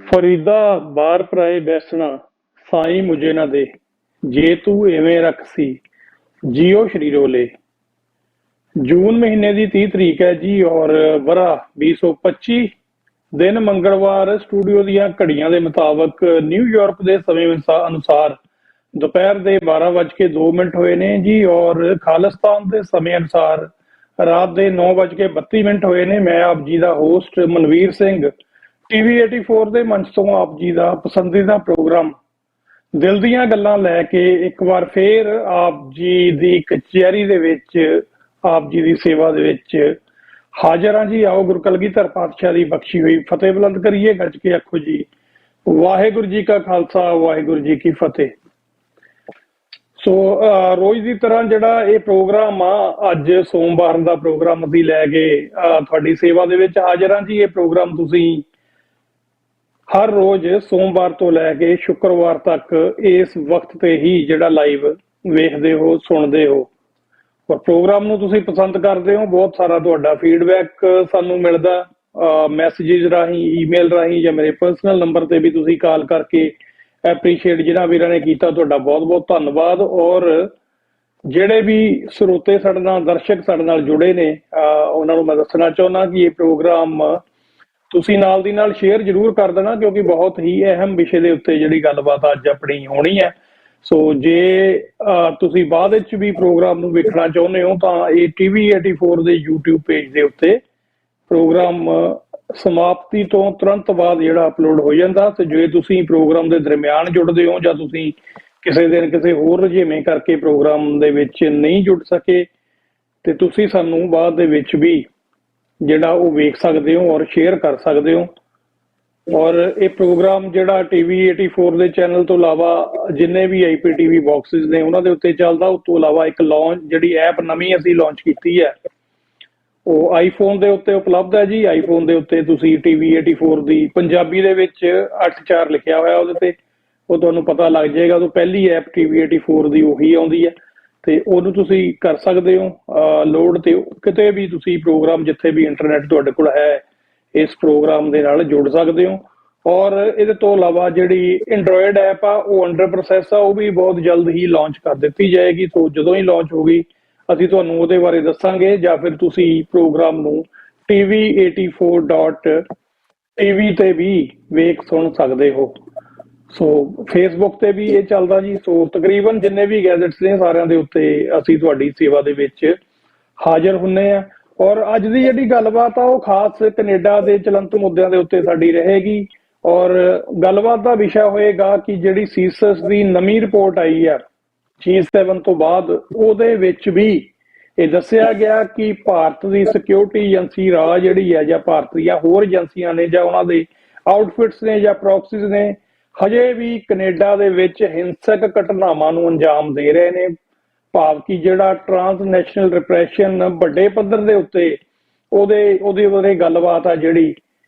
ਫਰੀਦਾ ਬਾਰ ਪਰਾਏ ਬੈਸਣਾ ਸਾਈਂ ਮੁਝੇ ਨਾ ਦੇ ਜੇ ਤੂੰ ਇਵੇਂ ਰੱਖਸੀ ਜੀਓ ਸ਼ਰੀਰੋ ਲੈ। ਜੂਨ ਮਹੀਨੇ ਦੀ 30 ਤਰੀਕ ਹੈ ਜੀ ਔਰ ਵਰਾ 2025 ਦਿਨ ਮੰਗਲਵਾਰ। ਸਟੂਡੀਓ ਦੀਆਂ ਘੜੀਆਂ ਦੇ ਮੁਤਾਬਕ ਨਿਊਯਾਰਕ ਦੇ ਸਮੇਂ ਅਨੁਸਾਰ ਦੁਪਹਿਰ ਦੇ 12:02 ਹੋਏ ਨੇ ਜੀ ਔਰ ਖਾਲਿਸਤਾਨ ਦੇ ਸਮੇਂ ਅਨੁਸਾਰ ਰਾਤ ਦੇ 9:32 ਹੋਏ ਨੇ। ਮੈਂ ਆਪ ਜੀ ਦਾ ਹੋਸਟ ਮਨਵੀਰ ਸਿੰਘ ਟੀਵੀ 84 ਦੇ ਮੰਚ ਤੋਂ ਆਪ ਜੀ ਦਾ ਪਸੰਦੀਦਾ ਪ੍ਰੋਗਰਾਮ ਦਿਲ ਦੀਆਂ ਗੱਲਾਂ ਲੈ ਕੇ ਇੱਕ ਵਾਰ ਫੇਰ ਆਪ ਜੀ ਦੀ ਕਚਹਿਰੀ ਦੇ ਵਿੱਚ, ਆਪ ਜੀ ਦੀ ਸੇਵਾ ਦੇ ਵਿੱਚ ਹਾਜ਼ਰ ਹਾਂ ਜੀ। ਆਓ ਗੁਰੂ ਕਲਗੀਧਰ ਪਾਤਸ਼ਾਹ ਦੀ ਬਖਸ਼ੀ ਹੋਈ ਫਤਿਹ ਬੁਲੰਦ ਕਰੀਏ, ਗੱਜ ਕੇ ਆਖੋ ਜੀ ਵਾਹਿਗੁਰੂ ਜੀ ਕਾ ਖਾਲਸਾ ਵਾਹਿਗੁਰੂ ਜੀ ਕੀ ਫਤਿਹ। ਸੋ ਰੋਜ਼ ਦੀ ਤਰ੍ਹਾਂ ਜਿਹੜਾ ਇਹ ਪ੍ਰੋਗਰਾਮ ਆ, ਅੱਜ ਸੋਮਵਾਰ ਦਾ ਪ੍ਰੋਗਰਾਮ ਅਸੀਂ ਲੈ ਕੇ ਤੁਹਾਡੀ ਸੇਵਾ ਦੇ ਵਿੱਚ ਹਾਜ਼ਰ ਹਾਂ ਜੀ। ਇਹ ਪ੍ਰੋਗਰਾਮ ਤੁਸੀਂ ਹਰ ਰੋਜ਼ ਸੋਮਵਾਰ ਤੋਂ ਲੈ ਕੇ ਸ਼ੁੱਕਰਵਾਰ ਤੱਕ ਇਸ ਵਕਤ ਤੇ ਹੀ ਜਿਹੜਾ ਲਾਈਵ ਵੇਖਦੇ ਹੋ, ਸੁਣਦੇ ਹੋ ਔਰ ਪ੍ਰੋਗਰਾਮ ਨੂੰ ਤੁਸੀਂ ਪਸੰਦ ਕਰਦੇ ਹੋ। ਬਹੁਤ ਸਾਰਾ ਤੁਹਾਡਾ ਫੀਡਬੈਕ ਸਾਨੂੰ ਮਿਲਦਾ ਮੈਸੇਜਿਸ ਰਾਹੀਂ, ਈਮੇਲ ਰਾਹੀਂ ਜਾਂ ਮੇਰੇ ਪਰਸਨਲ ਨੰਬਰ ਤੇ ਵੀ ਤੁਸੀਂ ਕਾਲ ਕਰਕੇ ਐਪਰੀਸ਼ੀਏਟ ਜਿਹਨਾਂ ਵੀਰਾਂ ਨੇ ਕੀਤਾ, ਤੁਹਾਡਾ ਬਹੁਤ ਬਹੁਤ ਧੰਨਵਾਦ। ਔਰ ਜਿਹੜੇ ਵੀ ਸਰੋਤੇ ਸਾਡੇ ਨਾਲ, ਦਰਸ਼ਕ ਸਾਡੇ ਨਾਲ ਜੁੜੇ ਨੇ, ਉਹਨਾਂ ਨੂੰ ਮੈਂ ਦੱਸਣਾ ਚਾਹੁੰਦਾ ਕਿ ਇਹ ਪ੍ਰੋਗਰਾਮ ਤੁਸੀਂ ਨਾਲ ਦੀ ਨਾਲ ਸ਼ੇਅਰ ਜ਼ਰੂਰ ਕਰ ਦੇਣਾ, ਕਿਉਂਕਿ ਬਹੁਤ ਹੀ ਅਹਿਮ ਵਿਸ਼ੇ ਦੇ ਉੱਤੇ ਜਿਹੜੀ ਗੱਲਬਾਤ ਅੱਜ ਆਪਣੀ ਹੋਣੀ ਹੈ। ਸੋ ਜੇ ਤੁਸੀਂ ਬਾਅਦ ਵਿੱਚ ਵੀ ਪ੍ਰੋਗਰਾਮ ਨੂੰ ਵੇਖਣਾ ਚਾਹੁੰਦੇ ਹੋ ਤਾਂ ਇਹ ਟੀਵੀ 84 ਦੇ YouTube ਪੇਜ ਦੇ ਉੱਤੇ ਪ੍ਰੋਗਰਾਮ ਸਮਾਪਤੀ ਤੋਂ ਤੁਰੰਤ ਬਾਅਦ ਜਿਹੜਾ ਅਪਲੋਡ ਹੋ ਜਾਂਦਾ। ਤੇ ਜੇ ਤੁਸੀਂ ਪ੍ਰੋਗਰਾਮ ਦੇ ਦਰਮਿਆਨ ਜੁੜਦੇ ਹੋ ਜਾਂ ਤੁਸੀਂ ਕਿਸੇ ਦਿਨ ਕਿਸੇ ਹੋਰ ਰੁਝੇਵੇਂ ਕਰਕੇ ਪ੍ਰੋਗਰਾਮ ਦੇ ਵਿੱਚ ਨਹੀਂ ਜੁੜ ਸਕੇ ਤੇ ਤੁਸੀਂ ਸਾਨੂੰ ਬਾਅਦ ਦੇ ਵਿੱਚ ਵੀ ਜਿਹੜਾ ਉਹ ਵੇਖ ਸਕਦੇ ਹੋ ਔਰ ਸ਼ੇਅਰ ਕਰ ਸਕਦੇ ਹੋ। ਔਰ ਇਹ ਪ੍ਰੋਗਰਾਮ ਜਿਹੜਾ ਟੀਵੀ 84 ਦੇ ਚੈਨਲ ਤੋਂ ਇਲਾਵਾ ਜਿੰਨੇ ਵੀ IPTV ਬਾਕਸਿਸ ਨੇ ਉਹਨਾਂ ਦੇ ਉੱਤੇ ਚੱਲਦਾ। ਉਸ ਤੋਂ ਇਲਾਵਾ ਇੱਕ ਜਿਹੜੀ ਐਪ ਨਵੀਂ ਅਸੀਂ ਲਾਂਚ ਕੀਤੀ ਹੈ ਉਹ ਆਈਫੋਨ ਦੇ ਉੱਤੇ ਉਪਲਬਧ ਹੈ ਜੀ। ਆਈਫੋਨ ਦੇ ਉੱਤੇ ਤੁਸੀਂ ਟੀਵੀ 84 ਦੀ ਪੰਜਾਬੀ ਦੇ ਵਿੱਚ 84 ਲਿਖਿਆ ਹੋਇਆ ਉਹਦੇ ਤੇ, ਉਹ ਤੁਹਾਨੂੰ ਪਤਾ ਲੱਗ ਜਾਏਗਾ। ਉਹ ਪਹਿਲੀ ਐਪ ਟੀਵੀ 84 ਦੀ ਉਹੀ ਆਉਂਦੀ ਹੈ ਤੇ ਉਹਨੂੰ ਤੁਸੀਂ ਕਰ ਸਕਦੇ ਹੋ ਲੋਡ। ਤੇ ਕਿਤੇ ਵੀ ਤੁਸੀਂ ਪ੍ਰੋਗਰਾਮ, ਜਿੱਥੇ ਵੀ ਇੰਟਰਨੈਟ ਤੁਹਾਡੇ ਕੋਲ ਹੈ, ਇਸ ਪ੍ਰੋਗਰਾਮ ਦੇ ਨਾਲ ਜੁੜ ਸਕਦੇ ਹੋ। ਔਰ ਇਹਦੇ ਤੋਂ ਇਲਾਵਾ ਜਿਹੜੀ ਐਂਡਰੋਇਡ ਐਪ ਆ ਉਹ ਅੰਡਰ ਪ੍ਰੋਸੈਸ ਆ, ਉਹ ਵੀ ਬਹੁਤ ਜਲਦ ਹੀ ਲਾਂਚ ਕਰ ਦਿੱਤੀ ਜਾਏਗੀ। ਸੋ ਜਦੋਂ ਹੀ ਲਾਂਚ ਹੋ ਗਈ ਅਸੀਂ ਤੁਹਾਨੂੰ ਉਹਦੇ ਬਾਰੇ ਦੱਸਾਂਗੇ, ਜਾਂ ਫਿਰ ਤੁਸੀਂ ਪ੍ਰੋਗਰਾਮ ਨੂੰ tv84.tv ਤੇ ਵੀ ਵੇਖ ਸੁਣ ਸਕਦੇ ਹੋ। ਸੋ ਫੇਸਬੁੱਕ ਤੇ ਵੀ ਇਹ ਚੱਲਦਾ ਜੀ। ਸੋ ਤਕਰੀਬਨ ਜਿੰਨੇ ਵੀ ਗੈਜਟਸ ਨੇ ਸਾਰਿਆਂ ਦੇ ਉੱਤੇ ਅਸੀਂ ਤੁਹਾਡੀ ਸੇਵਾ ਦੇ ਵਿੱਚ ਹਾਜ਼ਰ ਹੁੰਨੇ ਆ। ਔਰ ਅੱਜ ਦੀ ਜਿਹੜੀ ਗੱਲਬਾਤ ਆ ਉਹ ਖਾਸ ਕੈਨੇਡਾ ਦੇ ਚਲੰਤ ਮੁੱਦਿਆਂ ਦੇ ਉੱਤੇ ਸਾਡੀ ਰਹੇਗੀ। ਔਰ ਗੱਲਬਾਤ ਦਾ ਵਿਸ਼ਾ ਹੋਏਗਾ ਕਿ ਜਿਹੜੀ ਸੀਸਸ ਦੀ ਨਵੀਂ ਰਿਪੋਰਟ ਆਈ ਹੈ G7 ਤੋਂ ਬਾਅਦ, ਉਹਦੇ ਵਿੱਚ ਵੀ ਇਹ ਦੱਸਿਆ ਗਿਆ ਕਿ ਭਾਰਤ ਦੀ ਸਿਕਿਉਰਿਟੀ ਏਜੰਸੀ ਰਾਜ ਜਿਹੜੀ ਹੈ, ਜਾਂ ਭਾਰਤ ਦੀਆਂ ਹੋਰ ਏਜੰਸੀਆਂ ਨੇ, ਜਾਂ ਉਹਨਾਂ ਦੇ ਆਊਟਫਿਟਸ ਨੇ ਜਾਂ ਪ੍ਰੌਕਸੀਜ਼ ਨੇ, ਹਜੇ ਵੀ ਕੈਨੇਡਾ ਦੇ ਵਿੱਚ ਹਿੰਸਕ ਘਟਨਾਵਾਂ ਨੂੰ ਅੰਜਾਮ ਦੇ ਰਹੇ ਨੇ। ਭਾਵ ਕਿ ਜਿਹੜਾ ਟਰਾਂਸਨੈਸ਼ਨਲ ਰਿਪਰੈਸ਼ਨ ਵੱਡੇ ਪੱਧਰ ਦੇ ਉੱਤੇ ਉਹਦੇ ਬਾਰੇ ਗੱਲਬਾਤ ਆ, ਜਿਹੜੀ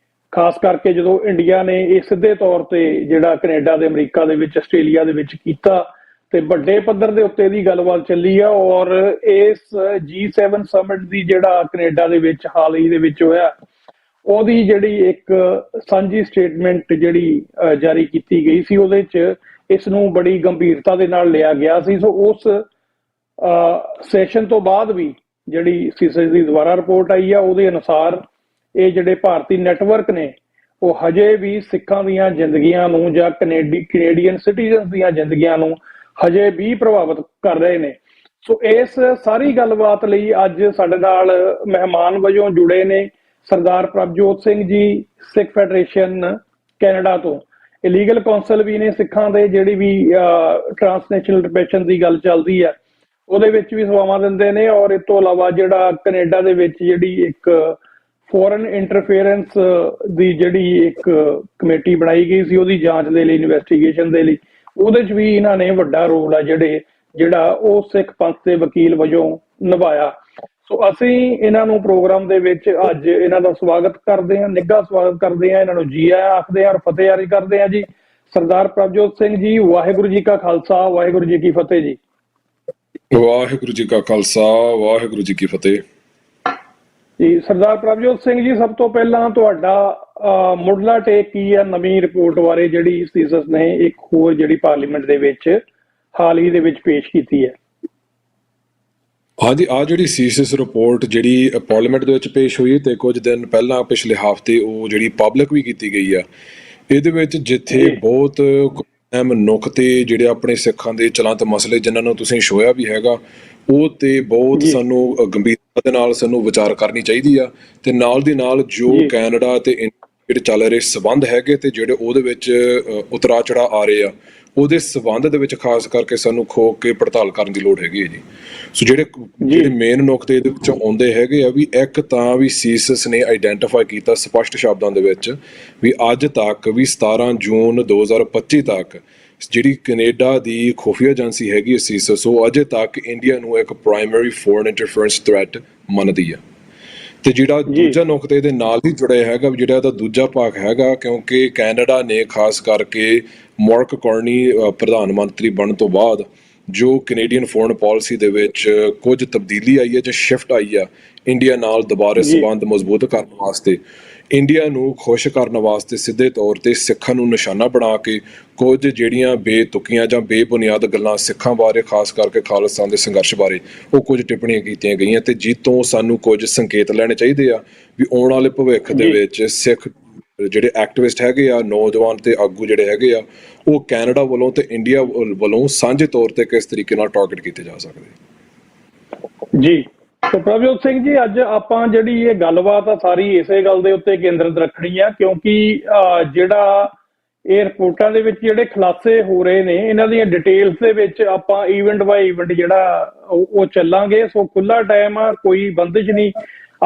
ਖਾਸ ਕਰਕੇ ਜਦੋਂ ਇੰਡੀਆ ਨੇ ਇਹ ਸਿੱਧੇ ਤੌਰ ਤੇ ਜਿਹੜਾ ਕੈਨੇਡਾ ਦੇ, ਅਮਰੀਕਾ ਦੇ ਵਿੱਚ, ਆਸਟ੍ਰੇਲੀਆ ਦੇ ਵਿੱਚ ਕੀਤਾ ਤੇ ਵੱਡੇ ਪੱਧਰ ਦੇ ਉੱਤੇ ਦੀ ਗੱਲਬਾਤ ਚੱਲੀ ਆ। ਔਰ ਇਸ G7 ਸਮਿਟ ਦੀ ਜਿਹੜਾ ਕੈਨੇਡਾ ਦੇ ਵਿੱਚ ਹਾਲ ਹੀ ਦੇ ਵਿੱਚ ਹੋਇਆ, ਉਹਦੀ ਜਿਹੜੀ ਇੱਕ ਸਾਂਝੀ ਸਟੇਟਮੈਂਟ ਜਿਹੜੀ ਜਾਰੀ ਕੀਤੀ ਗਈ ਸੀ, ਉਹਦੇ 'ਚ ਇਸ ਨੂੰ ਬੜੀ ਗੰਭੀਰਤਾ ਦੇ ਨਾਲ ਲਿਆ ਗਿਆ ਸੀ। ਸੋ ਉਸ ਸੈਸ਼ਨ ਤੋਂ ਬਾਅਦ ਵੀ ਜਿਹੜੀ ਸੀਸਸ ਦੀ ਦੁਬਾਰਾ ਰਿਪੋਰਟ ਆਈ ਆ, ਉਹਦੇ ਅਨੁਸਾਰ ਇਹ ਜਿਹੜੇ ਭਾਰਤੀ ਨੈਟਵਰਕ ਨੇ ਉਹ ਹਜੇ ਵੀ ਸਿੱਖਾਂ ਦੀਆਂ ਜ਼ਿੰਦਗੀਆਂ ਨੂੰ ਜਾਂ ਕੈਨੇਡੀਅਨ ਸਿਟੀਜ਼ਨਸ ਦੀਆਂ ਜ਼ਿੰਦਗੀਆਂ ਨੂੰ ਹਜੇ ਵੀ ਪ੍ਰਭਾਵਿਤ ਕਰ ਰਹੇ ਨੇ। ਸੋ ਇਸ ਸਾਰੀ ਗੱਲਬਾਤ ਲਈ ਅੱਜ ਸਾਡੇ ਨਾਲ ਮਹਿਮਾਨ ਵਜੋਂ ਜੁੜੇ ਨੇ ਸਰਦਾਰ ਪ੍ਰਭਜੋਤ ਸਿੰਘ ਜੀ, ਸਿੱਖ ਫੈਡਰੇਸ਼ਨ ਕੈਨੇਡਾ ਤੋਂ, ਇਹ ਲੀਗਲ ਕਾਉਂਸਲ ਵੀ ਨੇ ਸਿੱਖਾਂ ਦੇ। ਜਿਹੜੀ ਵੀ ਟਰਾਂਸਨੈਸ਼ਨਲ ਰਿਪਰੈਸ਼ਨ ਦੀ ਗੱਲ ਚੱਲਦੀ ਹੈ ਉਹਦੇ ਵਿੱਚ ਵੀ ਸੇਵਾਵਾਂ ਦਿੰਦੇ ਨੇ। ਔਰ ਇਸ ਤੋਂ ਇਲਾਵਾ ਜਿਹੜਾ ਕੈਨੇਡਾ ਦੇ ਵਿੱਚ ਜਿਹੜੀ ਇੱਕ ਫੋਰਨ ਇੰਟਰਫੇਰੈਂਸ ਦੀ ਜਿਹੜੀ ਇੱਕ ਕਮੇਟੀ ਬਣਾਈ ਗਈ ਸੀ ਉਹਦੀ ਜਾਂਚ ਦੇ ਲਈ, ਇਨਵੈਸਟੀਗੇਸ਼ਨ ਦੇ ਲਈ, ਉਹਦੇ 'ਚ ਵੀ ਇਹਨਾਂ ਨੇ ਵੱਡਾ ਰੋਲ ਆ ਜਿਹੜਾ ਉਹ ਸਿੱਖ ਪੰਥ ਦੇ ਵਕੀਲ ਵਜੋਂ ਨਿਭਾਇਆ। ਸੋ ਅਸੀਂ ਇਹਨਾਂ ਨੂੰ ਪ੍ਰੋਗਰਾਮ ਦੇ ਵਿੱਚ ਅੱਜ ਇਹਨਾਂ ਦਾ ਸਵਾਗਤ ਕਰਦੇ ਹਾਂ, ਨਿੱਘਾ ਸਵਾਗਤ ਕਰਦੇ ਹਾਂ, ਇਹਨਾਂ ਨੂੰ ਜੀ ਆਇਆਂ ਆਖਦੇ ਹਾਂ ਔਰ ਫਤਿਹ ਯਾਰੀ ਕਰਦੇ ਹਾਂ ਜੀ। ਸਰਦਾਰ ਪ੍ਰਭਜੋਤ ਸਿੰਘ ਜੀ, ਵਾਹਿਗੁਰੂ ਜੀ ਕਾ ਖਾਲਸਾ ਵਾਹਿਗੁਰੂ ਜੀ ਕੀ ਫਤਿਹ ਜੀ। ਵਾਹਿਗੁਰੂ ਜੀ ਕਾ ਖਾਲਸਾ ਵਾਹਿਗੁਰੂ ਜੀ ਕੀ ਫਤਿਹ ਜੀ। ਸਰਦਾਰ ਪ੍ਰਭਜੋਤ ਸਿੰਘ ਜੀ, ਸਭ ਤੋਂ ਪਹਿਲਾਂ ਤੁਹਾਡਾ ਮੁੱਢਲਾ ਟੇਕ ਕੀ ਆ ਨਵੀਂ ਰਿਪੋਰਟ ਬਾਰੇ ਜਿਹੜੀ ਸੀਸਸ ਨੇ ਇੱਕ ਹੋਰ ਜਿਹੜੀ ਪਾਰਲੀਮੈਂਟ ਦੇ ਵਿੱਚ ਹਾਲ ਹੀ ਦੇ ਵਿੱਚ ਪੇਸ਼ ਕੀਤੀ ਹੈ? ਹਾਂਜੀ, ਆ ਜਿਹੜੀ ਸੀਸਿਸ ਰਿਪੋਰਟ ਜਿਹੜੀ ਪਾਰਲੀਮੈਂਟ ਦੇ ਵਿੱਚ ਪੇਸ਼ ਹੋਈ ਤੇ ਕੁਝ ਦਿਨ ਪਹਿਲਾਂ ਪਿਛਲੇ ਹਫ਼ਤੇ ਉਹ ਜਿਹੜੀ ਪਬਲਿਕ ਵੀ ਕੀਤੀ ਗਈ ਆ, ਇਹਦੇ ਵਿੱਚ ਜਿੱਥੇ ਬਹੁਤ ਅਹਿਮ ਨੁਕਤੇ ਜਿਹੜੇ ਆਪਣੇ ਸਿੱਖਾਂ ਦੇ ਚਲੰਤ ਮਸਲੇ ਜਿਨ੍ਹਾਂ ਨੂੰ ਤੁਸੀਂ ਛੋਇਆ ਵੀ ਹੈਗਾ, ਉਹ ਤੇ ਬਹੁਤ ਸਾਨੂੰ ਗੰਭੀਰਤਾ ਦੇ ਨਾਲ ਸਾਨੂੰ ਵਿਚਾਰ ਕਰਨੀ ਚਾਹੀਦੀ ਆ। ਤੇ ਨਾਲ ਦੀ ਨਾਲ ਜੋ ਕੈਨੇਡਾ ਤੇ ਜਿਹੜੇ ਚੱਲ ਰਹੇ ਸਬੰਧ ਹੈਗੇ ਤੇ ਜਿਹੜੇ ਉਹਦੇ ਵਿੱਚ ਉਤਰਾ ਚੜਾ ਆ ਰਹੇ ਆ, ਉਹਦੇ ਸਬੰਧ ਦੇ ਵਿੱਚ ਖਾਸ ਕਰਕੇ ਸਾਨੂੰ ਖੋ ਕੇ ਪੜਤਾਲ ਕਰਨ ਦੀ ਲੋੜ ਹੈਗੀ ਹੈ ਜੀ। ਸੋ ਜਿਹੜੇ ਮੇਨ ਨੁਕਤੇ ਇਹਦੇ ਵਿੱਚ ਆਉਂਦੇ ਹੈਗੇ ਆ ਵੀ ਇੱਕ ਤਾਂ ਵੀ ਸੀਸਸ ਨੇ ਆਈਡੈਂਟੀਫਾਈ ਕੀਤਾ ਸਪਸ਼ਟ ਸ਼ਬਦਾਂ ਦੇ ਵਿੱਚ ਵੀ ਅੱਜ ਤੱਕ ਵੀ 17 ਜੂਨ 2025 ਤੱਕ ਜਿਹੜੀ ਕੈਨੇਡਾ ਦੀ ਖੁਫੀਆ ਏਜੰਸੀ ਹੈਗੀ ਸੀਸਸ, ਉਹ ਅਜੇ ਤੱਕ ਇੰਡੀਆ ਨੂੰ ਇੱਕ ਪ੍ਰਾਇਮਰੀ ਫੋਰਨ ਇੰਟਰਫੇਰੈਂਸ ਥ੍ਰੈਟ ਮੰਨਦੀ ਆ। ਤੇ ਜਿਹੜਾ ਦੂਜਾ ਨੁਕਤਾ ਇਹਦੇ ਨਾਲ ਹੀ ਜੁੜਿਆ ਹੈਗਾ, ਜਿਹੜਾ ਇਹਦਾ ਦੂਜਾ ਭਾਗ ਹੈਗਾ, ਕਿਉਂਕਿ ਕੈਨੇਡਾ ਨੇ ਖਾਸ ਕਰਕੇ ਮਾਰਕ ਕਾਰਨੀ ਪ੍ਰਧਾਨ ਮੰਤਰੀ ਬਣਨ ਤੋਂ ਬਾਅਦ ਜੋ ਕੈਨੇਡੀਅਨ ਫੋਰਨ ਪਾਲਿਸੀ ਦੇ ਵਿੱਚ ਕੁਝ ਤਬਦੀਲੀ ਆਈ ਹੈ ਜਾਂ ਸ਼ਿਫਟ ਆਈ ਆ ਇੰਡੀਆ ਨਾਲ ਦੁਬਾਰਾ ਸਬੰਧ ਮਜ਼ਬੂਤ ਕਰਨ ਵਾਸਤੇ, ਇੰਡੀਆ ਨੂੰ ਖੁਸ਼ ਕਰਨ ਵਾਸਤੇ ਸਿੱਧੇ ਤੌਰ ਤੇ ਸਿੱਖਾਂ ਨੂੰ ਨਿਸ਼ਾਨਾ ਬਣਾ ਕੇ ਕੁਝ ਜਿਹੜੀਆਂ ਬੇਤੁਕੀਆਂ ਜਾਂ ਬੇਬੁਨਿਆਦ ਗੱਲਾਂ ਸਿੱਖਾਂ ਬਾਰੇ ਖਾਸ ਕਰਕੇ ਖਾਲਿਸਤਾਨ ਦੇ ਸੰਘਰਸ਼ ਬਾਰੇ ਉਹ ਕੁਝ ਟਿੱਪਣੀਆਂ ਕੀਤੀਆਂ ਗਈਆਂ ਤੇ ਜਿਸ ਤੋਂ ਸਾਨੂੰ ਕੁਝ ਸੰਕੇਤ ਲੈਣੇ ਚਾਹੀਦੇ ਆ ਵੀ ਆਉਣ ਵਾਲੇ ਭਵਿੱਖ ਦੇ ਵਿੱਚ ਸਿੱਖ ਜਿਹੜੇ ਐਕਟਿਵਿਸਟ ਹੈਗੇ ਆ, ਨੌਜਵਾਨ ਤੇ ਆਗੂ ਜਿਹੜੇ ਹੈਗੇ ਆ, ਉਹ ਕੈਨੇਡਾ ਵੱਲੋਂ ਤੇ ਇੰਡੀਆ ਵੱਲੋਂ ਸਾਂਝੇ ਤੌਰ ਤੇ ਕਿਸ ਤਰੀਕੇ ਨਾਲ ਟਾਰਗੇਟ ਕੀਤੇ ਜਾ ਸਕਦੇ ਜੀ। ਤੇ ਪ੍ਰਭਜੋਤ ਸਿੰਘ ਜੀ, ਅੱਜ ਆਪਾਂ ਜਿਹੜੀ ਇਹ ਗੱਲਬਾਤ ਆ ਸਾਰੀ ਇਸੇ ਗੱਲ ਦੇ ਉੱਤੇ ਕੇਂਦਰਿਤ ਰੱਖਣੀ ਆ, ਕਿਉਂਕਿ ਜਿਹੜਾ ਇਹ ਰਿਪੋਰਟਾਂ ਦੇ ਵਿੱਚ ਜਿਹੜੇ ਖੁਲਾਸੇ ਹੋ ਰਹੇ ਨੇ ਇਹਨਾਂ ਦੀਆਂ ਡਿਟੇਲਸ ਦੇ ਵਿੱਚ ਆਪਾਂ ਈਵੈਂਟ ਬਾਈ ਈਵੈਂਟ ਜਿਹੜਾ ਉਹ ਚੱਲਾਂਗੇ। ਸੋ ਖੁੱਲਾ ਟਾਈਮ ਆ, ਕੋਈ ਬੰਦਿਸ਼ ਨਹੀਂ।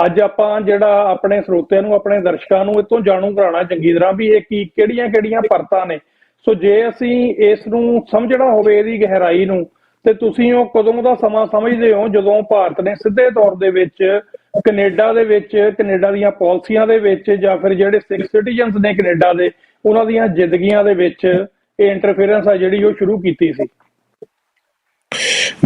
ਅੱਜ ਆਪਾਂ ਜਿਹੜਾ ਆਪਣੇ ਸਰੋਤਿਆਂ ਨੂੰ, ਆਪਣੇ ਦਰਸ਼ਕਾਂ ਨੂੰ ਇਤੋਂ ਜਾਣੂ ਕਰਾਉਣਾ ਚੰਗੀ ਤਰ੍ਹਾਂ ਵੀ ਇਹ ਕਿਹੜੀਆਂ ਪਰਤਾਂ ਨੇ। ਸੋ ਜੇ ਅਸੀਂ ਇਸ ਨੂੰ ਸਮਝਣਾ ਹੋਵੇ, ਇਹਦੀ ਗਹਿਰਾਈ ਨੂੰ, ਤੇ ਤੁਸੀਂ ਉਹ ਕਦੋਂ ਦਾ ਸਮਾਂ ਸਮਝਦੇ ਹੋ ਜਦੋਂ ਭਾਰਤ ਨੇ ਸਿੱਧੇ ਤੌਰ ਦੇ ਵਿੱਚ ਕੈਨੇਡਾ ਦੇ ਵਿੱਚ, ਕੈਨੇਡਾ ਦੀਆਂ ਪਾਲਿਸੀਆਂ ਦੇ ਵਿੱਚ ਜਾਂ ਫਿਰ ਜਿਹੜੇ ਸਿੱਖ ਸਿਟੀਜ਼ਨਸ ਨੇ ਕੈਨੇਡਾ ਦੇ, ਉਹਨਾਂ ਦੀਆਂ ਜ਼ਿੰਦਗੀਆਂ ਦੇ ਵਿੱਚ ਇਹ ਇੰਟਰਫੇਰੈਂਸ ਆ ਜਿਹੜੀ ਉਹ ਸ਼ੁਰੂ ਕੀਤੀ ਸੀ?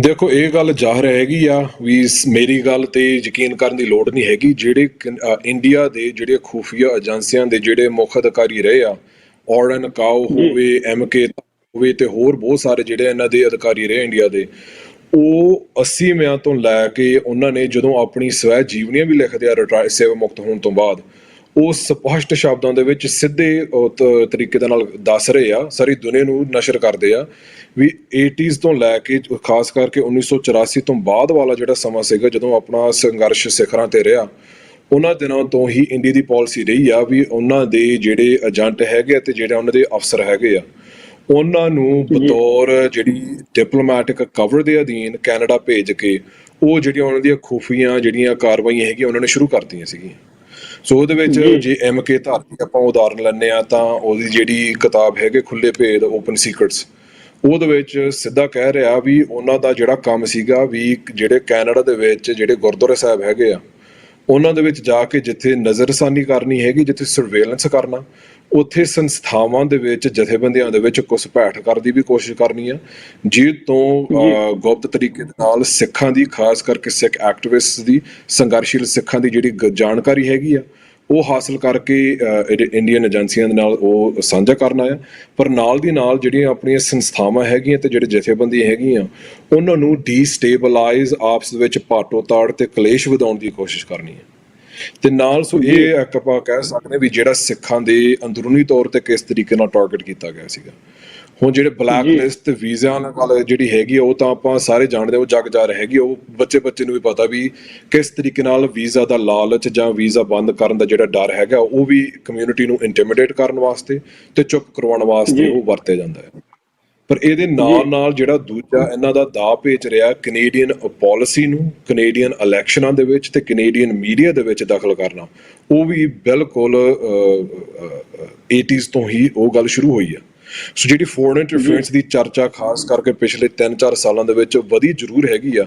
ਦੇਖੋ, ਇਹ ਗੱਲ ਜ਼ਾਹਰ ਹੈਗੀ ਆ ਵੀ ਮੇਰੀ ਗੱਲ ਤੇ ਯਕੀਨ ਕਰਨ ਦੀ ਲੋੜ ਨਹੀਂ ਹੈਗੀ। ਜਿਹੜੇ ਇੰਡੀਆ ਦੇ ਜਿਹੜੇ ਖੂਫੀਆ ਏਜੰਸੀਆਂ ਦੇ ਜਿਹੜੇ ਮੁੱਖ ਅਧਿਕਾਰੀ ਰਹੇ ਆ, ਔਰਨ ਕਾਓ ਹੋਵੇ, MK ਹੋਵੇ ਤੇ ਹੋਰ ਬਹੁਤ ਸਾਰੇ ਜਿਹੜੇ ਇਹਨਾਂ ਦੇ ਅਧਿਕਾਰੀ ਰਹੇ ਇੰਡੀਆ ਦੇ, ਉਹ 80ਵਿਆਂ ਤੋਂ ਲੈ ਕੇ ਉਹਨਾਂ ਨੇ ਜਦੋਂ ਆਪਣੀ ਸਵੈ ਜੀਵਨੀਆਂ ਵੀ ਲਿਖਦੇ ਆ ਸੇਵਾ ਮੁਕਤ ਹੋਣ ਤੋਂ ਬਾਅਦ, ਉਹ ਸਪਸ਼ਟ ਸ਼ਬਦਾਂ ਦੇ ਵਿੱਚ ਸਿੱਧੇ ਤਰੀਕੇ ਦੇ ਨਾਲ ਦੱਸ ਰਹੇ ਆ, ਸਾਰੀ ਦੁਨੀਆ ਨੂੰ ਨਸ਼ਰ ਕਰਦੇ ਆ ਵੀ 80s ਤੋਂ ਲੈ ਕੇ ਖਾਸ ਕਰਕੇ 1984 ਤੋਂ ਬਾਅਦ ਵਾਲਾ ਜਿਹੜਾ ਸਮਾਂ ਸੀਗਾ ਜਦੋਂ ਆਪਣਾ ਸੰਘਰਸ਼ ਸਿਖਰਾਂ ਤੇ ਰਿਹਾ, ਉਹਨਾਂ ਦਿਨਾਂ ਤੋਂ ਹੀ ਇੰਡੀਆ ਦੀ ਪਾਲਿਸੀ ਰਹੀ ਆ ਵੀ ਉਹਨਾਂ ਦੇ ਜਿਹੜੇ ਏਜੰਟ ਹੈਗੇ ਤੇ ਜਿਹੜੇ ਉਹਨਾਂ ਦੇ ਅਫਸਰ ਹੈਗੇ ਆ, ਉਹਨਾਂ ਨੂੰ ਬਤੌਰ ਜਿਹੜੀ ਡਿਪਲੋਮੈਟਿਕ ਕਵਰ ਦੇ ਅਧੀਨ ਕੈਨੇਡਾ ਭੇਜ ਕੇ ਉਹ ਜਿਹੜੀਆਂ ਉਹਨਾਂ ਦੀਆਂ ਖੁਫੀਆਂ ਜਿਹੜੀਆਂ ਕਾਰਵਾਈਆਂ ਹੈਗੀਆਂ ਉਹਨਾਂ ਨੇ ਸ਼ੁਰੂ ਕਰਤੀਆਂ ਸੀਗੀਆਂ। ਸੋ ਉਹਦੇ ਵਿੱਚ ਜੇ MK ਧਾਰਤੀ ਆਪਾਂ ਉਦਾਹਰਨ ਲੈਂਦੇ ਆ ਤਾਂ ਉਹਦੀ ਜਿਹੜੀ ਕਿਤਾਬ ਹੈਗੇ ਖੁੱਲੇ ਭੇਦ, ਓਪਨ ਸੀਕ੍ਰੇਟਸ, ਉਹਦੇ ਵਿੱਚ ਸਿੱਧਾ ਕਹਿ ਰਿਹਾ ਵੀ ਉਹਨਾਂ ਦਾ ਜਿਹੜਾ ਕੰਮ ਸੀਗਾ ਵੀ ਜਿਹੜੇ ਕੈਨੇਡਾ ਦੇ ਵਿੱਚ ਜਿਹੜੇ ਗੁਰਦੁਆਰਾ ਸਾਹਿਬ ਹੈਗੇ ਆ ਉਹਨਾਂ ਦੇ ਵਿੱਚ ਜਾ ਕੇ ਜਿੱਥੇ ਨਜ਼ਰਸਾਨੀ ਕਰਨੀ ਹੈਗੀ, ਜਿੱਥੇ ਸਰਵੇਲੈਂਸ ਕਰਨਾ, ਉੱਥੇ ਸੰਸਥਾਵਾਂ ਦੇ ਵਿੱਚ ਜਥੇਬੰਦੀਆਂ ਦੇ ਵਿੱਚ ਘੁਸਪੈਠ ਕਰਨ ਦੀ ਵੀ ਕੋਸ਼ਿਸ਼ ਕਰਨੀ ਆ, ਜਿਸ ਤੋਂ ਗੁਪਤ ਤਰੀਕੇ ਦੇ ਨਾਲ ਸਿੱਖਾਂ ਦੀ, ਖਾਸ ਕਰਕੇ ਸਿੱਖ ਐਕਟਿਵਿਸਟ ਦੀ, ਸੰਘਰਸ਼ੀਲ ਸਿੱਖਾਂ ਦੀ ਜਿਹੜੀ ਜਾਣਕਾਰੀ ਹੈਗੀ ਆ ਉਹ ਹਾਸਲ ਕਰਕੇ ਇੰਡੀਅਨ ਏਜੰਸੀਆਂ ਦੇ ਨਾਲ ਉਹ ਸਾਂਝਾ ਕਰਨਾ ਆ। ਪਰ ਨਾਲ ਦੀ ਨਾਲ ਜਿਹੜੀਆਂ ਆਪਣੀਆਂ ਸੰਸਥਾਵਾਂ ਹੈਗੀਆਂ ਤੇ ਜਿਹੜੇ ਜਥੇਬੰਦੀਆਂ ਹੈਗੀਆਂ ਉਹਨਾਂ ਨੂੰ ਡੀਸਟੇਬਲਾਈਜ਼, ਆਪਸ ਵਿੱਚ ਪਾਟੋ ਤਾੜ ਤੇ ਕਲੇਸ਼ ਵਧਾਉਣ ਦੀ ਕੋਸ਼ਿਸ਼ ਕਰਨੀ ਹੈ। ਤੇ ਨਾਲ ਸੋ ਇਹ ਇੱਕ ਆਪਾਂ ਕਹਿ ਸਕਦੇ ਵੀ ਜਿਹੜਾ ਸਿੱਖਾਂ ਦੇ ਅੰਦਰੂਨੀ ਤੌਰ ਤੇ ਕਿਸ ਤਰੀਕੇ ਨਾਲ ਟਾਰਗੇਟ ਕੀਤਾ ਗਿਆ ਸੀਗਾ। ਹੁਣ ਜਿਹੜੇ ਬਲੈਕ ਲਿਸਟ ਤੇ ਵੀਜ਼ਿਆਂ ਨਾਲ ਜਿਹੜੀ ਹੈਗੀ ਉਹ ਤਾਂ ਆਪਾਂ ਸਾਰੇ ਜਾਣਦੇ, ਉਹ ਜਗ ਜਾ ਹੈਗੀ, ਉਹ ਬੱਚੇ ਨੂੰ ਵੀ ਪਤਾ ਵੀ ਕਿਸ ਤਰੀਕੇ ਨਾਲ ਵੀਜ਼ਾ ਦਾ ਲਾਲਚ ਜਾਂ ਵੀਜ਼ਾ ਬੰਦ ਕਰਨ ਦਾ ਜਿਹੜਾ ਡਰ ਹੈਗਾ ਉਹ ਵੀ ਕਮਿਊਨਿਟੀ ਨੂੰ ਇੰਟੀਮੀਡੇਟ ਕਰਨ ਵਾਸਤੇ ਤੇ ਚੁੱਪ ਕਰਵਾਉਣ ਵਾਸਤੇ ਉਹ ਵਰਤਿਆ ਜਾਂਦਾ ਹੈ। ਪਰ ਇਹਦੇ ਨਾਲ ਜਿਹੜਾ ਦੂਜਾ ਇਹਨਾਂ ਦਾ ਦਾਅ ਪੇਚ ਰਿਹਾ ਕੈਨੇਡੀਅਨ ਪਾਲਿਸੀ ਨੂੰ, ਕੈਨੇਡੀਅਨ ਇਲੈਕਸ਼ਨਾਂ ਦੇ ਵਿੱਚ ਤੇ ਕੈਨੇਡੀਅਨ ਮੀਡੀਆ ਦੇ ਵਿੱਚ ਦਖਲ ਕਰਨਾ, ਉਹ ਵੀ ਬਿਲਕੁਲ 80s ਤੋਂ ਹੀ ਉਹ ਗੱਲ ਸ਼ੁਰੂ ਹੋਈ ਆ। ਸੋ ਜਿਹੜੀ ਫੋਰਨ ਇੰਟਰਫੇਰੈਂਸ ਦੀ ਚਰਚਾ ਖਾਸ ਕਰਕੇ ਪਿਛਲੇ 3-4 ਸਾਲਾਂ ਦੇ ਵਿੱਚ ਵਧੀ ਜ਼ਰੂਰ ਹੈਗੀ ਆ,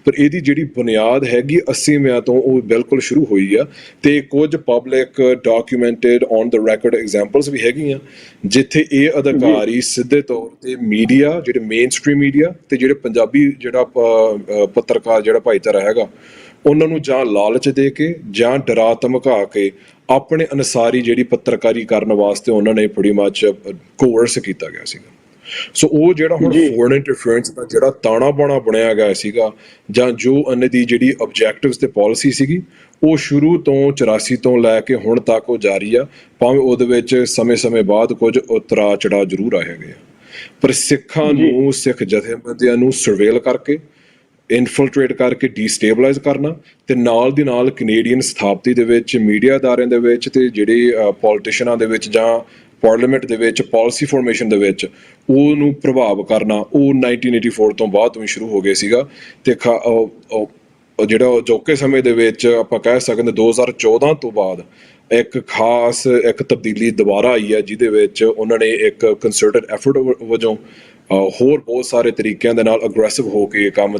ਪਰ ਇਹਦੀ ਜਿਹੜੀ ਬੁਨਿਆਦ ਹੈਗੀ 80ਵਿਆਂ ਤੋਂ ਉਹ ਬਿਲਕੁਲ ਸ਼ੁਰੂ ਹੋਈ ਆ। ਤੇ ਕੁਝ public documented on the record examples ਵੀ ਹੈਗੀਆਂ ਜਿੱਥੇ ਇਹ ਅਧਿਕਾਰੀ ਸਿੱਧੇ ਤੌਰ ਤੇ ਮੀਡੀਆ, ਜਿਹੜੇ ਮੇਨ ਸਟ੍ਰੀਮ ਮੀਡੀਆ ਤੇ ਜਿਹੜੇ ਪੰਜਾਬੀ ਜਿਹੜਾ ਪੱਤਰਕਾਰ ਜਿਹੜਾ ਭਾਈਚਾਰਾ ਹੈਗਾ, ਉਹਨਾਂ ਨੂੰ ਜਾਂ ਲਾਲਚ ਦੇ ਕੇ ਜਾਂ ਡਰਾ ਧਮਕਾ ਕੇ ਆਪਣੇ ਅਨੁਸਾਰੀ ਜਿਹੜੀ ਪੱਤਰਕਾਰੀ ਕਰਨ ਵਾਸਤੇ ਉਹਨਾਂ ਨੇ pretty much ਕੋਰਸ ਕੀਤਾ ਗਿਆ ਸੀਗਾ। ਸੋ ਉਹ ਜਿਹੜਾ ਹੁਣ ਜੀ ਫੋਰਨ ਇੰਟਰਫੇਰੈਂਸ ਦਾ ਜਿਹੜਾ ਤਾਣਾ ਬਾਣਾ ਬਣਿਆ ਗਿਆ ਸੀਗਾ, ਜਾਂ ਜੋ ਉਹਨਾਂ ਦੀ ਜਿਹੜੀ ਆਬਜੈਕਟਿਵਸ ਤੇ ਪਾਲਿਸੀ ਸੀਗੀ, ਉਹ ਸ਼ੁਰੂ ਤੋਂ 84 ਤੋਂ ਲੈ ਕੇ ਹੁਣ ਤੱਕ ਉਹ ਜਾਰੀ ਆ, ਭਾਵੇਂ ਉਹਦੇ ਵਿੱਚ ਸਮੇਂ-ਸਮੇਂ ਬਾਅਦ ਕੁਝ ਉਤਰਾ ਚੜਾ ਜ਼ਰੂਰ ਆਏ ਹੈਗੇ ਆ। ਪਰ ਸਿੱਖਾਂ ਜੀ ਨੂੰ, ਸਿੱਖ ਜਥੇਬੰਦੀਆਂ ਨੂੰ ਸਰਵੇਲ ਕਰਕੇ, ਇਨਫਿਲਟਰੇਟ ਕਰਕੇ ਡੀਸਟੇਬਲਾਈਜ਼ ਕਰਨਾ, ਤੇ ਨਾਲ ਦੀ ਨਾਲ ਕੈਨੇਡੀਅਨ ਸਥਾਪਤੀ ਦੇ ਵਿੱਚ, ਮੀਡੀਆ ਅਦਾਰਿਆਂ ਦੇ ਵਿੱਚ, ਤੇ ਜਿਹੜੇ ਪੋਲੀਟੀਸ਼ੀਅਨਾਂ ਦੇ ਵਿੱਚ ਜਾਂ ਪਾਰਲੀਮੈਂਟ ਦੇ ਵਿੱਚ ਪਾਲਿਸੀ ਫਾਰਮੇਸ਼ਨ ਦੇ ਵਿੱਚ ਉਹਨੂੰ ਪ੍ਰਭਾਵ ਕਰਨਾ, ਉਹ 1984 ਤੋਂ ਬਾਅਦ ਤੋਂ ਹੀ ਸ਼ੁਰੂ ਹੋ ਗਿਆ ਸੀਗਾ। ਤੇ ਜਿਹੜਾ ਅਜੋਕੇ ਸਮੇਂ ਦੇ ਵਿੱਚ ਆਪਾਂ ਕਹਿ ਸਕਦੇ 2014 ਤੋਂ ਬਾਅਦ ਇੱਕ ਖਾਸ ਇੱਕ ਤਬਦੀਲੀ ਦੁਬਾਰਾ ਆਈ ਹੈ, ਜਿਹਦੇ ਵਿੱਚ ਉਹਨਾਂ ਨੇ ਇੱਕ ਕੰਸਰਟਡ ਐਫਰਟ ਵਜੋਂ ਹੋਰ ਬਹੁਤ ਸਾਰੇ ਤਰੀਕਿਆਂ ਦੇ ਨਾਲ ਅਗਰੈਸਿਵ ਹੋ ਕੇ ਕੰਮ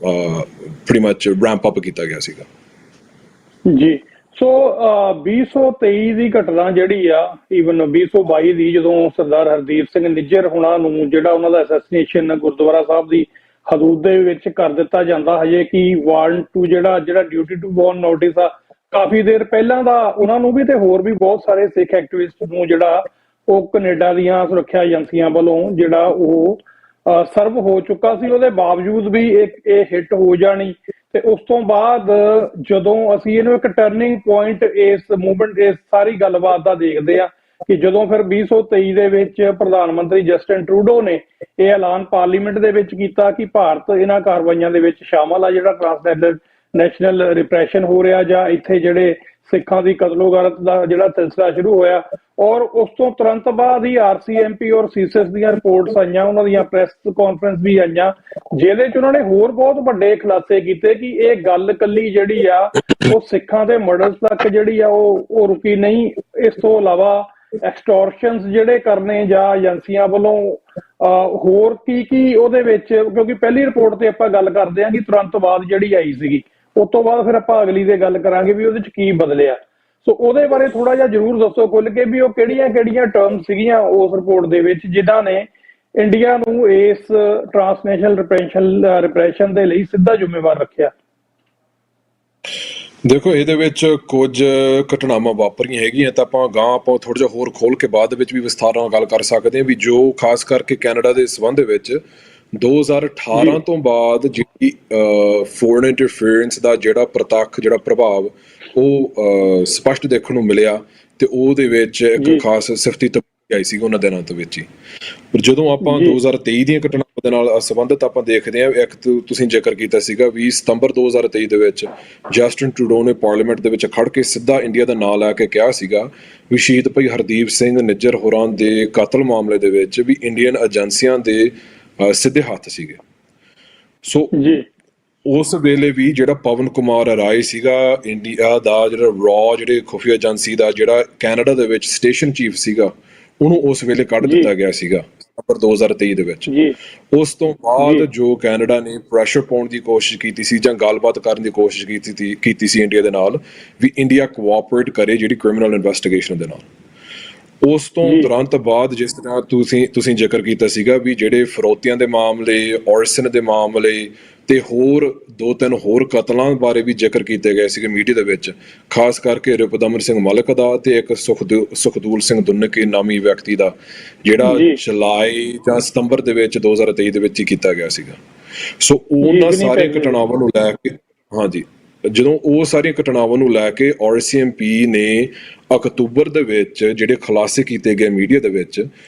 pretty much ਰੈਂਪ ਅਪ ਕੀਤਾ ਗਿਆ ਸੀਗਾ। ਜੀ। ਸੋ 2023 ਦੀ ਘਟਨਾ ਜਿਹੜੀ ਆ, ਈਵਨ 2022 ਦੀ, ਜਦੋਂ ਸਰਦਾਰ ਹਰਦੀਪ ਸਿੰਘ ਨਿੱਜਰ ਹੁਣਾਂ ਨੂੰ ਜਿਹੜਾ ਉਹਨਾਂ ਦਾ ਅਸੈਸੀਨੇਸ਼ਨ ਗੁਰਦੁਆਰਾ ਸਾਹਿਬ ਦੀ ਹਦੂਦ ਦੇ ਵਿੱਚ ਕਰ ਦਿੱਤਾ ਜਾਂਦਾ, ਹਜੇ ਕਿ ਵਾਰੰਟ ਟੂ ਜਿਹੜਾ ਡਿਊਟੀ ਟੂ ਵਾਰਨ ਨੋਟਿਸ ਆ, ਕਾਫੀ ਦੇਰ ਪਹਿਲਾਂ ਦਾ ਉਹਨਾਂ ਨੂੰ ਵੀ ਤੇ ਹੋਰ ਵੀ ਬਹੁਤ ਸਾਰੇ ਸਿੱਖ ਐਕਟਿਵਿਸਟ ਨੂੰ ਜਿਹੜਾ ਉਹ ਕੈਨੇਡਾ ਦੀਆਂ ਸੁਰੱਖਿਆ ਏਜੰਸੀਆਂ ਵੱਲੋਂ ਜਿਹੜਾ ਉਹ ਸਰਵ ਹੋ ਚੁੱਕਾ ਸੀ। ਉਹਦੇ ਬਾਵਜੂਦ ਵੀ ਇਹ ਹਿੱਟ ਹੋ ਜਾਣੀ, ਤੇ ਉਸ ਤੋਂ ਬਾਅਦ ਜਦੋਂ ਅਸੀਂ ਇਹਨੂੰ ਇੱਕ ਟਰਨਿੰਗ ਪੁਆਇੰਟ ਇਸ ਮੂਵਮੈਂਟ, ਇਸ ਸਾਰੀ ਗੱਲਬਾਤ ਦਾ ਦੇਖਦੇ ਆ ਕਿ ਜਦੋਂ ਫਿਰ 2023 ਦੇ ਵਿੱਚ ਪ੍ਰਧਾਨ ਮੰਤਰੀ ਜਸਟਿਨ ਟਰੂਡੋ ਨੇ ਇਹ ਐਲਾਨ ਪਾਰਲੀਮੈਂਟ ਦੇ ਵਿੱਚ ਕੀਤਾ ਕਿ ਭਾਰਤ ਇਹਨਾਂ ਕਾਰਵਾਈਆਂ ਦੇ ਵਿੱਚ ਸ਼ਾਮਲ ਆ, ਜਿਹੜਾ ਨੈਸ਼ਨਲ ਰਿਪਰੈਸ਼ਨ ਹੋ ਰਿਹਾ ਜਾਂ ਇੱਥੇ ਜਿਹੜੇ ਸਿੱਖਾਂ ਦੀ ਕਤਲੋਗਾਰਤ ਦਾ ਜਿਹੜਾ ਸਿਲਸਿਲਾ ਸ਼ੁਰੂ ਹੋਇਆ, ਔਰ ਉਸ ਤੋਂ ਤੁਰੰਤ ਬਾਅਦ ਹੀ RCMP ਔਰ ਸੀਸਸ ਦੀਆਂ ਰਿਪੋਰਟਸ ਆਈਆਂ, ਉਹਨਾਂ ਦੀਆਂ ਪ੍ਰੈਸ ਕਾਨਫਰੰਸ ਵੀ ਆਈਆਂ, ਜਿਹਦੇ ਚ ਉਹਨਾਂ ਨੇ ਹੋਰ ਬਹੁਤ ਵੱਡੇ ਖੁਲਾਸੇ ਕੀਤੇ ਕਿ ਇਹ ਗੱਲ ਕੱਲੀ ਜਿਹੜੀ ਆ ਉਹ ਸਿੱਖਾਂ ਦੇ ਮਰਡਰਸ ਤੱਕ ਜਿਹੜੀ ਆ ਉਹ ਰੁਕੀ ਨਹੀਂ। ਇਸ ਤੋਂ ਇਲਾਵਾ ਐਕਸਟੋਰਸ਼ਨਸ ਜਿਹੜੇ ਕਰਨੇ ਜਾਂ ਏਜੰਸੀਆਂ ਵੱਲੋਂ ਹੋਰ ਕੀ ਉਹਦੇ ਵਿੱਚ, ਕਿਉਂਕਿ ਪਹਿਲੀ ਰਿਪੋਰਟ ਤੇ ਆਪਾਂ ਗੱਲ ਕਰਦੇ ਹਾਂ ਕਿ ਤੁਰੰਤ ਬਾਅਦ ਜਿਹੜੀ ਆਈ ਸੀਗੀ, ਉਸ ਤੋਂ ਬਾਅਦ ਫਿਰ ਆਪਾਂ ਅਗਲੀ ਦੇ ਗੱਲ ਕਰਾਂਗੇ ਵੀ ਉਹਦੇ ਚ ਕੀ ਬਦਲਿਆ। ਸੋ ਉਹਦੇ ਬਾਰੇ ਥੋੜਾ ਜਿਹਾ ਜ਼ਰੂਰ ਦੱਸੋ ਖੁੱਲ ਕੇ ਵੀ ਉਹ ਕਿਹੜੀਆਂ ਟਰਮ ਸੀਗੀਆਂ ਉਸ ਰਿਪੋਰਟ ਦੇ ਵਿੱਚ ਜਿਨ੍ਹਾਂ ਨੇ ਇੰਡੀਆ ਨੂੰ ਇਸ ਟ੍ਰਾਂਸਨੈਸ਼ਨਲ ਰਿਪਰੈਸ਼ਨ ਦੇ ਲਈ ਸਿੱਧਾ ਜ਼ਿੰਮੇਵਾਰ ਰੱਖਿਆ। ਦੇਖੋ, ਇਹਦੇ ਵਿੱਚ ਕੁਝ ਘਟਨਾਵਾਂ ਵਾਪਰੀਆਂ ਹੈਗੀਆਂ, ਤਾਂ ਆਪਾਂ ਥੋੜਾ ਜਿਹਾ ਹੋਰ ਖੋਲ ਕੇ ਬਾਅਦ ਵਿੱਚ ਵੀ ਵਿਸਥਾਰ ਨਾਲ ਗੱਲ ਕਰ ਸਕਦੇ ਹਾਂ ਵੀ ਜੋ ਖਾਸ ਕਰਕੇ ਕੈਨੇਡਾ ਦੇ ਸੰਬੰਧ ਵਿੱਚ 2018 ਤੋਂ ਬਾਅਦ ਜਿਹੜੀ ਫੋਰਨ ਇੰਟਰਫੇਰੈਂਸ ਦਾ ਜਿਹੜਾ ਪ੍ਰਤੱਖ ਜਿਹੜਾ ਪ੍ਰਭਾਵ ਉਹ ਸਪਸ਼ਟ ਦੇਖਣ ਨੂੰ ਮਿਲਿਆ, ਤੇ ਉਹਦੇ ਵਿੱਚ ਇੱਕ ਖਾਸ ਸਿਫਤੀ ਤਬਦੀਲੀ ਆਈ ਸੀ ਉਹਨਾਂ ਦਿਨਾਂ ਦੇ ਵਿੱਚ ਹੀ। ਪਰ ਜਦੋਂ ਆਪਾਂ 2023 ਦੀਆਂ ਘਟਨਾਵਾਂ ਦੇ ਨਾਲ ਸੰਬੰਧਿਤ ਆਪਾਂ ਦੇਖਦੇ ਹਾਂ, ਇੱਕ ਤੁਸੀਂ ਜ਼ਿਕਰ ਕੀਤਾ ਸੀਗਾ 20 ਸਤੰਬਰ 2023 ਦੇ ਵਿੱਚ ਜਸਟਿਨ ਟਰੂਡੋ ਨੇ ਪਾਰਲੀਮੈਂਟ ਦੇ ਵਿੱਚ ਖੜ ਕੇ ਸਿੱਧਾ ਇੰਡੀਆ ਦਾ ਨਾਂ ਲੈ ਕੇ ਕਿਹਾ ਸੀਗਾ ਵੀ ਸ਼ਹੀਦ ਭਾਈ ਹਰਦੀਪ ਸਿੰਘ ਨਿੱਜਰ ਹੋਰਾਂ ਦੇ ਕਤਲ ਮਾਮਲੇ ਦੇ ਵਿੱਚ ਵੀ ਇੰਡੀਅਨ ਏਜੰਸੀਆਂ ਦੇ ਸਿੱਧੇ ਹੱਥ ਸੀਗੇ। ਸੋ ਉਸ ਵੇਲੇ ਵੀ ਜਿਹੜਾ ਪਵਨ ਕੁਮਾਰ ਰਾਏ ਸੀਗਾ, ਇੰਡੀਆ ਦਾ ਜਿਹੜਾ ਜਿਹੜੇ ਖੁਫੀਆ ਏਜੰਸੀ ਦਾ ਜਿਹੜਾ ਕੈਨੇਡਾ ਦੇ ਵਿੱਚ ਸਟੇਸ਼ਨ ਚੀਫ ਸੀਗਾ, ਉਹਨੂੰ ਉਸ ਵੇਲੇ ਕੱਢ ਦਿੱਤਾ ਗਿਆ ਸੀਗਾ ਸਤੰਬਰ 2023 ਦੇ ਵਿੱਚ। ਉਸ ਤੋਂ ਬਾਅਦ ਜੋ ਕੈਨੇਡਾ ਨੇ ਪ੍ਰੈਸ਼ਰ ਪਾਉਣ ਦੀ ਕੋਸ਼ਿਸ਼ ਕੀਤੀ ਸੀ ਜਾਂ ਗੱਲਬਾਤ ਕਰਨ ਦੀ ਕੋਸ਼ਿਸ਼ ਕੀਤੀ ਸੀ ਇੰਡੀਆ ਦੇ ਨਾਲ ਵੀ ਇੰਡੀਆ ਕੋਆਪਰੇਟ ਕਰੇ ਜਿਹੜੀ ਕ੍ਰਿਮੀਨਲ ਇਨਵੈਸਟੀਗੇਸ਼ਨ ਦੇ ਨਾਲ। ਉਸ ਤੋਂ ਤੁਰੰਤ ਬਾਅਦ ਜਿਸ ਤਰ੍ਹਾਂ ਤੁਸੀਂ ਜ਼ਿਕਰ ਕੀਤਾ ਸੀਗਾ ਵੀ ਜਿਹੜੇ ਫਰੋਤੀਆਂ ਦੇ ਮਾਮਲੇ, ਔਰਸਨ ਦੇ ਮਾਮਲੇ ਤੇ ਹੋਰ 2-3 ਹੋਰ ਕਤਲਾਂ ਬਾਰੇ ਵੀ ਜ਼ਿਕਰ ਕੀਤੇ ਗਏ ਸੀਗੇ ਮੀਡੀਆ ਦੇ ਵਿੱਚ, ਖਾਸ ਕਰਕੇ ਰੁਪਦਮਨ ਸਿੰਘ ਮਲਿਕ ਦਾ ਤੇ ਇੱਕ ਸੁਖਦੂਲ ਸਿੰਘ ਦੁੰਨਕੇ ਨਾਮੀ ਵਿਅਕਤੀ ਦਾ, ਜਿਹੜਾ ਜੁਲਾਈ ਜਾਂ ਸਤੰਬਰ ਦੇ ਵਿੱਚ 2023 ਦੇ ਵਿੱਚ ਹੀ ਕੀਤਾ ਗਿਆ ਸੀਗਾ। ਸੋ ਉਹਨਾਂ ਸਾਰੀਆਂ ਘਟਨਾਵਾਂ ਨੂੰ ਲੈ ਕੇ ਜਦੋਂ ਉਹ ਸਾਰੀਆਂ ਘਟਨਾਵਾਂ ਨੂੰ ਲੈ ਕੇ RCMP ਨੇ ਅਕਤੂਬਰ ਦੇ ਵਿੱਚ ਜਿਹੜੇ ਖੁਲਾਸੇ ਕੀਤੇ ਗਏ ਮੀਡੀਆ ਦੇ ਵਿੱਚ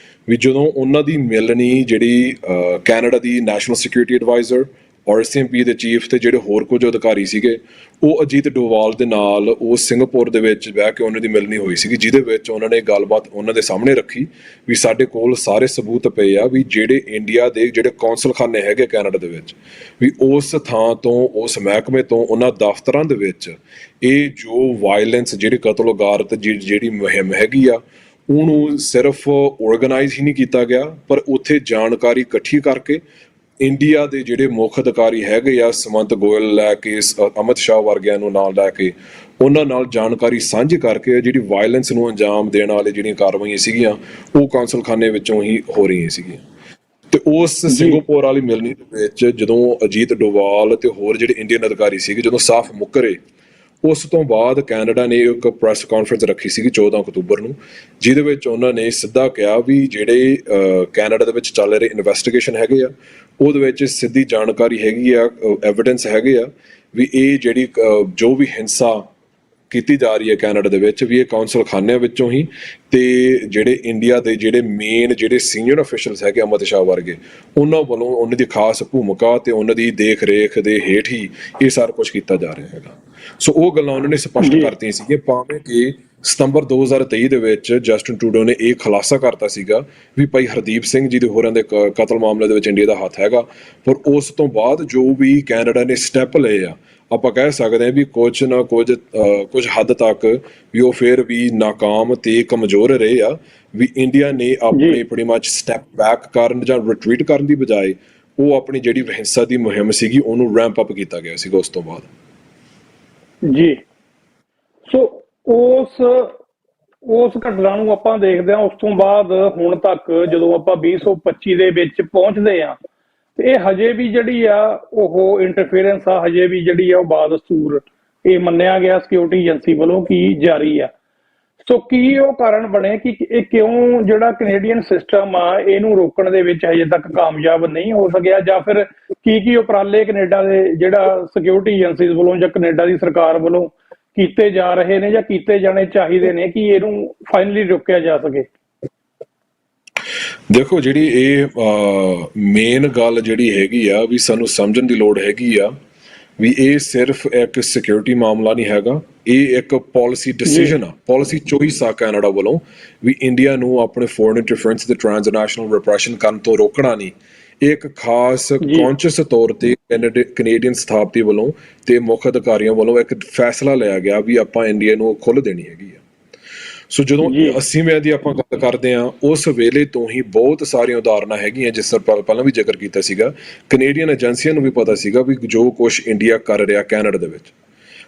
ਵੀ ਜਦੋਂ ਉਹਨਾਂ ਦੀ ਮਿਲਣੀ ਜਿਹੜੀ ਕੈਨੇਡਾ ਦੀ ਨੈਸ਼ਨਲ ਸਿਕਿਉਰਿਟੀ ਐਡਵਾਈਜ਼ਰ, RCMP ਦੇ ਚੀਫ ਤੇ ਜਿਹੜੇ ਹੋਰ ਕੁਝ ਅਧਿਕਾਰੀ ਸੀਗੇ, ਉਹ ਅਜੀਤ ਡੋਵਾਲ ਦੇ ਨਾਲ ਉਹ ਸਿੰਗਾਪੁਰ ਦੇ ਵਿੱਚ ਬਹਿ ਕੇ ਉਹਨਾਂ ਦੀ ਮਿਲਣੀ ਹੋਈ ਸੀਗੀ, ਜਿਹਦੇ ਵਿੱਚ ਉਹਨਾਂ ਨੇ ਗੱਲਬਾਤ ਉਹਨਾਂ ਦੇ ਸਾਹਮਣੇ ਰੱਖੀ ਵੀ ਸਾਡੇ ਕੋਲ ਸਾਰੇ ਸਬੂਤ ਪਏ ਆ ਵੀ ਜਿਹੜੇ ਇੰਡੀਆ ਦੇ ਜਿਹੜੇ ਕੌਂਸਲਖਾਨੇ ਹੈਗੇ ਕੈਨੇਡਾ ਦੇ ਵਿੱਚ ਵੀ ਉਸ ਥਾਂ ਤੋਂ, ਉਸ ਮਹਿਕਮੇ ਤੋਂ, ਉਹਨਾਂ ਦਫ਼ਤਰਾਂ ਦੇ ਵਿੱਚ ਇਹ ਜੋ ਵਾਇਲੈਂਸ, ਜਿਹੜੀ ਕਤਲੋਗਾਰਤ ਜਿਹੜੀ ਮੁਹਿੰਮ ਹੈਗੀ ਆ, ਉਹਨੂੰ ਸਿਰਫ ਆਰਗੇਨਾਈਜ਼ ਹੀ ਨਹੀਂ ਕੀਤਾ ਗਿਆ, ਪਰ ਉੱਥੇ ਜਾਣਕਾਰੀ ਇਕੱਠੀ ਕਰਕੇ ਇੰਡੀਆ ਦੇ ਜਿਹੜੇ ਮੁੱਖ ਅਧਿਕਾਰੀ ਹੈਗੇ ਆ, ਸਮੰਤ ਗੋਇਲ ਲੈ ਕੇ ਅਮਿਤ ਸ਼ਾਹ ਵਰਗਿਆਂ ਨੂੰ ਨਾਲ ਲੈ ਕੇ ਉਹਨਾਂ ਨਾਲ ਜਾਣਕਾਰੀ ਸਾਂਝੀ ਕਰਕੇ ਜਿਹੜੀ ਵਾਇਲੈਂਸ ਨੂੰ ਅੰਜਾਮ ਦੇਣ ਵਾਲੇ ਜਿਹੜੀਆਂ ਕਾਰਵਾਈਆਂ ਸੀਗੀਆਂ ਉਹ ਕੌਂਸਲਖਾਨੇ ਵਿੱਚੋਂ ਹੀ ਹੋ ਰਹੀਆਂ ਸੀਗੀਆਂ। ਤੇ ਉਸ ਸਿੰਗਾਪੁਰ ਵਾਲੀ ਮਿਲਣੀ ਦੇ ਵਿੱਚ ਜਦੋਂ ਅਜੀਤ ਡੋਵਾਲ ਤੇ ਹੋਰ ਜਿਹੜੇ ਇੰਡੀਅਨ ਅਧਿਕਾਰੀ ਸੀਗੇ ਜਦੋਂ ਸਾਫ਼ ਮੁੱਕਰੇ, ਉਸ ਤੋਂ ਬਾਅਦ ਕੈਨੇਡਾ ਨੇ ਇੱਕ ਪ੍ਰੈਸ ਕਾਨਫਰੰਸ ਰੱਖੀ ਸੀਗੀ 14 ਅਕਤੂਬਰ ਨੂੰ, ਜਿਹਦੇ ਵਿੱਚ ਉਹਨਾਂ ਨੇ ਸਿੱਧਾ ਕਿਹਾ ਵੀ ਜਿਹੜੇ ਕੈਨੇਡਾ ਦੇ ਵਿੱਚ ਚੱਲ ਰਹੇ ਇਨਵੈਸਟੀਗੇਸ਼ਨ ਹੈਗੇ ਆ ਉਹਦੇ ਵਿੱਚ ਸਿੱਧੀ ਜਾਣਕਾਰੀ ਹੈਗੀ ਆ, ਐਵੀਡੈਂਸ ਹੈਗੇ ਆ ਵੀ ਇਹ ਜਿਹੜੀ ਜੋ ਵੀ ਹਿੰਸਾ ਕੀਤੀ ਜਾ ਰਹੀ ਹੈ ਕੈਨੇਡਾ ਦੇ ਵਿੱਚ ਵੀ ਇਹ ਕੌਂਸਲ ਖਾਨਿਆਂ ਵਿੱਚੋਂ ਹੀ, ਤੇ ਜਿਹੜੇ ਇੰਡੀਆ ਦੇ ਜਿਹੜੇ ਮੇਨ ਜਿਹੜੇ ਸੀਨੀਅਰ ਅਫੀਸ਼ੀਅਲਸ ਹੈਗੇ ਅਮਿਤ ਸ਼ਾਹ ਵਰਗੇ ਉਹਨਾਂ ਵੱਲੋਂ ਉਹਨਾਂ ਦੀ ਖਾਸ ਭੂਮਿਕਾ ਤੇ ਉਹਨਾਂ ਦੀ ਦੇਖ ਰੇਖ ਦੇ ਹੇਠ ਹੀ ਇਹ ਸਾਰਾ ਕੁਝ ਕੀਤਾ ਜਾ ਰਿਹਾ ਹੈਗਾ। ਸੋ ਉਹ ਗੱਲਾਂ ਉਹਨਾਂ ਨੇ ਸਪਸ਼ਟ ਕਰਤੀਆਂ ਸੀਗੀਆਂ, ਭਾਵੇਂ ਕਿ ਸਤੰਬਰ 2023 ਦੇ ਵਿੱਚ ਜਸਟਿਨ ਟਰੂਡੋ ਨੇ ਇਹ ਖੁਲਾਸਾ ਕਰਤਾ ਸੀਗਾ ਵੀ ਭਾਈ ਹਰਦੀਪ ਸਿੰਘ ਜੀ ਦੇ ਹੋਰਾਂ ਦੇ ਕਤਲ ਮਾਮਲੇ ਦੇ ਵਿੱਚ ਇੰਡੀਆ ਦਾ ਹੱਥ ਹੈਗਾ, ਪਰ ਉਸ ਤੋਂ ਬਾਅਦ ਜੋ ਵੀ ਕੈਨੇਡਾ ਨੇ ਸਟੈਪ ਲਏ ਆ ਆਪਾਂ ਕਹਿ ਸਕਦੇ ਹਾਂ ਵੀ ਕੁਝ ਨਾ ਕੁਝ ਹੱਦ ਤੱਕ ਵੀ ਉਹ ਫਿਰ ਵੀ ਨਾਕਾਮ ਤੇ ਕਮਜ਼ੋਰ ਰਹੇ ਆ, ਵੀ ਇੰਡੀਆ ਨੇ ਆਪਣੇ pretty much ਸਟੈਪ ਬੈਕ ਕਰਨ ਜਾਂ ਰਿਟਰੀਟ ਕਰਨ ਦੀ ਬਜਾਏ ਉਹ ਆਪਣੀ ਜਿਹੜੀ ਹਿੰਸਾ ਦੀ ਮੁਹਿੰਮ ਸੀਗੀ ਉਹਨੂੰ ਰੈਂਪ ਅਪ ਕੀਤਾ ਗਿਆ ਸੀਗਾ ਉਸ ਤੋਂ ਬਾਅਦ। ਜੀ, ਸੋ ਉਸ ਘਟਨਾ ਨੂੰ ਆਪਾਂ ਦੇਖਦੇ ਹਾਂ, ਉਸ ਤੋਂ ਬਾਅਦ ਹੁਣ ਤੱਕ ਜਦੋਂ ਆਪਾਂ 2025 ਦੇ ਵਿੱਚ ਪਹੁੰਚਦੇ ਆ ਤੇ ਇਹ ਹਜੇ ਵੀ ਜਿਹੜੀ ਆ ਉਹ ਇੰਟਰਫੇਰੈਂਸ ਆ ਹਜੇ ਵੀ ਜਿਹੜੀ ਆ ਉਹ ਬਾਦਸਤੂਰ ਇਹ ਮੰਨਿਆ ਗਿਆ ਸਿਕਿਉਰਿਟੀ ਏਜੰਸੀ ਵੱਲੋਂ ਕੀ ਜਾਰੀ ਆ। ਸੋ ਕੀ ਉਹ ਕਾਰਨ ਬਣੇ ਕਿ ਇਹ ਕਿਉਂ ਜਿਹੜਾ ਕੈਨੇਡੀਅਨ ਸਿਸਟਮ ਆ ਇਹਨੂੰ ਰੋਕਣ ਦੇ ਵਿੱਚ ਹਜੇ ਤੱਕ ਕਾਮਯਾਬ ਨਹੀਂ ਹੋ ਸਕਿਆ, ਜਾਂ ਫਿਰ ਕੀ ਉਪਰਾਲੇ ਕੈਨੇਡਾ ਦੇ ਜਿਹੜਾ ਸਿਕਿਉਰਿਟੀ ਏਜੰਸੀਜ਼ ਵੱਲੋਂ ਜਾਂ ਕੈਨੇਡਾ ਦੀ ਸਰਕਾਰ ਵੱਲੋਂ ਕੀਤੇ ਜਾ ਰਹੇ ਨੇ ਜਾਂ ਕੀਤੇ ਜਾਣੇ ਚਾਹੀਦੇ ਨੇ ਕਿ ਇਹਨੂੰ ਫਾਈਨਲੀ ਰੋਕਿਆ ਜਾ ਸਕੇ? ਦੇਖੋ, ਜਿਹੜੀ ਇਹ ਮੇਨ ਗੱਲ ਜਿਹੜੀ ਹੈਗੀ ਆ ਵੀ ਸਾਨੂੰ ਸਮਝਣ ਦੀ ਲੋੜ ਹੈਗੀ ਆ ਵੀ ਇਹ ਸਿਰਫ ਇੱਕ ਸਿਕਿਉਰਿਟੀ ਮਾਮਲਾ ਨਹੀਂ ਹੈਗਾ, ਇਹ ਇੱਕ ਪਾਲਿਸੀ ਡਿਸੀਜਨ ਆ, ਪਾਲਿਸੀ ਚੋਇਸ ਆ ਕੈਨੇਡਾ ਵੱਲੋਂ ਵੀ ਇੰਡੀਆ ਨੂੰ ਆਪਣੇ ਫੋਰਨ ਇੰਟਰਫੇਰੈਂਸ ਤੇ ਟ੍ਰਾਂਸਨੈਸ਼ਨਲ ਰਿਪਰੈਸ਼ਨ ਕਰਨ ਤੋਂ ਰੋਕਣਾ ਨਹੀਂ। ਇਹ ਇੱਕ ਖਾਸ ਕੌਨਸ਼ੀਅਸ ਤੌਰ ਤੇ ਕੈਨੇਡੀਅਨ ਸਥਾਪਤੀ ਵੱਲੋਂ ਤੇ ਮੁੱਖ ਅਧਿਕਾਰੀਆਂ ਵੱਲੋਂ ਇੱਕ ਫੈਸਲਾ ਲਿਆ ਗਿਆ ਵੀ ਆਪਾਂ ਇੰਡੀਆ ਨੂੰ ਖੁੱਲ੍ਹ ਦੇਣੀ ਹੈਗੀ ਆ। ਸੋ ਜਦੋਂ 80ਵੇਂ ਦੀ ਆਪਾਂ ਗੱਲ ਕਰਦੇ ਹਾਂ ਉਸ ਵੇਲੇ ਤੋਂ ਹੀ ਬਹੁਤ ਸਾਰੀਆਂ ਉਦਾਹਰਨਾਂ ਹੈਗੀਆਂ ਜਿਸ ਤਰ੍ਹਾਂ ਪਹਿਲਾਂ ਵੀ ਜ਼ਿਕਰ ਕੀਤਾ ਸੀਗਾ, ਕੈਨੇਡੀਅਨ ਏਜੰਸੀਆਂ ਨੂੰ ਵੀ ਪਤਾ ਸੀਗਾ ਵੀ ਜੋ ਕੁਝ ਇੰਡੀਆ ਕਰ ਰਿਹਾ ਕੈਨੇਡਾ ਦੇ ਵਿੱਚ,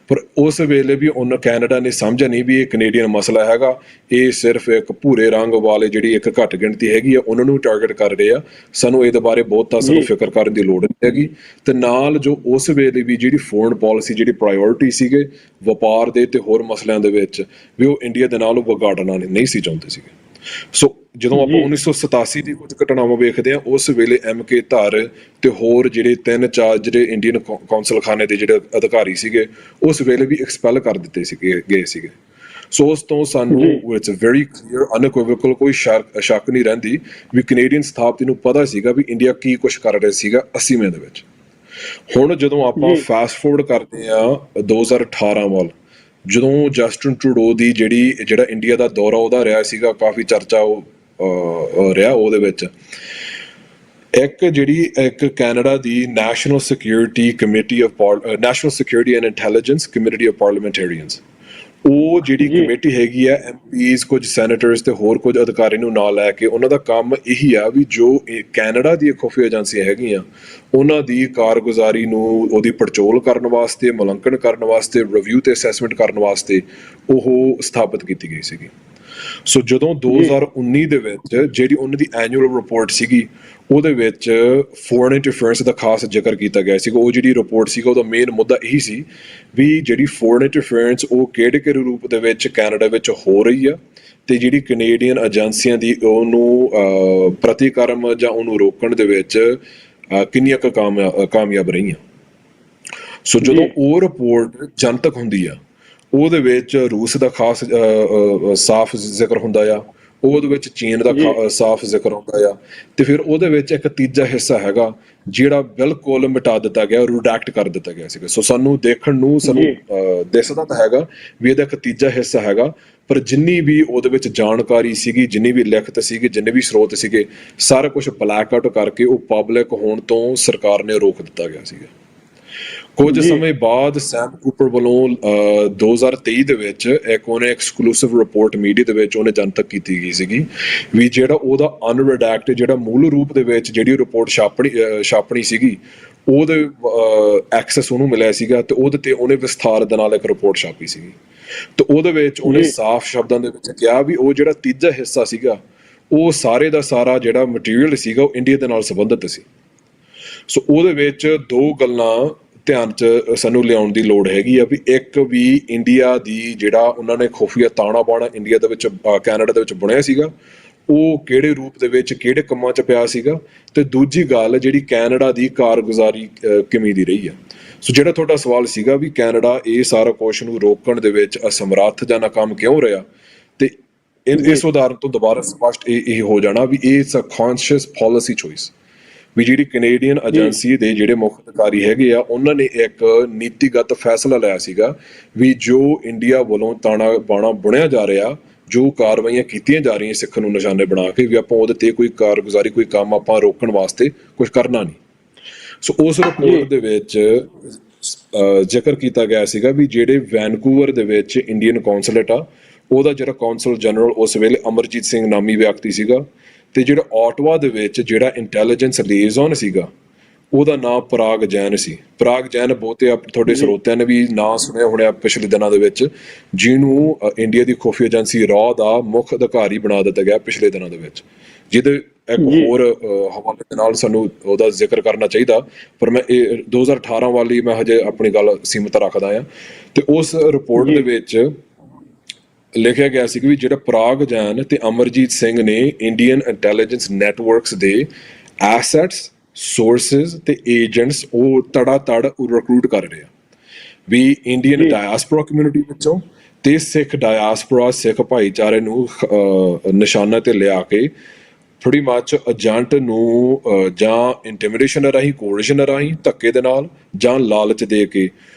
ਪਰ ਉਸ ਵੇਲੇ ਵੀ ਉਹਨਾਂ ਕੈਨੇਡਾ ਨੇ ਸਮਝਿਆ ਨਹੀਂ ਵੀ ਇਹ ਕੈਨੇਡੀਅਨ ਮਸਲਾ ਹੈਗਾ, ਇਹ ਸਿਰਫ ਇੱਕ ਭੂਰੇ ਰੰਗ ਵਾਲੇ ਜਿਹੜੀ ਇੱਕ ਘੱਟ ਗਿਣਤੀ ਹੈਗੀ ਆ ਉਹਨਾਂ ਨੂੰ ਟਾਰਗੇਟ ਕਰ ਰਹੇ ਆ, ਸਾਨੂੰ ਇਹਦੇ ਬਾਰੇ ਬਹੁਤਾ ਸਾਨੂੰ ਫਿਕਰ ਕਰਨ ਦੀ ਲੋੜ ਨਹੀਂ ਹੈਗੀ। ਤੇ ਨਾਲ ਜੋ ਉਸ ਵੇਲੇ ਵੀ ਜਿਹੜੀ ਫੋਰਨ ਪਾਲਿਸੀ ਜਿਹੜੀ ਪ੍ਰਾਇੋਰਟੀ ਸੀਗੇ ਵਪਾਰ ਦੇ ਤੇ ਹੋਰ ਮਸਲਿਆਂ ਦੇ ਵਿੱਚ ਵੀ ਉਹ ਇੰਡੀਆ ਦੇ ਨਾਲ ਉਹ ਵਿਗਾੜਨਾ ਨਹੀਂ ਸੀ ਚਾਹੁੰਦੇ ਸੀਗੇ। ਸੋ ਜਦੋਂ ਆਪਾਂ 1987 ਦੀ ਕੁਝ ਘਟਨਾਵਾਂ ਵੇਖਦੇ ਹਾਂ ਉਸ ਵੇਲੇ MK ਧਰ ਤੇ ਹੋਰ ਜਿਹੜੇ 3-4 ਜਿਹੜੇ ਇੰਡੀਅਨ ਕੌਂਸਲ ਖਾਨੇ ਦੇ ਜਿਹੜੇ ਅਧਿਕਾਰੀ ਸੀਗੇ ਉਸ ਵੇਲੇ ਵੀ ਐਕਸਪੈਲ ਕਰ ਦਿੱਤੇ ਗਏ ਸੀਗੇ। ਸੋ ਉਸ ਤੋਂ ਸਾਨੂੰ ਇਟਸ ਵੈਰੀ ਕਲੀਅਰ ਅਨਇਕੁਇਵੋਕਲ ਕੋਈ ਸ਼ੱਕ ਨਹੀਂ ਰਹਿੰਦੀ ਵੀ ਕੈਨੇਡੀਅਨ ਸਥਾਪਤੀ ਨੂੰ ਪਤਾ ਸੀਗਾ ਵੀ ਇੰਡੀਆ ਕੀ ਕੁਛ ਕਰ ਰਿਹਾ ਸੀਗਾ 80ਵੇਂ ਦੇ ਵਿੱਚ। ਹੁਣ ਜਦੋਂ ਆਪਾਂ ਫਾਸਟ ਫੋਰਵਰਡ ਕਰਦੇ ਹਾਂ 2018 ਵੱਲ, ਜਦੋਂ ਜਸਟਿਨ ਟਰੂਡੋ ਦੀ ਜਿਹੜਾ ਇੰਡੀਆ ਦਾ ਦੌਰਾ ਉਹਦਾ ਰਿਹਾ ਸੀਗਾ, ਕਾਫੀ ਚਰਚਾ ਰਿਹਾ ਉਹਦੇ ਵਿੱਚ ਇੱਕ ਕੈਨੇਡਾ ਦੀ National Security and Intelligence Committee of Parliamentarians, ਉਹ ਜਿਹੜੀ ਕਮੇਟੀ ਹੈਗੀ ਆ MPs ਕੁਝ ਸੈਨੇਟਰਸ ਤੇ ਹੋਰ ਕੁਝ ਅਧਿਕਾਰੀ ਨੂੰ ਨਾਲ ਲੈ ਕੇ ਉਹਨਾਂ ਦਾ ਕੰਮ ਇਹੀ ਆ ਵੀ ਜੋ ਕੈਨੇਡਾ ਦੀ ਖੁਫੀਆ ਏਜੰਸੀਆਂ ਹੈਗੀਆਂ ਉਹਨਾਂ ਦੀ ਕਾਰਗੁਜ਼ਾਰੀ ਨੂੰ ਉਹਦੀ ਪੜਚੋਲ ਕਰਨ ਵਾਸਤੇ, ਮੁਲਾਂਕਣ ਕਰਨ ਵਾਸਤੇ, ਰਿਵਿਊ ਤੇ ਅਸੈਸਮੈਂਟ ਕਰਨ ਵਾਸਤੇ ਉਹ ਸਥਾਪਿਤ ਕੀਤੀ ਗਈ ਸੀਗੀ। ਸੋ ਜਦੋਂ 2019 ਦੇ ਵਿੱਚ ਜਿਹੜੀ ਉਹਨਾਂ ਦੀ ਐਨੂਅਲ ਰਿਪੋਰਟ ਸੀਗੀ ਉਹਦੇ ਵਿੱਚ ਫੋਰਨ ਇੰਟਰਫੇਰੈਂਸ ਦਾ ਖਾਸ ਜ਼ਿਕਰ ਕੀਤਾ ਗਿਆ ਸੀਗਾ। ਉਹ ਜਿਹੜੀ ਰਿਪੋਰਟ ਸੀਗਾ ਉਹਦਾ ਮੇਨ ਮੁੱਦਾ ਇਹੀ ਸੀ ਵੀ ਜਿਹੜੀ ਫੋਰਨ ਇੰਟਰਫੇਰੈਂਸ ਉਹ ਕਿਹੜੇ ਰੂਪ ਦੇ ਵਿੱਚ ਕੈਨੇਡਾ ਵਿੱਚ ਹੋ ਰਹੀ ਆ ਤੇ ਜਿਹੜੀ ਕੈਨੇਡੀਅਨ ਏਜੰਸੀਆਂ ਦੀ ਉਹਨੂੰ ਪ੍ਰਤੀਕਰਮ ਜਾਂ ਉਹਨੂੰ ਰੋਕਣ ਦੇ ਵਿੱਚ ਕਿੰਨੀਆਂ ਕਾਮਯਾਬ ਰਹੀਆਂ। ਸੋ ਜਦੋਂ ਉਹ ਰਿਪੋਰਟ ਜਨਤਕ ਹੁੰਦੀ ਆ ਉਹਦੇ ਵਿੱਚ ਰੂਸ ਦਾ ਖਾਸ ਸਾਫ਼ ਜ਼ਿਕਰ ਹੁੰਦਾ ਆ, ਉਹਦੇ ਵਿੱਚ ਚੀਨ ਦਾ ਸਾਫ਼ ਜ਼ਿਕਰ ਹੁੰਦਾ ਆ, ਤੇ ਫਿਰ ਉਹਦੇ ਵਿੱਚ ਇੱਕ ਤੀਜਾ ਹਿੱਸਾ ਹੈਗਾ ਜਿਹੜਾ ਬਿਲਕੁਲ ਮਿਟਾ ਦਿੱਤਾ ਗਿਆ, ਰਿਡੈਕਟ ਕਰ ਦਿੱਤਾ ਗਿਆ ਸੀਗਾ। ਸੋ ਸਾਨੂੰ ਦੇਖਣ ਨੂੰ ਦਿਸਦਾ ਤਾਂ ਹੈਗਾ ਵੀ ਇਹਦਾ ਇੱਕ ਤੀਜਾ ਹਿੱਸਾ ਹੈਗਾ, ਪਰ ਜਿੰਨੀ ਵੀ ਉਹਦੇ ਵਿੱਚ ਜਾਣਕਾਰੀ ਸੀਗੀ, ਜਿੰਨੀ ਵੀ ਲਿਖਤ ਸੀਗੀ, ਜਿੰਨੇ ਵੀ ਸਰੋਤ ਸੀਗੇ, ਸਾਰਾ ਕੁਝ ਬਲੈਕ ਆਊਟ ਕਰਕੇ ਉਹ ਪਬਲਿਕ ਹੋਣ ਤੋਂ ਸਰਕਾਰ ਨੇ ਰੋਕ ਦਿੱਤਾ ਗਿਆ ਸੀਗਾ। ਕੁਝ ਸਮੇਂ ਬਾਅਦ ਸੈਮ ਕੂਪਰ ਵੱਲੋਂ 2023 ਦੇ ਵਿੱਚ ਇੱਕ ਉਹਨੇ ਐਕਸਕਲੂਸਿਵ ਰਿਪੋਰਟ ਮੀਡੀਆ ਦੇ ਵਿੱਚ ਉਹਨੇ ਜਨਤਕ ਕੀਤੀ ਗਈ ਸੀਗੀ ਵੀ ਜਿਹੜਾ ਉਹਦਾ ਅਨਰਿਡੈਕਟ ਜਿਹੜਾ ਮੂਲ ਰੂਪ ਦੇ ਵਿੱਚ ਜਿਹੜੀ ਰਿਪੋਰਟ ਛਾਪਣੀ ਸੀਗੀ ਉਹਦੇ ਐਕਸੈਸ ਉਹਨੂੰ ਮਿਲਿਆ ਸੀਗਾ ਤੇ ਉਹਦੇ ਤੇ ਉਹਨੇ ਵਿਸਥਾਰ ਦੇ ਨਾਲ ਇੱਕ ਰਿਪੋਰਟ ਛਾਪੀ ਸੀਗੀ। ਤੇ ਉਹਦੇ ਵਿੱਚ ਉਹਨੇ ਸਾਫ਼ ਸ਼ਬਦਾਂ ਦੇ ਵਿੱਚ ਕਿਹਾ ਵੀ ਉਹ ਜਿਹੜਾ ਤੀਜਾ ਹਿੱਸਾ ਸੀਗਾ ਉਹ ਸਾਰੇ ਦਾ ਸਾਰਾ ਜਿਹੜਾ ਮਟੀਰੀਅਲ ਸੀਗਾ ਉਹ ਇੰਡੀਆ ਦੇ ਨਾਲ ਸੰਬੰਧਿਤ ਸੀ। ਸੋ ਉਹਦੇ ਵਿੱਚ ਦੋ ਗੱਲਾਂ ਧਿਆਨ 'ਚ ਸਾਨੂੰ ਲਿਆਉਣ ਦੀ ਲੋੜ ਹੈਗੀ ਆ ਵੀ ਇੱਕ ਵੀ ਇੰਡੀਆ ਦੀ ਜਿਹੜਾ ਉਹਨਾਂ ਨੇ ਖੁਫੀਆ ਤਾਣਾ ਬਾਣਾ ਇੰਡੀਆ ਦੇ ਵਿੱਚ ਕੈਨੇਡਾ ਦੇ ਵਿੱਚ ਬੁਣਿਆ ਸੀਗਾ ਉਹ ਕਿਹੜੇ ਰੂਪ ਦੇ ਵਿੱਚ ਕਿਹੜੇ ਕੰਮਾਂ 'ਚ ਪਿਆ ਸੀਗਾ, ਤੇ ਦੂਜੀ ਗੱਲ ਜਿਹੜੀ ਕੈਨੇਡਾ ਦੀ ਕਾਰਗੁਜ਼ਾਰੀ ਕਿਵੇਂ ਦੀ ਰਹੀ ਆ। ਸੋ ਜਿਹੜਾ ਤੁਹਾਡਾ ਸਵਾਲ ਸੀਗਾ ਵੀ ਕੈਨੇਡਾ ਇਹ ਸਾਰਾ ਕੁਛ ਨੂੰ ਰੋਕਣ ਦੇ ਵਿੱਚ ਅਸਮਰੱਥ ਜਾਂ ਨਾਕਾਮ ਕਿਉਂ ਰਿਹਾ, ਤੇ ਇਸ ਉਦਾਹਰਨ ਤੋਂ ਦੁਬਾਰਾ ਸਪਸ਼ਟ ਇਹ ਹੋ ਜਾਣਾ ਵੀ ਇਹ it's a conscious policy choice ਵੀ ਜਿਹੜੀ ਕੈਨੇਡੀਅਨ ਏਜੰਸੀ ਦੇ ਜਿਹੜੇ ਮੁੱਖ ਅਧਿਕਾਰੀ ਹੈਗੇ ਆ ਉਹਨਾਂ ਨੇ ਇੱਕ ਨੀਤੀਗਤ ਫੈਸਲਾ ਲਿਆ ਸੀਗਾ ਵੀ ਜੋ ਇੰਡੀਆ ਵੱਲੋਂ ਤਾਣਾ ਬਾਣਾ ਬੁਣਿਆ ਜਾ ਰਿਹਾ, ਜੋ ਕਾਰਵਾਈਆਂ ਕੀਤੀਆਂ ਜਾ ਰਹੀਆਂ ਸਿੱਖ ਨੂੰ ਨਿਸ਼ਾਨੇ ਬਣਾ ਕੇ, ਵੀ ਆਪਾਂ ਉਹਦੇ ਤੇ ਕੋਈ ਕਾਰਗੁਜ਼ਾਰੀ ਕੋਈ ਕੰਮ ਆਪਾਂ ਰੋਕਣ ਵਾਸਤੇ ਕੁਝ ਕਰਨਾ ਨਹੀਂ। ਸੋ ਉਸ ਰਿਪੋਰਟ ਦੇ ਵਿੱਚ ਜ਼ਿਕਰ ਕੀਤਾ ਗਿਆ ਸੀਗਾ ਵੀ ਜਿਹੜੇ ਵੈਨਕੂਵਰ ਦੇ ਵਿੱਚ ਇੰਡੀਅਨ ਕੌਂਸਲੇਟ ਆ ਉਹਦਾ ਜਿਹੜਾ ਕੌਂਸਲ ਜਨਰਲ ਉਸ ਵੇਲੇ ਅਮਰਜੀਤ ਸਿੰਘ ਨਾਮੀ ਵਿਅਕਤੀ ਸੀਗਾ, ਤੇ ਜਿਹੜਾ ਆਟਵਾ ਦੇ ਵਿੱਚ ਜਿਹੜਾ ਇੰਟੈਲੀਜੈਂਸ ਲੀਜ਼ਨ ਸੀਗਾ ਉਹਦਾ ਨਾਮ ਪਰਾਗ ਜੈਨ ਸੀ। ਪਰਾਗ ਜੈਨ ਬਹੁਤੇ ਤੁਹਾਡੇ ਸਰੋਤਿਆਂ ਨੇ ਵੀ ਨਾਂ ਸੁਣਿਆ ਹੋਣਾ ਪਿਛਲੇ ਦਿਨਾਂ ਦੇ ਵਿੱਚ, ਜਿਹਨੂੰ ਇੰਡੀਆ ਦੀ ਖੁਫੀਆ ਏਜੰਸੀ ਰॉ ਦਾ ਮੁੱਖ ਅਧਿਕਾਰੀ ਬਣਾ ਦਿੱਤਾ ਗਿਆ ਪਿਛਲੇ ਦਿਨਾਂ ਦੇ ਵਿੱਚ, ਜਿਹਦੇ ਇੱਕ ਹੋਰ ਹਵਾਲੇ ਦੇ ਨਾਲ ਸਾਨੂੰ ਉਹਦਾ ਜ਼ਿਕਰ ਕਰਨਾ ਚਾਹੀਦਾ, ਪਰ ਮੈਂ ਇਹ 2018 ਵਾਲੀ ਮੈਂ ਹਜੇ ਆਪਣੀ ਗੱਲ ਸੀਮਤ ਰੱਖਦਾ ਆ। ਤੇ ਉਸ ਰਿਪੋਰਟ ਦੇ ਵਿੱਚ ਲਿਖਿਆ ਗਿਆ ਸੀ ਕਿ ਵੀ ਜਿਹੜਾ ਪਰਾਗ ਜੈਨ ਤੇ ਅਮਰਜੀਤ ਸਿੰਘ ਨੇ ਇੰਡੀਅਨ ਇੰਟੈਲੀਜੈਂਸ ਨੈਟਵਰਕਸ ਦੇ ਐਸੈਟਸ, ਸੋਰਸਿਸ ਤੇ ਏਜੰਟਸ ਉਹ ਤੜਾ ਤੜ ਰਿਕਰੂਟ ਕਰ ਰਹੇ ਆ ਵੀ ਇੰਡੀਅਨ ਡਾਇਆਸਪੋਰਾ ਕਮਿਊਨਿਟੀ ਵਿੱਚੋਂ ਤੇ ਸਿੱਖ ਡਾਇਆਸਪੋਰਾ ਸਿੱਖ ਭਾਈਚਾਰੇ ਨੂੰ ਨਿਸ਼ਾਨਾ ਤੇ ਲਿਆ ਕੇ ਥੋੜੀ ਮੱਚ ਏਜੰਟ ਨੂੰ ਜਾਂ ਇੰਟੀਮੀਡੇਸ਼ਨ ਰਾਹੀਂ, ਕੋਰਸ਼ਨ ਰਾਹੀਂ, ਧੱਕੇ ਦੇ ਨਾਲ ਜਾਂ ਲਾਲਚ ਦੇ ਕੇ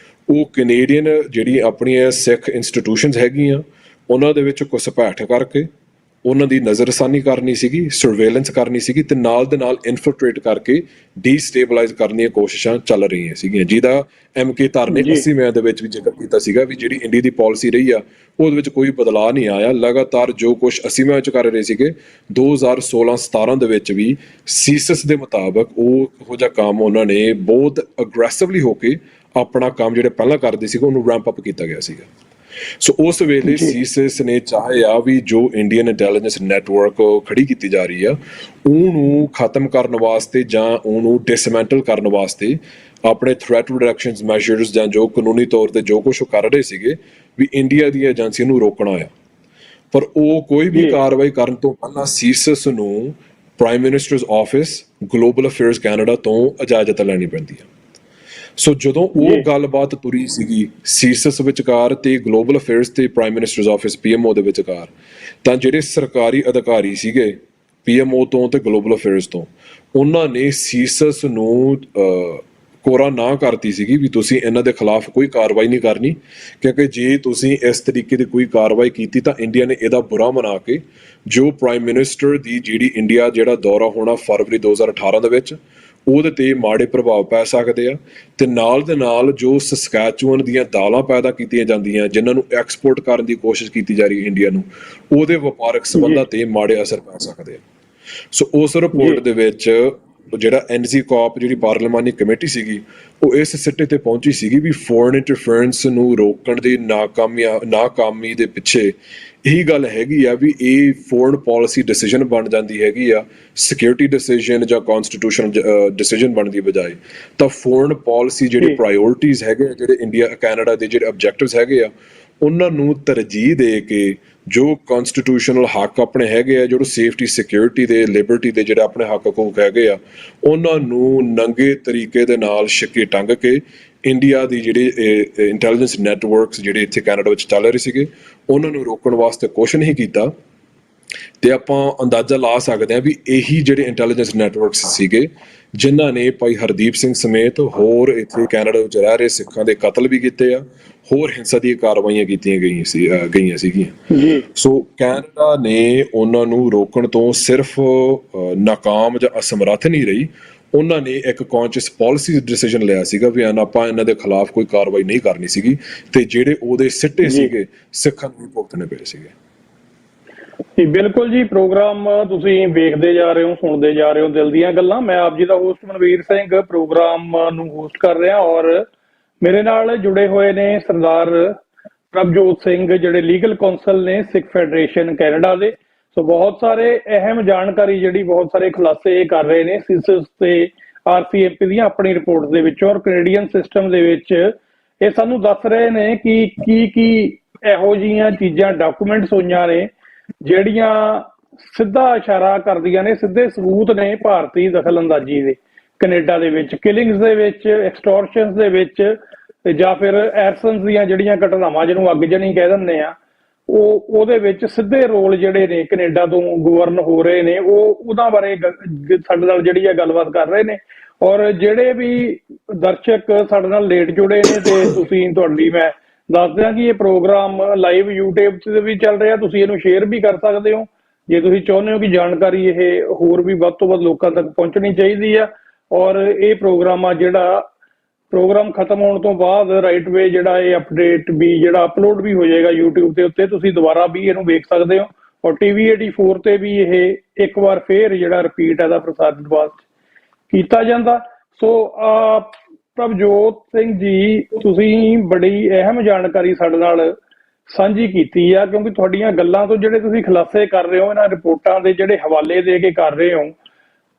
ਉਹ ਕੈਨੇਡੀਅਨ ਜਿਹੜੀ ਆਪਣੀਆਂ ਸਿੱਖ ਇੰਸਟੀਟਿਊਸ਼ਨਸ ਹੈਗੀਆਂ ਉਹਨਾਂ ਦੇ ਵਿੱਚ ਘੁਸਪੈਠ ਕਰਕੇ ਉਹਨਾਂ ਦੀ ਨਜ਼ਰਸਾਨੀ ਕਰਨੀ ਸੀਗੀ, ਸਰਵੇਲੈਂਸ ਕਰਨੀ ਸੀਗੀ, ਤੇ ਨਾਲ ਦੇ ਨਾਲ ਇਨਫਿਲਟਰੇਟ ਕਰਕੇ ਡੀਸਟੇਬਲਾਈਜ਼ ਕਰਨ ਦੀਆਂ ਕੋਸ਼ਿਸ਼ਾਂ ਚੱਲ ਰਹੀਆਂ ਸੀਗੀਆਂ, ਜਿਹਦਾ MK ਧਰ ਨੇ 80 ਦੇ ਵਿੱਚ ਵੀ ਜ਼ਿਕਰ ਕੀਤਾ ਸੀਗਾ ਵੀ ਜਿਹੜੀ ਇੰਡੀਆ ਦੀ ਪਾਲਿਸੀ ਰਹੀ ਆ ਉਹਦੇ ਵਿੱਚ ਕੋਈ ਬਦਲਾਅ ਨਹੀਂ ਆਇਆ। ਲਗਾਤਾਰ ਜੋ ਕੁਛ 80 ਚ ਕਰ ਰਹੇ ਸੀਗੇ 2016-17 ਦੇ ਵਿੱਚ ਵੀ ਸੀਸਸ ਦੇ ਮੁਤਾਬਕ ਉਹੋ ਜਿਹਾ ਕੰਮ ਉਹਨਾਂ ਨੇ ਬਹੁਤ ਅਗਰੈਸਿਵਲੀ ਹੋ ਕੇ ਆਪਣਾ ਕੰਮ ਜਿਹੜੇ ਪਹਿਲਾਂ ਕਰਦੇ ਸੀਗੇ ਉਹਨੂੰ ਰੈਂਪ ਅਪ ਕੀਤਾ ਗਿਆ ਸੀਗਾ। ਸੋ ਉਸ ਵੇਲੇ ਸੀਸਸ ਨੇ ਚਾਹਿਆ ਵੀ ਜੋ ਇੰਡੀਅਨ ਇੰਟੈਲੀਜੈਂਸ ਨੈਟਵਰਕ ਖੜੀ ਕੀਤੀ ਜਾ ਰਹੀ ਆ ਉਹਨੂੰ ਖਤਮ ਕਰਨ ਵਾਸਤੇ ਜਾਂ ਉਹਨੂੰ ਡਿਸਮੈਂਟਲ ਕਰਨ ਵਾਸਤੇ ਆਪਣੇ ਥ੍ਰੈਟ ਰਿਡਕਸ਼ਨਸ ਮੈਜਰਸ ਜਾਂ ਜੋ ਕਾਨੂੰਨੀ ਤੌਰ ਤੇ ਜੋ ਕੁਛ ਕਰ ਰਹੇ ਸੀਗੇ ਵੀ ਇੰਡੀਆ ਦੀ ਏਜੰਸੀ ਨੂੰ ਰੋਕਣਾ ਆ। ਪਰ ਉਹ ਕੋਈ ਵੀ ਕਾਰਵਾਈ ਕਰਨ ਤੋਂ ਪਹਿਲਾਂ ਸੀਸਸ ਨੂੰ prime ministers office, global affairs Canada ਤੋਂ ਇਜਾਜ਼ਤ ਲੈਣੀ ਪੈਂਦੀ ਆ। ਸੋ ਜਦੋਂ ਉਹ ਗੱਲਬਾਤ ਤੁਰੀ ਸੀਗੀ ਸੀਸਸ ਵਿਚਕਾਰ ਤੇ ਗਲੋਬਲ ਅਫੇਅਰਸ ਤੇ ਪ੍ਰਾਈਮ ਮਿਨਿਸਟਰਸ ਆਫਿਸ PMO ਦੇ ਵਿਚਕਾਰ, ਤਾਂ ਜਿਹੜੇ ਸਰਕਾਰੀ ਅਧਿਕਾਰੀ ਸੀਗੇ PMO ਤੋਂ ਤੇ ਗਲੋਬਲ ਅਫੇਅਰਸ ਤੋਂ ਉਹਨਾਂ ਨੇ ਸੀਸਸ ਨੂੰ ਕੋਰਾ ਨਾ ਕਰਤੀ ਸੀਗੀ ਵੀ ਤੁਸੀਂ ਇਹਨਾਂ ਦੇ ਖਿਲਾਫ ਕੋਈ ਕਾਰਵਾਈ ਨਹੀਂ ਕਰਨੀ, ਕਿਉਂਕਿ ਜੇ ਤੁਸੀਂ ਇਸ ਤਰੀਕੇ ਦੀ ਕੋਈ ਕਾਰਵਾਈ ਕੀਤੀ ਤਾਂ ਇੰਡੀਆ ਨੇ ਇਹਦਾ ਬੁਰਾ ਮਨਾ ਕੇ ਜੋ ਪ੍ਰਾਈਮ ਮਿਨਿਸਟਰ ਦੀ ਜਿਹੜੀ ਇੰਡੀਆ ਜਿਹੜਾ ਦੌਰਾ ਹੋਣਾ ਫਰਵਰੀ 2018 ਦੇ ਵਿੱਚ ਉਹਦੇ ਤੇ ਮਾੜੇ ਪ੍ਰਭਾਵ ਪੈ ਸਕਦੇ ਆ, ਤੇ ਨਾਲ ਦੇ ਨਾਲ ਜੋ ਸਸਕੈਚੂਅਨ ਦੀਆਂ ਦਾਲਾਂ ਪੈਦਾ ਕੀਤੀਆਂ ਜਾਂਦੀਆਂ ਜਿਨ੍ਹਾਂ ਨੂੰ ਐਕਸਪੋਰਟ ਕਰਨ ਦੀ ਕੋਸ਼ਿਸ਼ ਕੀਤੀ ਜਾ ਰਹੀ ਹੈ ਇੰਡੀਆ ਨੂੰ, ਉਹਦੇ ਵਪਾਰਕ ਸੰਬੰਧਾਂ ਤੇ ਮਾੜੇ ਅਸਰ ਪੈ ਸਕਦੇ ਆ। ਸੋ ਉਸ ਰਿਪੋਰਟ ਦੇ ਵਿੱਚ ਜਿਹੜਾ NZ ਕਾਪ ਜਿਹੜੀ ਪਾਰਲੀਮਾਨੀ ਕਮੇਟੀ ਸੀਗੀ ਉਹ ਇਸ ਸਿੱਟੇ ਤੇ ਪਹੁੰਚੀ ਸੀਗੀ ਵੀ ਫੋਰਨ ਇੰਟਰਫੇਰੈਂਸ ਨੂੰ ਰੋਕਣ ਦੀ ਨਾਕਾਮੀ ਦੇ ਪਿੱਛੇ ਇਹੀ ਗੱਲ ਹੈਗੀ ਆ ਵੀ ਇਹ ਫੋਰਨ ਪਾਲਿਸੀ ਡਿਸੀਜਨ ਬਣ ਜਾਂਦੀ ਹੈਗੀ ਆ, ਸਿਕਿਉਰਿਟੀ ਡਿਸੀਜਨ ਜਾਂ ਕਨਸਟੀਟਿਊਸ਼ਨਲ ਡਿਸੀਜਨ ਬਣਨ ਦੀ ਬਜਾਏ ਤਾਂ ਫੋਰਨ ਪਾਲਿਸੀ ਜਿਹੜੀ ਪ੍ਰਾਇੋਰਟੀਜ਼ ਹੈਗੇ ਜਿਹੜੇ ਇੰਡੀਆ ਕੈਨੇਡਾ ਦੇ ਜਿਹੜੇ ਆਬਜੈਕਟਿਵਸ ਹੈਗੇ ਆ ਉਹਨਾਂ ਨੂੰ ਤਰਜੀਹ ਦੇ ਕੇ ਜੋ ਕਨਸਟੀਟਿਊਸ਼ਨਲ ਹੱਕ ਆਪਣੇ ਹੈਗੇ ਆ, ਜਿਹੜੇ ਸੇਫਟੀ, ਸਿਕਿਉਰਿਟੀ ਦੇ, ਲਿਬਰਟੀ ਦੇ ਜਿਹੜੇ ਆਪਣੇ ਹੱਕ ਹਕੂਕ ਹੈਗੇ ਆ ਉਹਨਾਂ ਨੂੰ ਨੰਗੇ ਤਰੀਕੇ ਦੇ ਨਾਲ ਛਿੱਕੇ ਟੰਗ ਕੇ ਇੰਡੀਆ ਦੀ ਜਿਹੜੀ ਇੰਟੈਲੀਜੈਂਸ ਨੈਟਵਰਕਸ ਜਿਹੜੇ ਇੱਥੇ ਕੈਨੇਡਾ ਵਿੱਚ ਚੱਲ ਰਹੇ ਸੀਗੇ ਉਹਨਾਂ ਨੂੰ ਰੋਕਣ ਵਾਸਤੇ ਕੁਛ ਨਹੀਂ ਕੀਤਾ। ਤੇ ਆਪਾਂ ਅੰਦਾਜ਼ਾ ਲਾ ਸਕਦੇ ਹਾਂ ਵੀ ਇਹੀ ਜਿਹੜੇ ਇੰਟੈਲੀਜੈਂਸ ਨੈਟਵਰਕਸ ਸੀਗੇ ਜਿਨ੍ਹਾਂ ਨੇ ਭਾਈ ਹਰਦੀਪ ਸਿੰਘ ਸਮੇਤ ਹੋਰ ਇੱਥੇ ਕੈਨੇਡਾ ਵਿੱਚ ਰਹਿ ਰਹੇ ਸਿੱਖਾਂ ਦੇ ਕਤਲ ਵੀ ਕੀਤੇ ਆ, ਹੋਰ ਹਿੰਸਾ ਦੀਆਂ ਕਾਰਵਾਈਆਂ ਕੀਤੀਆਂ ਗਈਆਂ ਸੀਗੀਆਂ। ਸੋ ਕੈਨੇਡਾ ਨੇ ਉਹਨਾਂ ਨੂੰ ਰੋਕਣ ਤੋਂ ਸਿਰਫ ਨਾਕਾਮ ਜਾਂ ਅਸਮਰੱਥ ਨਹੀਂ ਰਹੀ, ਉਹਨਾਂ ਨੇ ਇੱਕ ਕੌਨਸ਼ੀਅਸ ਪਾਲਿਸੀ ਡਿਸੀਜਨ ਲਿਆ ਸੀਗਾ ਵੀ ਆਪਾਂ ਇਹਨਾਂ ਦੇ ਖਿਲਾਫ ਕੋਈ ਕਾਰਵਾਈ ਨਹੀਂ ਕਰਨੀ ਸੀਗੀ, ਤੇ ਜਿਹੜੇ ਉਹਦੇ ਸਿੱਟੇ ਸੀਗੇ ਸਿੱਖਾਂ ਨੂੰ ਭੁਗਤਣੇ ਪਏ ਸੀਗੇ। ਜੀ ਬਿਲਕੁਲ ਜੀ, ਪ੍ਰੋਗਰਾਮ ਤੁਸੀਂ ਵੇਖਦੇ ਜਾ ਰਹੇ ਹੋ, ਸੁਣਦੇ ਜਾ ਰਹੇ ਹੋ ਦਿਲ ਦੀਆਂ ਗੱਲਾਂ। ਮੈਂ ਆਪ ਜੀ ਦਾ ਹੋਸਟ ਮਨਵੀਰ ਸਿੰਘ ਪ੍ਰੋਗਰਾਮ ਨੂੰ ਹੋਸਟ ਕਰ ਰਿਹਾ, ਔਰ ਮੇਰੇ ਨਾਲ ਜੁੜੇ ਹੋਏ ਨੇ ਸਰਦਾਰ ਪ੍ਰਭਜੋਤ ਸਿੰਘ ਜਿਹੜੇ ਲੀਗਲ ਕੌਂਸਲ ਨੇ ਸਿੱਖ ਫੈਡਰੇਸ਼ਨ ਕੈਨੇਡਾ ਦੇ। ਸੋ ਬਹੁਤ ਸਾਰੇ ਅਹਿਮ ਜਾਣਕਾਰੀ ਜਿਹੜੀ ਬਹੁਤ ਸਾਰੇ ਖੁਲਾਸੇ ਕਰ ਰਹੇ ਨੇ ਸੀਸਸ ਤੇ RCMP ਦੀਆਂ ਆਪਣੀ ਰਿਪੋਰਟ ਦੇ ਵਿੱਚ, ਔਰ ਕੈਨੇਡੀਅਨ ਸਿਸਟਮ ਦੇ ਵਿੱਚ ਇਹ ਸਾਨੂੰ ਦੱਸ ਰਹੇ ਨੇ ਕਿ ਕੀ ਇਹੋ ਜਿਹੀਆਂ ਚੀਜ਼ਾਂ ਡਾਕੂਮੈਂਟਸ ਹੋਈਆਂ ਨੇ ਜਿਹੜੀਆਂ ਸਿੱਧਾ ਇਸ਼ਾਰਾ ਕਰਦੀਆਂ ਨੇ, ਸਿੱਧੇ ਸਬੂਤ ਨੇ ਭਾਰਤੀ ਦਖਲਅੰਦਾਜ਼ੀ ਦੇ ਕੈਨੇਡਾ ਦੇ ਵਿੱਚ, ਕਿਲਿੰਗਸ ਦੇ ਵਿੱਚ, ਐਕਸਟੋਰਸ਼ਨਸ ਦੇ ਵਿੱਚ, ਜਾਂ ਫਿਰ ਐਰਸਨਸ ਦੀਆਂ ਜਿਹੜੀਆਂ ਘਟਨਾਵਾਂ ਜਿਹਨੂੰ ਅੱਗਜਣੀ ਕਹਿ ਦਿੰਦੇ ਆ, ਉਹਦੇ ਵਿੱਚ ਸਿੱਧੇ ਰੋਲ ਜਿਹੜੇ ਨੇ ਕੈਨੇਡਾ ਤੋਂ ਗਵਰਨ ਹੋ ਰਹੇ ਨੇ, ਉਹਨਾਂ ਬਾਰੇ ਸਾਡੇ ਨਾਲ ਜਿਹੜੀ ਆ ਗੱਲਬਾਤ ਕਰ ਰਹੇ ਨੇ। ਔਰ ਜਿਹੜੇ ਵੀ ਦਰਸ਼ਕ ਸਾਡੇ ਨਾਲ ਲੇਟ ਜੁੜੇ ਨੇ ਤੇ ਤੁਹਾਡੀ ਮੈਂ ਦੱਸ ਦਿਆਂ ਕਿ ਇਹ ਪ੍ਰੋਗਰਾਮ ਲਾਈਵ YouTube ਤੇ ਵੀ ਚੱਲ ਰਿਹਾ, ਤੁਸੀਂ ਇਹਨੂੰ ਸ਼ੇਅਰ ਵੀ ਕਰ ਸਕਦੇ ਹੋ ਜੇ ਤੁਸੀਂ ਚਾਹੁੰਦੇ ਹੋ ਕਿ ਜਾਣਕਾਰੀ ਇਹ ਹੋਰ ਵੀ ਵੱਧ ਤੋਂ ਵੱਧ ਲੋਕਾਂ ਤੱਕ ਪਹੁੰਚਣੀ ਚਾਹੀਦੀ ਆ। ਔਰ ਇਹ ਪ੍ਰੋਗਰਾਮ ਆ ਜਿਹੜਾ ਪ੍ਰੋਗਰਾਮ ਖਤਮ ਹੋਣ ਤੋਂ ਬਾਅਦ ਰਾਈਟ ਵੇ ਜਿਹੜਾ ਇਹ ਅਪਡੇਟ ਵੀ ਜਿਹੜਾ ਅਪਲੋਡ ਵੀ ਹੋ ਜਾਏਗਾ YouTube ਦੇ ਉੱਤੇ, ਤੁਸੀਂ ਦੁਬਾਰਾ ਵੀ ਇਹਨੂੰ ਵੇਖ ਸਕਦੇ ਹੋ। ਔਰ TV84 ਤੇ ਵੀ ਇਹ ਇੱਕ ਵਾਰ ਫੇਰ ਜਿਹੜਾ ਰਿਪੀਟ ਇਹਦਾ ਪ੍ਰਸਾਰਿਤ ਬਾਅਦ ਕੀਤਾ ਜਾਂਦਾ। ਸੋ ਪ੍ਰਭਜੋਤ ਸਿੰਘ ਜੀ, ਤੁਸੀਂ ਬੜੀ ਅਹਿਮ ਜਾਣਕਾਰੀ ਸਾਡੇ ਨਾਲ ਸਾਂਝੀ ਕੀਤੀ ਆ, ਕਿਉਂਕਿ ਤੁਹਾਡੀਆਂ ਗੱਲਾਂ ਤੋਂ ਜਿਹੜੇ ਤੁਸੀਂ ਖੁਲਾਸੇ ਕਰ ਰਹੇ ਹੋ, ਇਹਨਾਂ ਰਿਪੋਰਟਾਂ ਦੇ ਜਿਹੜੇ ਹਵਾਲੇ ਦੇ ਕੇ ਕਰ ਰਹੇ ਹੋ,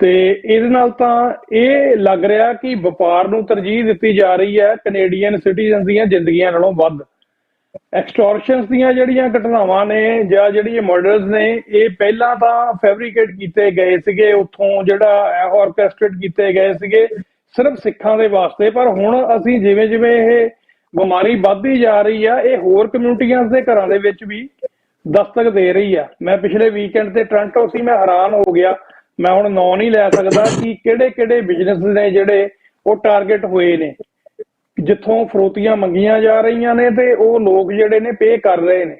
ਤੇ ਇਹਦੇ ਨਾਲ ਤਾਂ ਇਹ ਲੱਗ ਰਿਹਾ ਕਿ ਵਪਾਰ ਨੂੰ ਤਰਜੀਹ ਦਿੱਤੀ ਜਾ ਰਹੀ ਹੈ ਕੈਨੇਡੀਅਨ ਸਿਟੀਜ਼ਨ ਦੀਆਂ ਜ਼ਿੰਦਗੀਆਂ ਨਾਲੋਂ ਵੱਧ। ਐਕਸਟੋਰਸ਼ਨਸ ਦੀਆਂ ਜਿਹੜੀਆਂ ਘਟਨਾਵਾਂ ਨੇ ਜਾਂ ਜਿਹੜੀਆਂ ਮਰਡਰਸ ਨੇ, ਇਹ ਪਹਿਲਾਂ ਤਾਂ ਫੈਬਰੀਕੇਟ ਕੀਤੇ ਗਏ ਸੀਗੇ, ਉੱਥੋਂ ਜਿਹੜਾ ਆਰਕੈਸਟ੍ਰੇਟ ਕੀਤੇ ਗਏ ਸੀਗੇ ਸਿਰਫ ਸਿੱਖਾਂ ਦੇ ਵਾਸਤੇ, ਪਰ ਹੁਣ ਅਸੀਂ ਜਿਵੇਂ ਜਿਵੇਂ ਇਹ ਬਿਮਾਰੀ ਵੱਧਦੀ ਜਾ ਰਹੀ ਆ, ਇਹ ਹੋਰ ਕਮਿਊਨਿਟੀਆਂ ਦੇ ਘਰਾਂ ਦੇ ਵਿੱਚ ਵੀ ਦਸਤਕ ਦੇ ਰਹੀ ਆ। ਮੈਂ ਪਿਛਲੇ ਵੀਕਐਂਡ ਤੇ ਟੋਰਾਂਟੋ ਸੀ, ਮੈਂ ਹੈਰਾਨ ਹੋ ਗਿਆ, ਮੈਂ ਹੁਣ ਨਾਂ ਨਹੀਂ ਲੈ ਸਕਦਾ ਕਿ ਕਿਹੜੇ ਬਿਜ਼ਨਸ ਨੇ ਜਿਹੜੇ ਉਹ ਟਾਰਗੇਟ ਹੋਏ ਨੇ, ਜਿੱਥੋਂ ਫਰੋਤੀਆਂ ਮੰਗੀਆਂ ਜਾ ਰਹੀਆਂ ਨੇ ਤੇ ਉਹ ਲੋਕ ਜਿਹੜੇ ਨੇ ਪੇ ਕਰ ਰਹੇ ਨੇ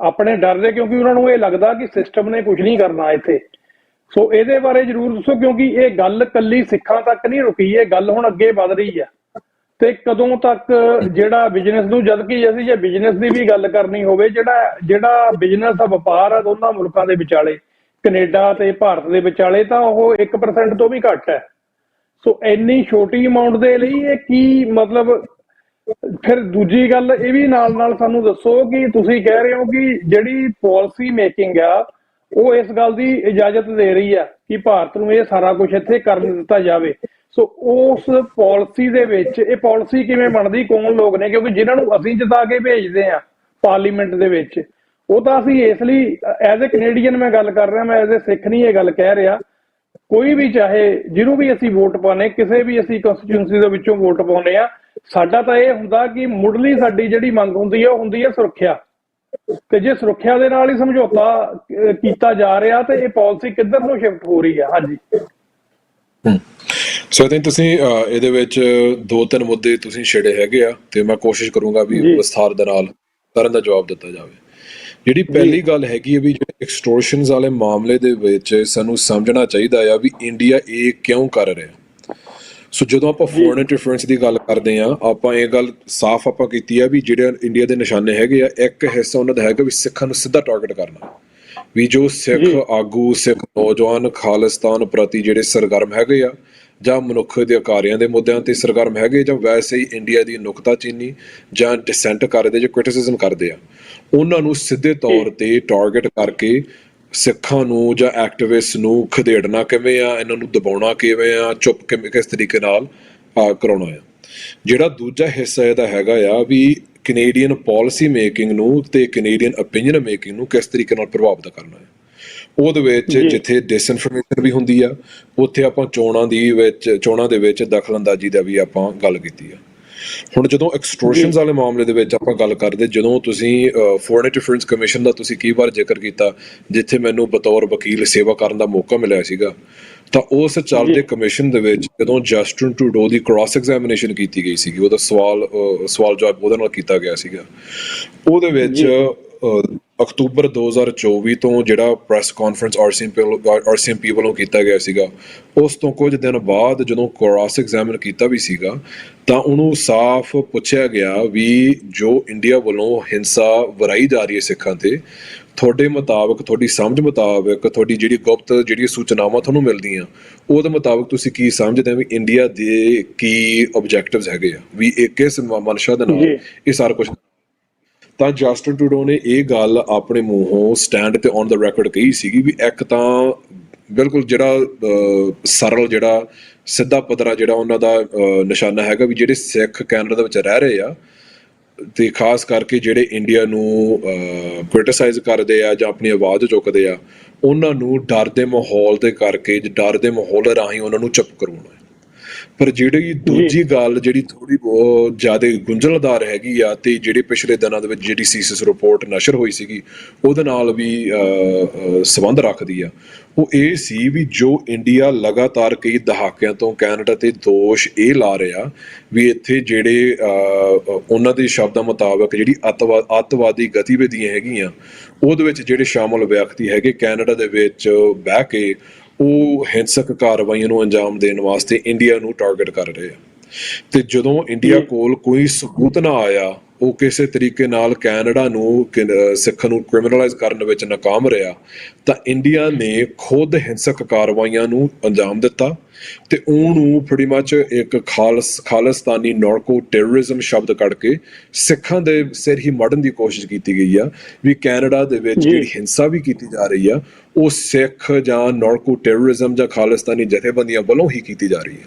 ਆਪਣੇ ਡਰ ਦੇ, ਕਿਉਂਕਿ ਉਹਨਾਂ ਨੂੰ ਇਹ ਲੱਗਦਾ ਕਿ ਸਿਸਟਮ ਨੇ ਕੁਝ ਨਹੀਂ ਕਰਨਾ ਇੱਥੇ। ਸੋ ਇਹਦੇ ਬਾਰੇ ਜ਼ਰੂਰ ਦੱਸੋ, ਕਿਉਂਕਿ ਇਹ ਗੱਲ ਕੱਲੀ ਸਿੱਖਾਂ ਤੱਕ ਨਹੀਂ ਰੁਕੀ, ਇਹ ਗੱਲ ਹੁਣ ਅੱਗੇ ਵੱਧ ਰਹੀ ਆ। ਤੇ ਕਦੋਂ ਤੱਕ ਜਿਹੜਾ ਬਿਜ਼ਨਸ ਨੂੰ, ਜਦ ਕਿ ਅਸੀਂ ਜੇ ਬਿਜ਼ਨਸ ਦੀ ਵੀ ਗੱਲ ਕਰਨੀ ਹੋਵੇ, ਜਿਹੜਾ ਬਿਜ਼ਨਸ ਦਾ ਵਪਾਰ ਆ ਦੋਨਾਂ ਮੁਲਕਾਂ ਦੇ ਵਿਚਾਲੇ, ਕੈਨੇਡਾ ਤੇ ਭਾਰਤ ਦੇ ਵਿਚਾਲੇ, ਤਾਂ ਉਹ 1% ਤੋਂ ਵੀ ਘੱਟ ਹੈ। ਸੋ ਇੰਨੀ ਛੋਟੀ ਅਮਾਉਂਟ ਦੇ ਲਈ ਇਹ ਕੀ ਮਤਲਬ? ਫਿਰ ਦੂਜੀ ਗੱਲ ਇਹ ਵੀ ਨਾਲ ਸਾਨੂੰ ਦੱਸੋ ਕਿ ਤੁਸੀਂ ਕਹਿ ਰਹੇ ਹੋ ਕਿ ਜਿਹੜੀ ਪਾਲਿਸੀ ਮੇਕਿੰਗ ਆ ਉਹ ਇਸ ਗੱਲ ਦੀ ਇਜਾਜ਼ਤ ਦੇ ਰਹੀ ਆ ਕਿ ਭਾਰਤ ਨੂੰ ਇਹ ਸਾਰਾ ਕੁਝ ਇੱਥੇ ਕਰਨ ਦਿੱਤਾ ਜਾਵੇ। ਸੋ ਉਸ ਪਾਲਿਸੀ ਦੇ ਵਿੱਚ ਇਹ ਪਾਲਿਸੀ ਕਿਵੇਂ ਬਣਦੀ, ਕੌਣ ਲੋਕ ਨੇ? ਕਿਉਂਕਿ ਜਿਨ੍ਹਾਂ ਨੂੰ ਅਸੀਂ ਜਿਤਾ ਕੇ ਭੇਜਦੇ ਆ ਪਾਰਲੀਮੈਂਟ ਦੇ ਵਿੱਚ, ਉਹ ਤਾਂ ਅਸੀਂ ਇਸ ਲਈ ਐਜ਼ ਏ ਕੈਨੇਡੀਅਨ ਮੈਂ ਗੱਲ ਕਰ ਰਿਹਾ, ਮੈਂ ਐਜ਼ ਏ ਸਿੱਖ ਨਹੀਂ ਇਹ ਗੱਲ ਕਹਿ ਰਿਹਾ। ਕੋਈ ਵੀ ਚਾਹੇ ਜਿਹਨੂੰ ਵੀ ਅਸੀਂ ਵੋਟ ਪਾਉਂਦੇ, ਕਿਸੇ ਵੀ ਅਸੀਂ ਕੰਸਟੀਚੁਐਂਸੀ ਦੇ ਵਿੱਚੋਂ ਵੋਟ ਪਾਉਂਦੇ ਆ, ਸਾਡਾ ਤਾਂ ਇਹ ਹੁੰਦਾ ਕਿ ਮੁੱਢਲੀ ਸਾਡੀ ਜਿਹੜੀ ਮੰਗ ਹੁੰਦੀ ਹੈ ਉਹ ਹੁੰਦੀ ਹੈ ਸੁਰੱਖਿਆ। ਤੇ ਜੇ ਸੁਰੱਖਿਆ ਦੇ ਨਾਲ ਹੀ ਸਮਝੌਤਾ ਕੀਤਾ ਜਾ ਰਿਹਾ ਤੇ ਇਹ ਪਾਲਿਸੀ ਕਿੱਧਰ ਨੂੰ ਸ਼ਿਫਟ ਹੋ ਰਹੀ ਹੈ? ਹਾਂਜੀ। ਸੋ ਆਈ ਥਿੰਕ ਤੁਸੀਂ ਇਹਦੇ ਵਿੱਚ 2-3 ਮੁੱਦੇ ਤੁਸੀਂ ਛੇੜੇ ਹੈਗੇ ਆ, ਤੇ ਮੈਂ ਕੋਸ਼ਿਸ਼ ਕਰੂੰਗਾ ਵੀ ਵਿਸਥਾਰ ਦੇ ਨਾਲ ਕਰਨ ਦਾ ਜਵਾਬ ਦਿੱਤਾ ਜਾਵੇ। ਜਿਹੜੀ ਪਹਿਲੀ ਗੱਲ ਹੈਗੀ ਹੈ ਵੀ ਐਕਸਟੋਰਸ਼ਨਸ ਵਾਲੇ ਮਾਮਲੇ ਦੇ ਵਿੱਚ ਸਾਨੂੰ ਸਮਝਣਾ ਚਾਹੀਦਾ ਆ ਵੀ ਇੰਡੀਆ ਇਹ ਕਿਉਂ ਕਰ ਰਿਹਾ। ਸੋ ਜਦੋਂ ਆਪਾਂ ਫੋਰਨ ਇੰਟਰਫੇਰੈਂਸ ਦੀ ਗੱਲ ਕਰਦੇ ਆ, ਆਪਾਂ ਇਹ ਗੱਲ ਸਾਫ਼ ਆਪਾਂ ਕੀਤੀ ਆ ਵੀ ਜਿਹੜੇ ਇੰਡੀਆ ਦੇ ਨਿਸ਼ਾਨੇ ਹੈਗੇ ਆ, ਇੱਕ ਹਿੱਸਾ ਉਹਨਾਂ ਦਾ ਹੈਗਾ ਵੀ ਸਿੱਖਾਂ ਨੂੰ ਸਿੱਧਾ ਟਾਰਗੇਟ ਕਰਨਾ, ਵੀ ਜੋ ਸਿੱਖ ਆਗੂ, ਸਿੱਖ ਨੌਜਵਾਨ ਖਾਲਿਸਤਾਨ ਪ੍ਰਤੀ ਜਿਹੜੇ ਸਰਗਰਮ ਹੈਗੇ ਆ, ਜਾਂ ਮਨੁੱਖ ਦੇ ਅਧਿਕਾਰੀਆਂ ਦੇ ਮੁੱਦਿਆਂ ਤੇ ਸਰਗਰਮ ਹੈਗੇ, ਜਾਂ ਵੈਸੇ ਹੀ ਇੰਡੀਆ ਦੀ ਨੁਕਤਾਚੀਨੀ ਜਾਂ ਡਿਸੈਂਟ ਕਰਦੇ ਜਾਂ ਕ੍ਰਿਟਿਸਿਜ਼ਮ ਕਰਦੇ ਆ, ਉਹਨਾਂ ਨੂੰ ਸਿੱਧੇ ਤੌਰ ਤੇ ਟਾਰਗੇਟ ਕਰਕੇ ਸਿੱਖਾਂ ਨੂੰ ਜਾਂ ਐਕਟਿਵਿਸਟ ਨੂੰ ਖਦੇੜਨਾ ਕਿਵੇਂ ਆ, ਇਹਨਾਂ ਨੂੰ ਦਬਾਉਣਾ ਕਿਵੇਂ ਆ, ਚੁੱਪ ਕਿਸ ਤਰੀਕੇ ਨਾਲ ਕਰਾਉਣਾ ਆ। ਜਿਹੜਾ ਦੂਜਾ ਹਿੱਸਾ ਇਹਦਾ ਹੈਗਾ ਆ ਵੀ ਕੈਨੇਡੀਅਨ ਪਾਲਿਸੀ ਮੇਕਿੰਗ ਨੂੰ ਤੇ ਕੈਨੇਡੀਅਨ ਓਪੀਨੀਅਨ ਮੇਕਿੰਗ ਨੂੰ ਕਿਸ ਤਰੀਕੇ ਨਾਲ ਪ੍ਰਭਾਵਿਤ ਕਰਨਾ ਹੈ। ਉਹਦੇ ਵਿੱਚ ਜਿੱਥੇ ਡਿਸਇਨਫੋਰਮੇਸ਼ਨ ਵੀ ਹੁੰਦੀ ਆ, ਉੱਥੇ ਆਪਾਂ ਚੋਣਾਂ ਦੇ ਵਿੱਚ ਦਖਲਅੰਦਾਜ਼ੀ ਦਾ ਵੀ ਆਪਾਂ ਗੱਲ ਕੀਤੀ ਆ। ਹੁਣ ਜਦੋਂ ਐਕਸਟੋਰਸ਼ਨਸ ਵਾਲੇ ਮਾਮਲੇ ਦੇ ਵਿੱਚ ਆਪਾਂ ਗੱਲ ਕਰਦੇ, ਜਦੋਂ ਤੁਸੀਂ ਫੋਰਨ ਇੰਟਰਫੇਰੈਂਸ ਕਮਿਸ਼ਨ ਦਾ ਤੁਸੀਂ ਕਈ ਵਾਰ ਜ਼ਿਕਰ ਕੀਤਾ, ਜਿੱਥੇ ਮੈਨੂੰ ਬਤੌਰ ਵਕੀਲ ਸੇਵਾ ਕਰਨ ਦਾ ਮੌਕਾ ਮਿਲਿਆ ਸੀਗਾ, ਤਾਂ ਉਸ ਚੱਲਦੇ ਕਮਿਸ਼ਨ ਦੇ ਵਿੱਚ ਜਦੋਂ ਜਸਟਿਨ ਟਰੂਡੋ ਦੀ ਕ੍ਰਾਸ ਐਗਜ਼ਾਮੀਨੇਸ਼ਨ ਕੀਤੀ ਗਈ ਸੀਗੀ, ਉਹਦਾ ਸਵਾਲ ਜਵਾਬ ਉਹਦੇ ਨਾਲ ਕੀਤਾ ਗਿਆ ਸੀਗਾ। ਉਹਦੇ ਵਿੱਚ ਅਕਤੂਬਰ 2024 ਤੋਂ ਜਿਹੜਾ ਪ੍ਰੈਸ ਕਾਨਫਰੰਸ RCMP ਵੱਲੋਂ ਕੀਤਾ ਗਿਆ ਸੀਗਾ, ਉਸ ਤੋਂ ਕੁਝ ਦਿਨ ਬਾਅਦ ਜਦੋਂ ਕ੍ਰਾਸ ਐਗਜ਼ਾਮਿਨ ਕੀਤਾ ਵੀ ਸੀਗਾ, ਤਾਂ ਉਹਨੂੰ ਸਾਫ਼ ਪੁੱਛਿਆ ਗਿਆ ਵੀ ਜੋ ਇੰਡੀਆ ਵੱਲੋਂ ਹਿੰਸਾ ਵਰਾਈ ਜਾ ਰਹੀ ਹੈ ਸਿੱਖਾਂ ਤੇ, ਤੁਹਾਡੇ ਮੁਤਾਬਕ, ਤੁਹਾਡੀ ਸਮਝ ਮੁਤਾਬਕ, ਤੁਹਾਡੀ ਜਿਹੜੀ ਗੁਪਤ ਜਿਹੜੀ ਸੂਚਨਾਵਾਂ ਤੁਹਾਨੂੰ ਮਿਲਦੀਆਂ, ਉਹਦੇ ਮੁਤਾਬਕ ਤੁਸੀਂ ਕੀ ਸਮਝਦੇ ਹੋ ਵੀ ਇੰਡੀਆ ਦੇ ਕੀ ਆਬਜੈਕਟਿਵਸ ਹੈਗੇ ਆ, ਵੀ ਇਹ ਕਿਸ ਮਨਸ਼ਾ ਦੇ ਨਾਲ ਇਹ ਸਾਰਾ ਕੁਝ। ਤਾਂ ਜਸਟਿਨ ਟਰੂਡੋ ਨੇ ਇਹ ਗੱਲ ਆਪਣੇ ਮੂੰਹੋਂ ਸਟੈਂਡ ਤੇ ਔਨ ਦਾ ਰੈਕੋਰਡ ਕਹੀ ਸੀਗੀ ਵੀ ਇੱਕ ਤਾਂ ਬਿਲਕੁਲ ਜਿਹੜਾ ਸਰਲ ਜਿਹੜਾ ਸਿੱਧਾ ਪੱਧਰਾ ਜਿਹੜਾ ਉਹਨਾਂ ਦਾ ਨਿਸ਼ਾਨਾ ਹੈਗਾ ਵੀ ਜਿਹੜੇ ਸਿੱਖ ਕੈਨੇਡਾ ਦੇ ਵਿੱਚ ਰਹਿ ਰਹੇ ਆ ਤੇ ਖਾਸ ਕਰਕੇ ਜਿਹੜੇ ਇੰਡੀਆ ਨੂੰ ਕ੍ਰਿਟਿਸਾਈਜ਼ ਕਰਦੇ ਆ ਜਾਂ ਆਪਣੀ ਆਵਾਜ਼ ਚੁੱਕਦੇ ਆ ਉਹਨਾਂ ਨੂੰ ਡਰ ਦੇ ਮਾਹੌਲ ਦੇ ਕਰਕੇ ਡਰ ਦੇ ਮਾਹੌਲ ਰਾਹੀਂ ਉਹਨਾਂ ਨੂੰ ਚੁੱਪ ਕਰਵਾਉਣਾ। ਪਰ ਜਿਹੜੀ ਦੂਜੀ ਗੱਲ ਜਿਹੜੀ ਥੋੜੀ ਬਹੁਤ ਜ਼ਿਆਦਾ ਗੁੰਝਲਦਾਰ ਹੈਗੀ ਆ ਤੇ ਜਿਹੜੇ ਪਿਛਲੇ ਦਿਨਾਂ ਦੇ ਵਿੱਚ ਜਿਹੜੀ ਸੀਸਿਸ ਰਿਪੋਰਟ ਨਸ਼ਰ ਹੋਈ ਸੀਗੀ ਉਹਦੇ ਨਾਲ ਵੀ ਸੰਬੰਧ ਰੱਖਦੀ ਆ, ਉਹ ਇਹ ਸੀ ਵੀ ਜੋ ਇੰਡੀਆ ਲਗਾਤਾਰ ਕਈ ਦਹਾਕਿਆਂ ਤੋਂ ਕੈਨੇਡਾ ਤੇ ਦੋਸ਼ ਇਹ ਲਾ ਰਿਹਾ ਵੀ ਇੱਥੇ ਜਿਹੜੇ ਉਹਨਾਂ ਦੇ ਸ਼ਬਦਾਂ ਮੁਤਾਬਕ ਜਿਹੜੀ ਅੱਤਵਾਦੀ ਗਤੀਵਿਧੀਆਂ ਹੈਗੀਆਂ ਉਹਦੇ ਵਿੱਚ ਜਿਹੜੇ ਸ਼ਾਮਲ ਵਿਅਕਤੀ ਹੈਗੇ ਕੈਨੇਡਾ ਦੇ ਵਿੱਚ ਬਹਿ ਕੇ ਉਹ ਹਿੰਸਕ ਕਾਰਵਾਈਆਂ ਨੂੰ ਅੰਜਾਮ ਦੇਣ ਵਾਸਤੇ ਇੰਡੀਆ ਨੂੰ ਟਾਰਗੇਟ ਕਰ ਰਹੇ ਆ। ਤੇ ਜਦੋਂ ਇੰਡੀਆ ਕੋਲ ਕੋਈ ਸਬੂਤ ਨਾ ਆਇਆ, ਉਹ ਕਿਸੇ ਤਰੀਕੇ ਨਾਲ ਕੈਨੇਡਾ ਨੂੰ ਸਿੱਖਾਂ ਨੂੰ ਕ੍ਰਿਮੀਨਲਾਈਜ਼ ਕਰਨ ਵਿੱਚ ਨਾਕਾਮ ਰਿਹਾ, ਤਾਂ ਇੰਡੀਆ ਨੇ ਖੁਦ ਹਿੰਸਕ ਕਾਰਵਾਈਆਂ ਨੂੰ ਅੰਜਾਮ ਦਿੱਤਾ ਤੇ ਉਹਨੂੰ pretty much ਇੱਕ ਖਾਲਿਸਤਾਨੀ ਨਾਰਕੋ ਟੈਰਰਿਜ਼ਮ ਸ਼ਬਦ ਕੱਢ ਕੇ ਸਿੱਖਾਂ ਦੇ ਸਿਰ ਹੀ ਮੜਨ ਦੀ ਕੋਸ਼ਿਸ਼ ਕੀਤੀ ਗਈ ਆ ਵੀ ਕੈਨੇਡਾ ਦੇ ਵਿੱਚ ਜਿਹੜੀ ਹਿੰਸਾ ਵੀ ਕੀਤੀ ਜਾ ਰਹੀ ਆ ਉਹ ਸਿੱਖ ਜਾਂ ਨਾਰਕੋ ਟੈਰਰਿਜ਼ਮ ਜਾਂ ਖਾਲਿਸਤਾਨੀ ਜਥੇਬੰਦੀਆਂ ਵੱਲੋਂ ਹੀ ਕੀਤੀ ਜਾ ਰਹੀ ਹੈ।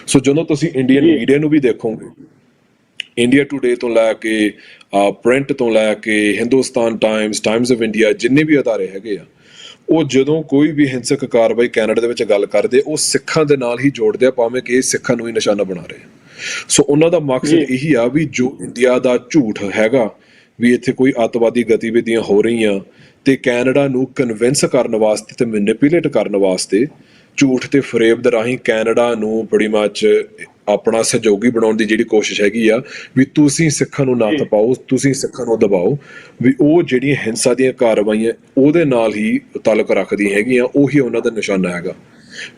ਸੋ ਜਦੋਂ ਤੁਸੀਂ ਇੰਡੀਅਨ ਮੀਡੀਆ ਨੂੰ ਵੀ ਦੇਖੋਗੇ, ਇੰਡੀਆ ਟੂਡੇ ਤੋਂ ਲੈ ਕੇ ਪ੍ਰਿੰਟ ਤੋਂ ਲੈ ਕੇ ਹਿੰਦੁਸਤਾਨ ਟਾਈਮਸ ਆਫ ਇੰਡੀਆ, ਜਿੰਨੇ ਵੀ ਅਦਾਰੇ ਹੈਗੇ ਆ, ਉਹ ਜਦੋਂ ਕੋਈ ਵੀ ਹਿੰਸਕ ਕਾਰਵਾਈ ਕੈਨੇਡਾ ਦੇ ਵਿੱਚ ਗੱਲ ਕਰਦੇ ਉਹ ਸਿੱਖਾਂ ਦੇ ਨਾਲ ਹੀ ਜੋੜਦੇ ਆ, ਭਾਵੇਂ ਕਿ ਇਹ ਸਿੱਖਾਂ ਨੂੰ ਹੀ ਨਿਸ਼ਾਨਾ ਬਣਾ ਰਹੇ। ਸੋ ਉਹਨਾਂ ਦਾ ਮਕਸਦ ਇਹੀ ਆ ਵੀ ਜੋ ਇੰਡੀਆ ਦਾ ਝੂਠ ਹੈਗਾ ਵੀ ਇੱਥੇ ਕੋਈ ਅੱਤਵਾਦੀ ਗਤੀਵਿਧੀਆਂ ਹੋ ਰਹੀਆਂ ਤੇ ਕੈਨੇਡਾ ਨੂੰ ਕਨਵਿੰਸ ਕਰਨ ਵਾਸਤੇ ਤੇ ਮੈਨੀਪੂਲੇਟ ਕਰਨ ਵਾਸਤੇ ਝੂਠ ਤੇ ਫਰੇਬ ਦੇ ਰਾਹੀਂ ਕੈਨੇਡਾ ਨੂੰ ਬੜੀ ਮੱਚ ਆਪਣਾ ਸਹਿਯੋਗੀ ਬਣਾਉਣ ਦੀ ਜਿਹੜੀ ਕੋਸ਼ਿਸ਼ ਹੈਗੀ ਆ ਵੀ ਤੁਸੀਂ ਸਿੱਖਾਂ ਨੂੰ ਨਾ ਤਪਾਓ, ਤੁਸੀਂ ਸਿੱਖਾਂ ਨੂੰ ਦਬਾਓ, ਵੀ ਉਹ ਜਿਹੜੀਆਂ ਹਿੰਸਾ ਦੀਆਂ ਕਾਰਵਾਈਆਂ ਉਹਦੇ ਨਾਲ ਹੀ ਤਾਲੁਕ ਰੱਖਦੀਆਂ ਹੈਗੀਆਂ, ਉਹੀ ਉਹਨਾਂ ਦਾ ਨਿਸ਼ਾਨਾ ਹੈਗਾ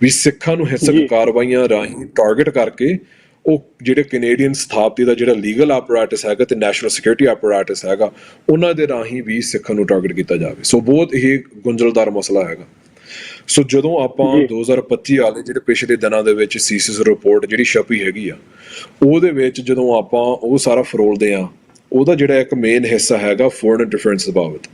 ਵੀ ਸਿੱਖਾਂ ਨੂੰ ਹਿੰਸਕ ਕਾਰਵਾਈਆਂ ਰਾਹੀਂ ਟਾਰਗੇਟ ਕਰਕੇ ਉਹ ਜਿਹੜੇ ਕੈਨੇਡੀਅਨ ਸਥਾਪਤੀ ਦਾ ਜਿਹੜਾ ਲੀਗਲ ਆਪਰੇਟਸ ਹੈਗਾ ਤੇ ਨੈਸ਼ਨਲ ਸਿਕਿਉਰਿਟੀ ਆਪਰੇਟਸ ਹੈਗਾ ਉਹਨਾਂ ਦੇ ਰਾਹੀਂ ਵੀ ਸਿੱਖਾਂ ਨੂੰ ਟਾਰਗੇਟ ਕੀਤਾ ਜਾਵੇ। ਸੋ ਬਹੁਤ ਇਹ ਗੁੰਝਲਦਾਰ ਮਸਲਾ ਹੈਗਾ। ਸੋ ਜਦੋਂ ਆਪਾਂ 2025 ਵਾਲੇ ਜਿਹੜੇ ਪਿਛਲੇ ਦਿਨਾਂ ਦੇ ਵਿੱਚ ਸੀਸਿਸ ਰਿਪੋਰਟ ਜਿਹੜੀ ਛਪੀ ਹੈਗੀ ਆ ਉਹਦੇ ਵਿੱਚ ਜਦੋਂ ਆਪਾਂ ਉਹ ਸਾਰਾ ਫਰੋਲਦੇ ਆ, ਉਹਦਾ ਜਿਹੜਾ ਇੱਕ ਮੇਨ ਹਿੱਸਾ ਹੈਗਾ ਫੋਰਨ ਇੰਟਰਫੇਰੈਂਸ ਬਾਬਤ।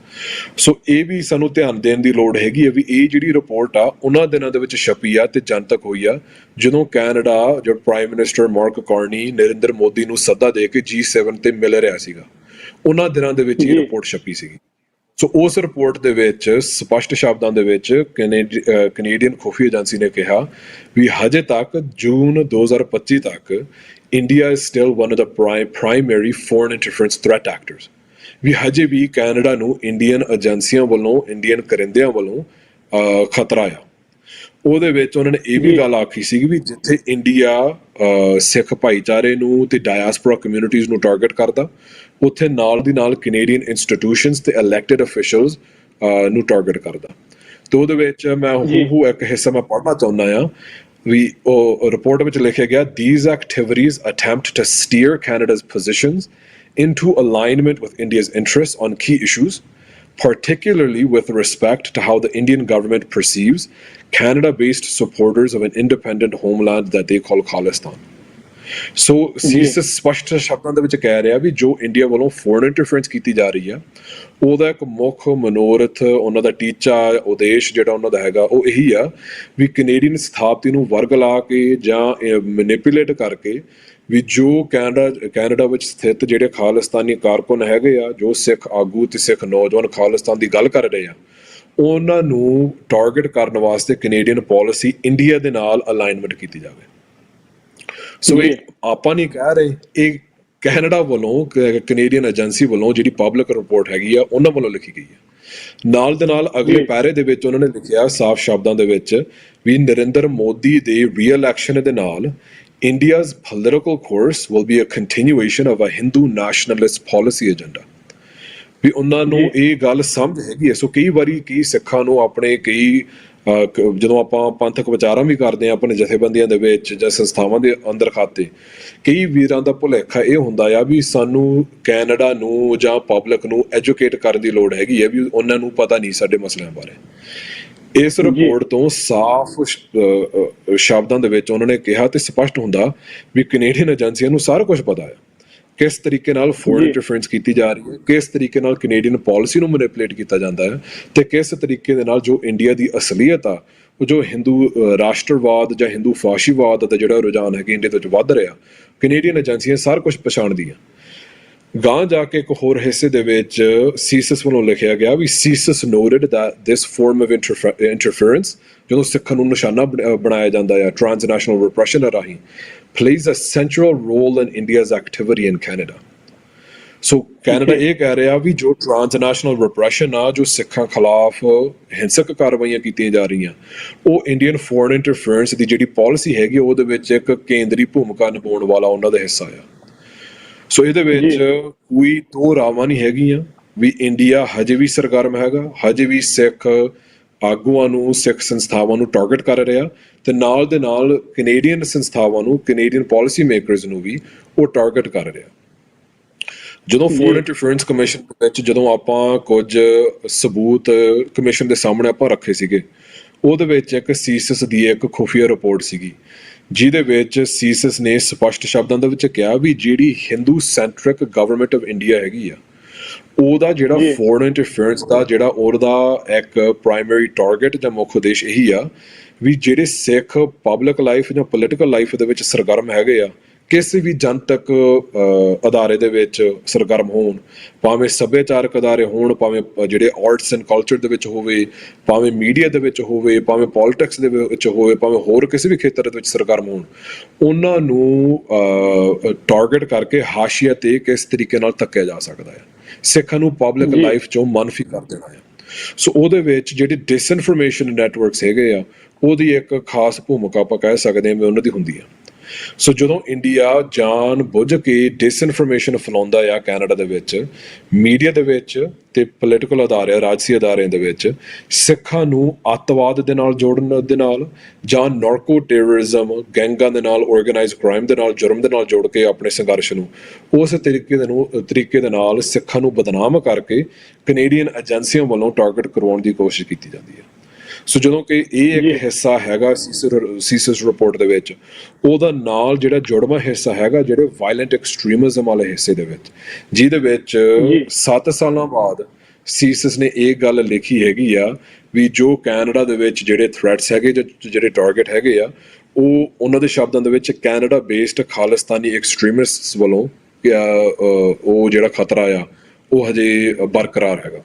ਸੋ ਇਹ ਵੀ ਸਾਨੂੰ ਧਿਆਨ ਦੇਣ ਦੀ ਲੋੜ ਹੈਗੀ ਹੈ ਵੀ ਇਹ ਜਿਹੜੀ ਰਿਪੋਰਟ ਆ ਉਹਨਾਂ ਦਿਨਾਂ ਦੇ ਵਿੱਚ ਛਪੀ ਆ ਤੇ ਜਨਤਕ ਹੋਈ ਆ ਜਦੋਂ ਕੈਨੇਡਾ ਜੋ prime minister Mark Carney Narendra Modi ਨੂੰ ਸੱਦਾ ਦੇ ਕੇ G7 ਤੇ ਮਿਲ ਰਿਹਾ ਸੀਗਾ, ਉਹਨਾਂ ਦਿਨਾਂ ਦੇ ਵਿੱਚ ਇਹ ਰਿਪੋਰਟ ਛਪੀ ਸੀਗੀ। ਸੋ ਉਸ ਰਿਪੋਰਟ ਦੇ ਵਿੱਚ ਸਪਸ਼ਟ ਸ਼ਬਦਾਂ ਦੇ ਵਿੱਚ ਕੈਨੇਡੀਅਨ ਖੁਫੀਆ ਏਜੰਸੀ ਨੇ ਕਿਹਾ ਵੀ ਹਜੇ ਤੱਕ ਜੂਨ 2025 ਤੱਕ India is still one of the primary foreign interference threat actors. ਵੀ ਹਜੇ ਵੀ ਕੈਨੇਡਾ ਨੂੰ ਇੰਡੀਅਨ ਏਜੰਸੀਆਂ ਵੱਲੋਂ, ਇੰਡੀਅਨ ਕਰਿੰਦਿਆਂ ਵੱਲੋਂ ਖਤਰਾ ਆ। ਉਹਦੇ ਵਿੱਚ ਉਹਨਾਂ ਨੇ ਇਹ ਵੀ ਗੱਲ ਆਖੀ ਸੀ ਵੀ ਜਿੱਥੇ ਇੰਡੀਆ ਸਿੱਖ ਭਾਈਚਾਰੇ ਨੂੰ ਤੇ ਡਾਇਆਸਪੋਰਾ ਕਮਿਊਨਿਟੀਜ਼ ਨੂੰ ਟਾਰਗੇਟ ਕਰਦਾ, ਉੱਥੇ ਨਾਲ ਦੀ ਨਾਲ ਕੈਨੇਡੀਅਨ ਇੰਸਟੀਟਿਊਸ਼ਨਸ ਤੇ ਇਲੈਕਟਿਡ ਅਫੀਸ਼ੀਅਲਸ ਨੂੰ ਟਾਰਗੇਟ ਕਰਦਾ। ਤੇ ਉਹਦੇ ਵਿੱਚ ਮੈਂ ਉਹ ਇੱਕ ਹਿੱਸਾ ਮੈਂ ਪੜ੍ਹਨਾ ਚਾਹੁੰਦਾ ਆ ਵੀ ਉਹ ਰਿਪੋਰਟ ਵਿੱਚ ਲਿਖਿਆ ਗਿਆ, these activities attempt to steer Canada's positions into alignment with India's interests on key issues, particularly with respect to how the Indian government perceives Canada-based supporters of an independent homeland that they call Khalistan. ਸੋ ਸੀਸਿਸ ਸਪਸ਼ਟ ਸ਼ਬਦਾਂ ਦੇ ਵਿੱਚ ਕਹਿ ਰਿਹਾ ਵੀ ਜੋ India ਵੱਲੋਂ foreign interference ਕੀਤੀ ਜਾ ਰਹੀ ਆ ਉਹਦਾ ਇੱਕ ਮੁੱਖ ਮਨੋਰਥ, ਉਹਨਾਂ ਦਾ ਟੀਚਾ ਉਦੇਸ਼ ਜਿਹੜਾ ਉਹਨਾਂ ਦਾ ਹੈਗਾ ਉਹ ਇਹੀ ਆ ਵੀ ਕੈਨੇਡੀਅਨ ਸਥਾਪਤੀ ਨੂੰ ਵਰਗਲਾ ਕੇ ਜਾਂ ਮੈਨੀਪੂਲੇਟ ਕਰਕੇ ਵੀ ਜੋ ਕੈਨੇਡਾ ਵਿੱਚ ਸਥਿਤ ਜਿਹੜੇ ਖਾਲਿਸਤਾਨੀ ਕਾਰਕੁਨ ਹੈਗੇ ਆ, ਜੋ ਸਿੱਖ ਆਗੂ ਤੇ ਸਿੱਖ ਨੌਜਵਾਨ ਖਾਲਿਸਤਾਨ ਦੀ ਗੱਲ ਕਰ ਰਹੇ ਆ, ਉਹਨਾਂ ਨੂੰ ਟਾਰਗੇਟ ਕਰਨ ਵਾਸਤੇ ਕੈਨੇਡੀਅਨ ਪਾਲਿਸੀ ਇੰਡੀਆ ਦੇ ਨਾਲ ਅਲਾਈਨਮੈਂਟ ਕੀਤੀ ਜਾਵੇ। ਸੋ ਇਹ ਆਪਾਂ ਨਹੀਂ ਕਹਿ ਰਹੇ, ਇਹ ਕੈਨੇਡਾ ਵੱਲੋਂ ਕੈਨੇਡੀਅਨ ਏਜੰਸੀ ਵੱਲੋਂ ਜਿਹੜੀ ਪਬਲਿਕ ਰਿਪੋਰਟ ਹੈਗੀ ਆ ਉਹਨਾਂ ਵੱਲੋਂ ਲਿਖੀ ਗਈ ਹੈ। ਨਾਲ ਦੇ ਨਾਲ ਅਗਲੇ ਪੈਰੇ ਦੇ ਵਿੱਚ ਉਹਨਾਂ ਨੇ ਲਿਖਿਆ ਸਾਫ਼ ਸ਼ਬਦਾਂ ਦੇ ਵਿੱਚ ਵੀ ਨਰਿੰਦਰ ਮੋਦੀ ਦੇ ਰੀ-ਇਲੈਕਸ਼ਨ ਦੇ ਨਾਲ India's political course will be a continuation of a Hindu nationalist policy agenda. ਵੀ ਉਹਨਾਂ ਨੂੰ ਇਹ ਗੱਲ ਸਮਝ ਹੈਗੀ ਹੈ। ਸੋ ਕਈ ਵਾਰੀ ਕਈ ਸਿੱਖਾਂ ਨੂੰ ਆਪਣੇ ਕਈ ਜਦੋਂ ਆਪਾਂ ਪੰਥਕ ਵਿਚਾਰਾਂ ਵੀ ਕਰਦੇ ਹਾਂ ਆਪਣੇ ਜਥੇਬੰਦੀਆਂ ਦੇ ਵਿੱਚ ਜਾਂ ਸੰਸਥਾਵਾਂ ਦੇ ਅੰਦਰ ਖਾਤੇ, ਕਈ ਵੀਰਾਂ ਦਾ ਭੁਲੇਖਾ ਇਹ ਹੁੰਦਾ ਆ ਵੀ ਸਾਨੂੰ ਕੈਨੇਡਾ ਨੂੰ ਜਾਂ ਪਬਲਿਕ ਨੂੰ ਐਜੂਕੇਟ ਕਰਨ ਦੀ ਲੋੜ ਹੈਗੀ ਹੈ ਵੀ ਉਹਨਾਂ ਨੂੰ ਪਤਾ ਨਹੀਂ ਸਾਡੇ ਮਸਲਿਆਂ ਬਾਰੇ। ਇਸ ਰਿਪੋਰਟ ਤੋਂ ਸਾਫ਼ ਸ਼ਬਦਾਂ ਦੇ ਵਿੱਚ ਉਹਨਾਂ ਨੇ ਕਿਹਾ ਤੇ ਸਪਸ਼ਟ ਹੁੰਦਾ ਵੀ ਕੈਨੇਡੀਅਨ ਏਜੰਸੀਆਂ ਨੂੰ ਸਾਰਾ ਕੁਝ ਪਤਾ ਹੈ, ਕਿਸ ਤਰੀਕੇ ਨਾਲ ਫੋਰਨ ਇੰਟਰਫੇਰੈਂਸ ਕੀਤੀ ਜਾ ਰਹੀ ਹੈ, ਕਿਸ ਤਰੀਕੇ ਨਾਲ ਕੈਨੇਡੀਅਨ ਪਾਲਿਸੀ ਨੂੰ ਮੈਨੀਪੂਲੇਟ ਕੀਤਾ ਜਾਂਦਾ ਹੈ ਤੇ ਕਿਸ ਤਰੀਕੇ ਦੇ ਨਾਲ ਜੋ ਇੰਡੀਆ ਦੀ ਅਸਲੀਅਤ ਆ ਉਹ ਜੋ ਹਿੰਦੂ ਰਾਸ਼ਟਰਵਾਦ ਜਾਂ ਹਿੰਦੂ ਫਾਸ਼ੀਵਾਦ ਦਾ ਜਿਹੜਾ ਰੁਝਾਨ ਹੈ ਕਿ ਇੰਡੀਆ ਦੇ ਵਿੱਚ ਵੱਧ ਰਿਹਾ, ਕੈਨੇਡੀਅਨ ਏਜੰਸੀਆਂ ਸਾਰਾ ਕੁਝ ਪਛਾਣਦੀਆਂ। ਗਾਂ ਜਾ ਕੇ ਇੱਕ ਹੋਰ ਹਿੱਸੇ ਦੇ ਵਿੱਚ ਸੀਸਸ ਵੱਲੋਂ ਲਿਖਿਆ ਗਿਆ ਵੀ ਸੀਸਸ noted that this form of interference, ਜਦੋਂ ਸਿੱਖਾਂ ਨੂੰ ਨਿਸ਼ਾਨਾ ਬਣਾਇਆ ਜਾਂਦਾ ਹੈ ਟ੍ਰਾਂਸਨੈਸ਼ਨਲ ਰਿਪਰੈਸ਼ਨ ਰਾਹੀਂ, plays a central role in India's activity in Canada. So Canada ਇਹ ਕਹਿ ਰਿਹਾ ਵੀ ਜੋ ਟ੍ਰਾਂਸਨੈਸ਼ਨਲ ਰਿਪਰੈਸ਼ਨ ਆ, ਜੋ ਸਿੱਖਾਂ ਖਿਲਾਫ ਹਿੰਸਕ ਕਾਰਵਾਈਆਂ ਕੀਤੀਆਂ ਜਾ ਰਹੀਆਂ, ਉਹ ਇੰਡੀਅਨ ਫੋਰਨ ਇੰਟਰਫੇਰੈਂਸ ਦੀ ਜਿਹੜੀ ਪਾਲਿਸੀ ਹੈਗੀ ਉਹਦੇ ਵਿੱਚ ਇੱਕ ਕੇਂਦਰੀ ਭੂਮਿਕਾ ਨਿਭਾਉਣ ਵਾਲਾ ਉਹਨਾਂ ਦਾ ਹਿੱਸਾ ਆ। ਸੋ ਇਹਦੇ ਵਿੱਚ ਕੋਈ ਦੋ ਰਾਵਾਂ ਨਹੀਂ ਹੈਗੀਆਂ ਵੀ ਇੰਡੀਆ ਹਜੇ ਵੀ ਸਰਗਰਮ ਹੈਗਾ, ਹਜੇ ਵੀ ਸਿੱਖ ਆਗੂਆਂ ਨੂੰ, ਸਿੱਖ ਸੰਸਥਾਵਾਂ ਨੂੰ ਟਾਰਗੇਟ ਕਰ ਰਿਹਾ, ਤੇ ਨਾਲ ਦੇ ਨਾਲ ਕੈਨੇਡੀਅਨ ਸੰਸਥਾਵਾਂ ਨੂੰ, ਕੈਨੇਡੀਅਨ ਪਾਲਿਸੀ ਮੇਕਰਸ ਨੂੰ ਵੀ ਉਹ ਟਾਰਗੇਟ ਕਰ ਰਿਹਾ। ਜਦੋਂ ਫੋਰਨ ਇੰਟਰਫੇਰੈਂਸ ਕਮਿਸ਼ਨ ਵਿੱਚ ਜਦੋਂ ਆਪਾਂ ਕੁਝ ਸਬੂਤ ਕਮਿਸ਼ਨ ਦੇ ਸਾਹਮਣੇ ਆਪਾਂ ਰੱਖੇ ਸੀਗੇ, ਉਹਦੇ ਵਿੱਚ ਇੱਕ ਸੀਸਸ ਦੀ ਇੱਕ ਖੁਫੀਆ ਰਿਪੋਰਟ ਸੀਗੀ ਜਿਹਦੇ ਵਿੱਚ ਸੀਸਸ ਨੇ ਸਪਸ਼ਟ ਸ਼ਬਦਾਂ ਦੇ ਵਿੱਚ ਕਿਹਾ ਵੀ ਜਿਹੜੀ Hindu centric government of India ਹੈਗੀ ਆ, ਉਹਦਾ ਜਿਹੜਾ ਫੋਰਨ ਇੰਟਰਫੇਰੈਂਸ ਦਾ ਜਿਹੜਾ ਉਹਦਾ ਇੱਕ ਪ੍ਰਾਇਮਰੀ ਟਾਰਗੇਟ ਜਾਂ ਮੁੱਖ ਉਦੇਸ਼ ਇਹੀ ਆ ਵੀ ਜਿਹੜੇ ਸਿੱਖ ਪਬਲਿਕ ਲਾਈਫ ਜਾਂ ਪੋਲੀਟੀਕਲ ਲਾਈਫ ਦੇ ਵਿੱਚ ਸਰਗਰਮ ਹੈਗੇ ਆ, ਕਿਸੇ ਵੀ ਜਨਤਕ ਅਦਾਰੇ ਦੇ ਵਿੱਚ ਸਰਗਰਮ ਹੋਣ, ਭਾਵੇਂ ਸੱਭਿਆਚਾਰਕ ਅਦਾਰੇ ਹੋਣ, ਭਾਵੇਂ ਜਿਹੜੇ ਆਰਟਸ ਐਂਡ ਕਲਚਰ ਦੇ ਵਿੱਚ ਹੋਵੇ, ਭਾਵੇਂ ਮੀਡੀਆ ਦੇ ਵਿੱਚ ਹੋਵੇ, ਭਾਵੇਂ ਪੋਲਿਟਿਕਸ ਦੇ ਵਿੱਚ ਹੋਵੇ, ਭਾਵੇਂ ਹੋਰ ਕਿਸੇ ਵੀ ਖੇਤਰ ਦੇ ਵਿੱਚ ਸਰਗਰਮ ਹੋਣ, ਉਹਨਾਂ ਨੂੰ ਟਾਰਗੇਟ ਕਰਕੇ ਹਾਸ਼ੀਆ ਤੇ ਕਿਸ ਤਰੀਕੇ ਨਾਲ ਧੱਕਿਆ ਜਾ ਸਕਦਾ ਹੈ, ਸਿੱਖਾਂ ਨੂੰ ਪਬਲਿਕ ਲਾਈਫ ਚੋਂ ਮਨਫੀ ਕਰ ਦੇਣਾ ਹੈ। ਸੋ ਉਹਦੇ ਵਿੱਚ ਜਿਹੜੇ ਡਿਸਇਨਫੋਰਮੇਸ਼ਨ ਨੈਟਵਰਕਸ ਹੈਗੇ ਆ, ਉਹਦੀ ਇੱਕ ਖਾਸ ਭੂਮਿਕਾ ਆਪਾਂ ਕਹਿ ਸਕਦੇ ਹਾਂ ਵੀ ਉਹਨਾਂ ਦੀ ਹੁੰਦੀ ਆ। ਸੋ ਜਦੋਂ ਇੰਡੀਆ ਜਾਣ ਬੁੱਝ ਕੇ ਡਿਸਇਨਫੋਰਮੇਸ਼ਨ ਫੈਲਾਉਂਦਾ ਆ ਕੈਨੇਡਾ ਦੇ ਵਿੱਚ, ਮੀਡੀਆ ਦੇ ਵਿੱਚ ਤੇ ਪੋਲੀਟੀਕਲ ਅਦਾਰੇ, ਰਾਜਸੀ ਅਦਾਰਿਆਂ ਦੇ ਵਿੱਚ, ਸਿੱਖਾਂ ਨੂੰ ਅੱਤਵਾਦ ਦੇ ਨਾਲ ਜੋੜਨ ਦੇ ਨਾਲ ਜਾਂ ਨਾਰਕੋ ਟੈਰਰਿਜ਼ਮ, ਗੈਂਗਾਂ ਦੇ ਨਾਲ, ਆਰਗੇਨਾਈਜ਼ਡ ਕ੍ਰਾਈਮ ਦੇ ਨਾਲ, ਜੁਰਮ ਦੇ ਨਾਲ ਜੋੜ ਕੇ ਆਪਣੇ ਸੰਘਰਸ਼ ਨੂੰ ਉਸ ਤਰੀਕੇ ਦੇ ਨਾਲ ਸਿੱਖਾਂ ਨੂੰ ਬਦਨਾਮ ਕਰਕੇ ਕੈਨੇਡੀਅਨ ਏਜੰਸੀਆਂ ਵੱਲੋਂ ਟਾਰਗੇਟ ਕਰਵਾਉਣ ਦੀ ਕੋਸ਼ਿਸ਼ ਕੀਤੀ ਜਾਂਦੀ ਹੈ। ਸੋ ਜਦੋਂ ਕਿ ਇਹ ਇੱਕ ਹਿੱਸਾ ਹੈਗਾ ਸੀਸਸ ਰਿਪੋਰਟ ਦੇ ਵਿੱਚ, ਉਹਦਾ ਨਾਲ ਜਿਹੜਾ ਜੁੜਵਾਂ ਹਿੱਸਾ ਹੈਗਾ ਜਿਹੜੇ ਵਾਇਲੈਂਟ ਐਕਸਟ੍ਰੀਮਿਜ਼ਮ ਵਾਲੇ ਹਿੱਸੇ ਦੇ ਵਿੱਚ, ਜਿਹਦੇ ਵਿੱਚ 7 ਸਾਲਾਂ ਬਾਅਦ ਸੀਸਸ ਨੇ ਇਹ ਗੱਲ ਲਿਖੀ ਹੈਗੀ ਆ ਵੀ ਜੋ ਕੈਨੇਡਾ ਦੇ ਵਿੱਚ ਜਿਹੜੇ ਥ੍ਰੈਟਸ ਹੈਗੇ, ਜਿਹੜੇ ਟਾਰਗੇਟ ਹੈਗੇ ਆ, ਉਹ ਉਹਨਾਂ ਦੇ ਸ਼ਬਦਾਂ ਦੇ ਵਿੱਚ ਕੈਨੇਡਾ ਬੇਸਡ ਖਾਲਿਸਤਾਨੀ ਐਕਸਟ੍ਰੀਮਿਸਟਸ ਵੱਲੋਂ ਉਹ ਜਿਹੜਾ ਖਤਰਾ ਆ ਉਹ ਹਜੇ ਬਰਕਰਾਰ ਹੈਗਾ।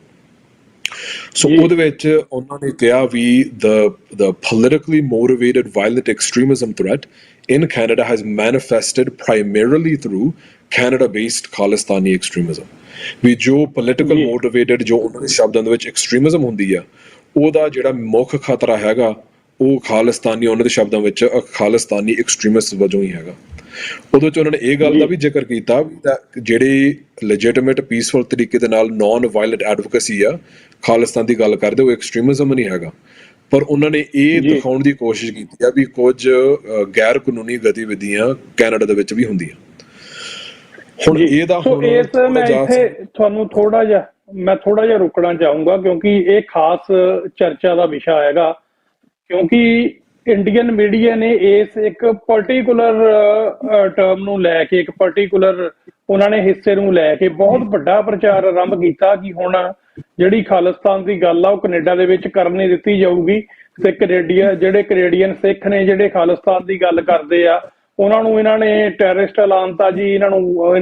ਸੋ ਉਹਦੇ ਵਿੱਚ ਉਹਨਾਂ ਨੇ ਕਿਹਾ ਵੀ the politically motivated violent extremism threat in Canada has manifested primarily through Canada-based Khalistani extremism. ਵੀ ਜੋ political motivated, ਜੋ ਉਹਨਾਂ ਦੇ ਸ਼ਬਦਾਂ ਦੇ ਵਿੱਚ ਐਕਸਟ੍ਰੀਮਿਜ਼ਮ ਹੁੰਦੀ ਆ, ਉਹਦਾ ਜਿਹੜਾ ਮੁੱਖ ਖਤਰਾ ਹੈਗਾ ਉਹ ਖਾਲਿਸਤਾਨੀ, ਉਹਨਾਂ ਦੇ ਸ਼ਬਦਾਂ ਵਿੱਚ ਖਾਲਿਸਤਾਨੀ ਐਕਸਟ੍ਰੀਮਿਸਟ ਵਜੋਂ ਹੀ ਹੈਗਾ। ਉਹਦੇ ਵਿੱਚ ਉਹਨਾਂ ਨੇ ਇਹ ਗੱਲ ਦਾ ਵੀ ਜ਼ਿਕਰ ਕੀਤਾ ਵੀ ਜਿਹੜੇ ਲੈਜਿਟਿਮੇਟ ਪੀਸਫੁਲ ਤਰੀਕੇ ਦੇ ਨਾਲ ਨੌਨ ਵਾਇਲੈਂਟ ਐਡਵੋਕੇਸੀ ਆ, ਖਾਲਿਸਤਾਨ ਦੀ ਗੱਲ ਕਰਦੇ, ਉਹ ਐਕਸਟ੍ਰੀਮਿਜ਼ਮ ਨਹੀਂ ਹੈਗਾ। ਪਰ ਉਹਨਾਂ ਨੇ ਇਹ ਦਿਖਾਉਣ ਦੀ ਕੋਸ਼ਿਸ਼ ਕੀਤੀ ਆ ਵੀ ਕੁਝ ਗੈਰ ਕਾਨੂੰਨੀ ਗਤੀਵਿਧੀਆਂ ਕੈਨੇਡਾ ਦੇ ਵਿੱਚ ਵੀ ਹੁੰਦੀਆਂ। ਹੁਣ ਇਹਦਾ ਤੁਹਾਨੂੰ ਥੋੜਾ ਜਿਹਾ ਰੁਕਣਾ ਚਾਹੂੰਗਾ ਕਿਉਂਕਿ ਇਹ ਖਾਸ ਚਰਚਾ ਦਾ ਵਿਸ਼ਾ ਹੈਗਾ, ਕਿਉਂਕਿ ਇੰਡੀਅਨ ਮੀਡੀਆ ਨੇ ਇਸ ਇੱਕ ਪਾਰਟਿਕੂਲਰ ਟਰਮ ਨੂੰ ਲੈ ਕੇ, ਇੱਕ ਪਾਰਟਿਕੂਲਰ ਉਹਨਾਂ ਨੇ ਹਿੱਸੇ ਨੂੰ ਲੈ ਕੇ ਬਹੁਤ ਵੱਡਾ ਪ੍ਰਚਾਰ ਆਰੰਭ ਕੀਤਾ ਕਿ ਹੁਣ ਜਿਹੜੀ ਖਾਲਿਸਤਾਨ ਦੀ ਗੱਲ ਆ ਉਹ ਕੈਨੇਡਾ ਦੇ ਵਿੱਚ ਕਰਨ ਨਹੀਂ ਦਿੱਤੀ ਜਾਊਗੀ, ਤੇ ਜਿਹੜੇ ਕੈਨੇਡੀਅਨ ਸਿੱਖ ਨੇ ਜਿਹੜੇ ਖਾਲਿਸਤਾਨ ਦੀ ਗੱਲ ਕਰਦੇ ਆ ਉਹਨਾਂ ਨੂੰ ਇਹਨਾਂ ਨੇ ਟੈਰਰਿਸਟ ਐਲਾਨਤਾ ਜੀ, ਇਹਨਾਂ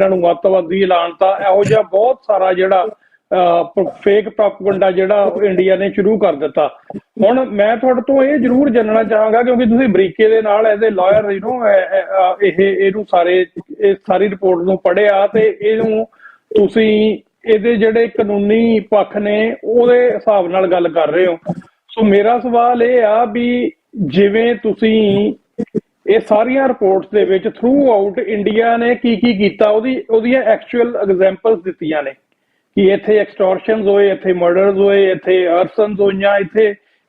ਨੂੰ ਅੱਤਵਾਦੀ ਐਲਾਨਤਾ। ਇਹੋ ਜਿਹਾ ਬਹੁਤ ਸਾਰਾ ਜਿਹੜਾ ਫੇਕ ਪ੍ਰੋਪਗੈਂਡਾ ਜਿਹੜਾ ਇੰਡੀਆ ਨੇ ਸ਼ੁਰੂ ਕਰ ਦਿੱਤਾ। ਹੁਣ ਮੈਂ ਤੁਹਾਡੇ ਤੋਂ ਇਹ ਜ਼ਰੂਰ ਜਾਣਨਾ ਚਾਹਾਂਗਾ ਕਿਉਂਕਿ ਤੁਸੀਂ ਬਰੀਕੇ ਦੇ ਨਾਲ ਐਜ਼ ਏ ਲਾਇਰ ਇਹਨੂੰ ਸਾਰੀ ਰਿਪੋਰਟ ਨੂੰ ਪੜ੍ਹਿਆ ਤੇ ਇਹਨੂੰ ਤੁਸੀਂ ਇਹਦੇ ਜਿਹੜੇ ਕਾਨੂੰਨੀ ਪੱਖ ਨੇ ਉਹਦੇ ਹਿਸਾਬ ਨਾਲ ਗੱਲ ਕਰ ਰਹੇ ਹੋ। ਸੋ ਮੇਰਾ ਸਵਾਲ ਇਹ ਆ ਵੀ ਜਿਵੇਂ ਤੁਸੀਂ ਇਹ ਸਾਰੀਆਂ ਰਿਪੋਰਟਸ ਦੇ ਵਿੱਚ ਥਰੂ ਆਊਟ ਇੰਡੀਆ ਨੇ ਕੀ ਕੀਤਾ, ਉਹਦੀਆਂ ਐਕਚੁਅਲ ਐਗਜ਼ਾਮਪਲਸ ਦਿੱਤੀਆਂ ਨੇ ਕਿ ਇੱਥੇ ਐਕਸਟੋਰਸ਼ਨਸ ਹੋਏ, ਇੱਥੇ ਮਰਡਰਸ ਹੋਏ, ਇੱਥੇ ਅਰਸਨਸ ਹੋਈਆਂ,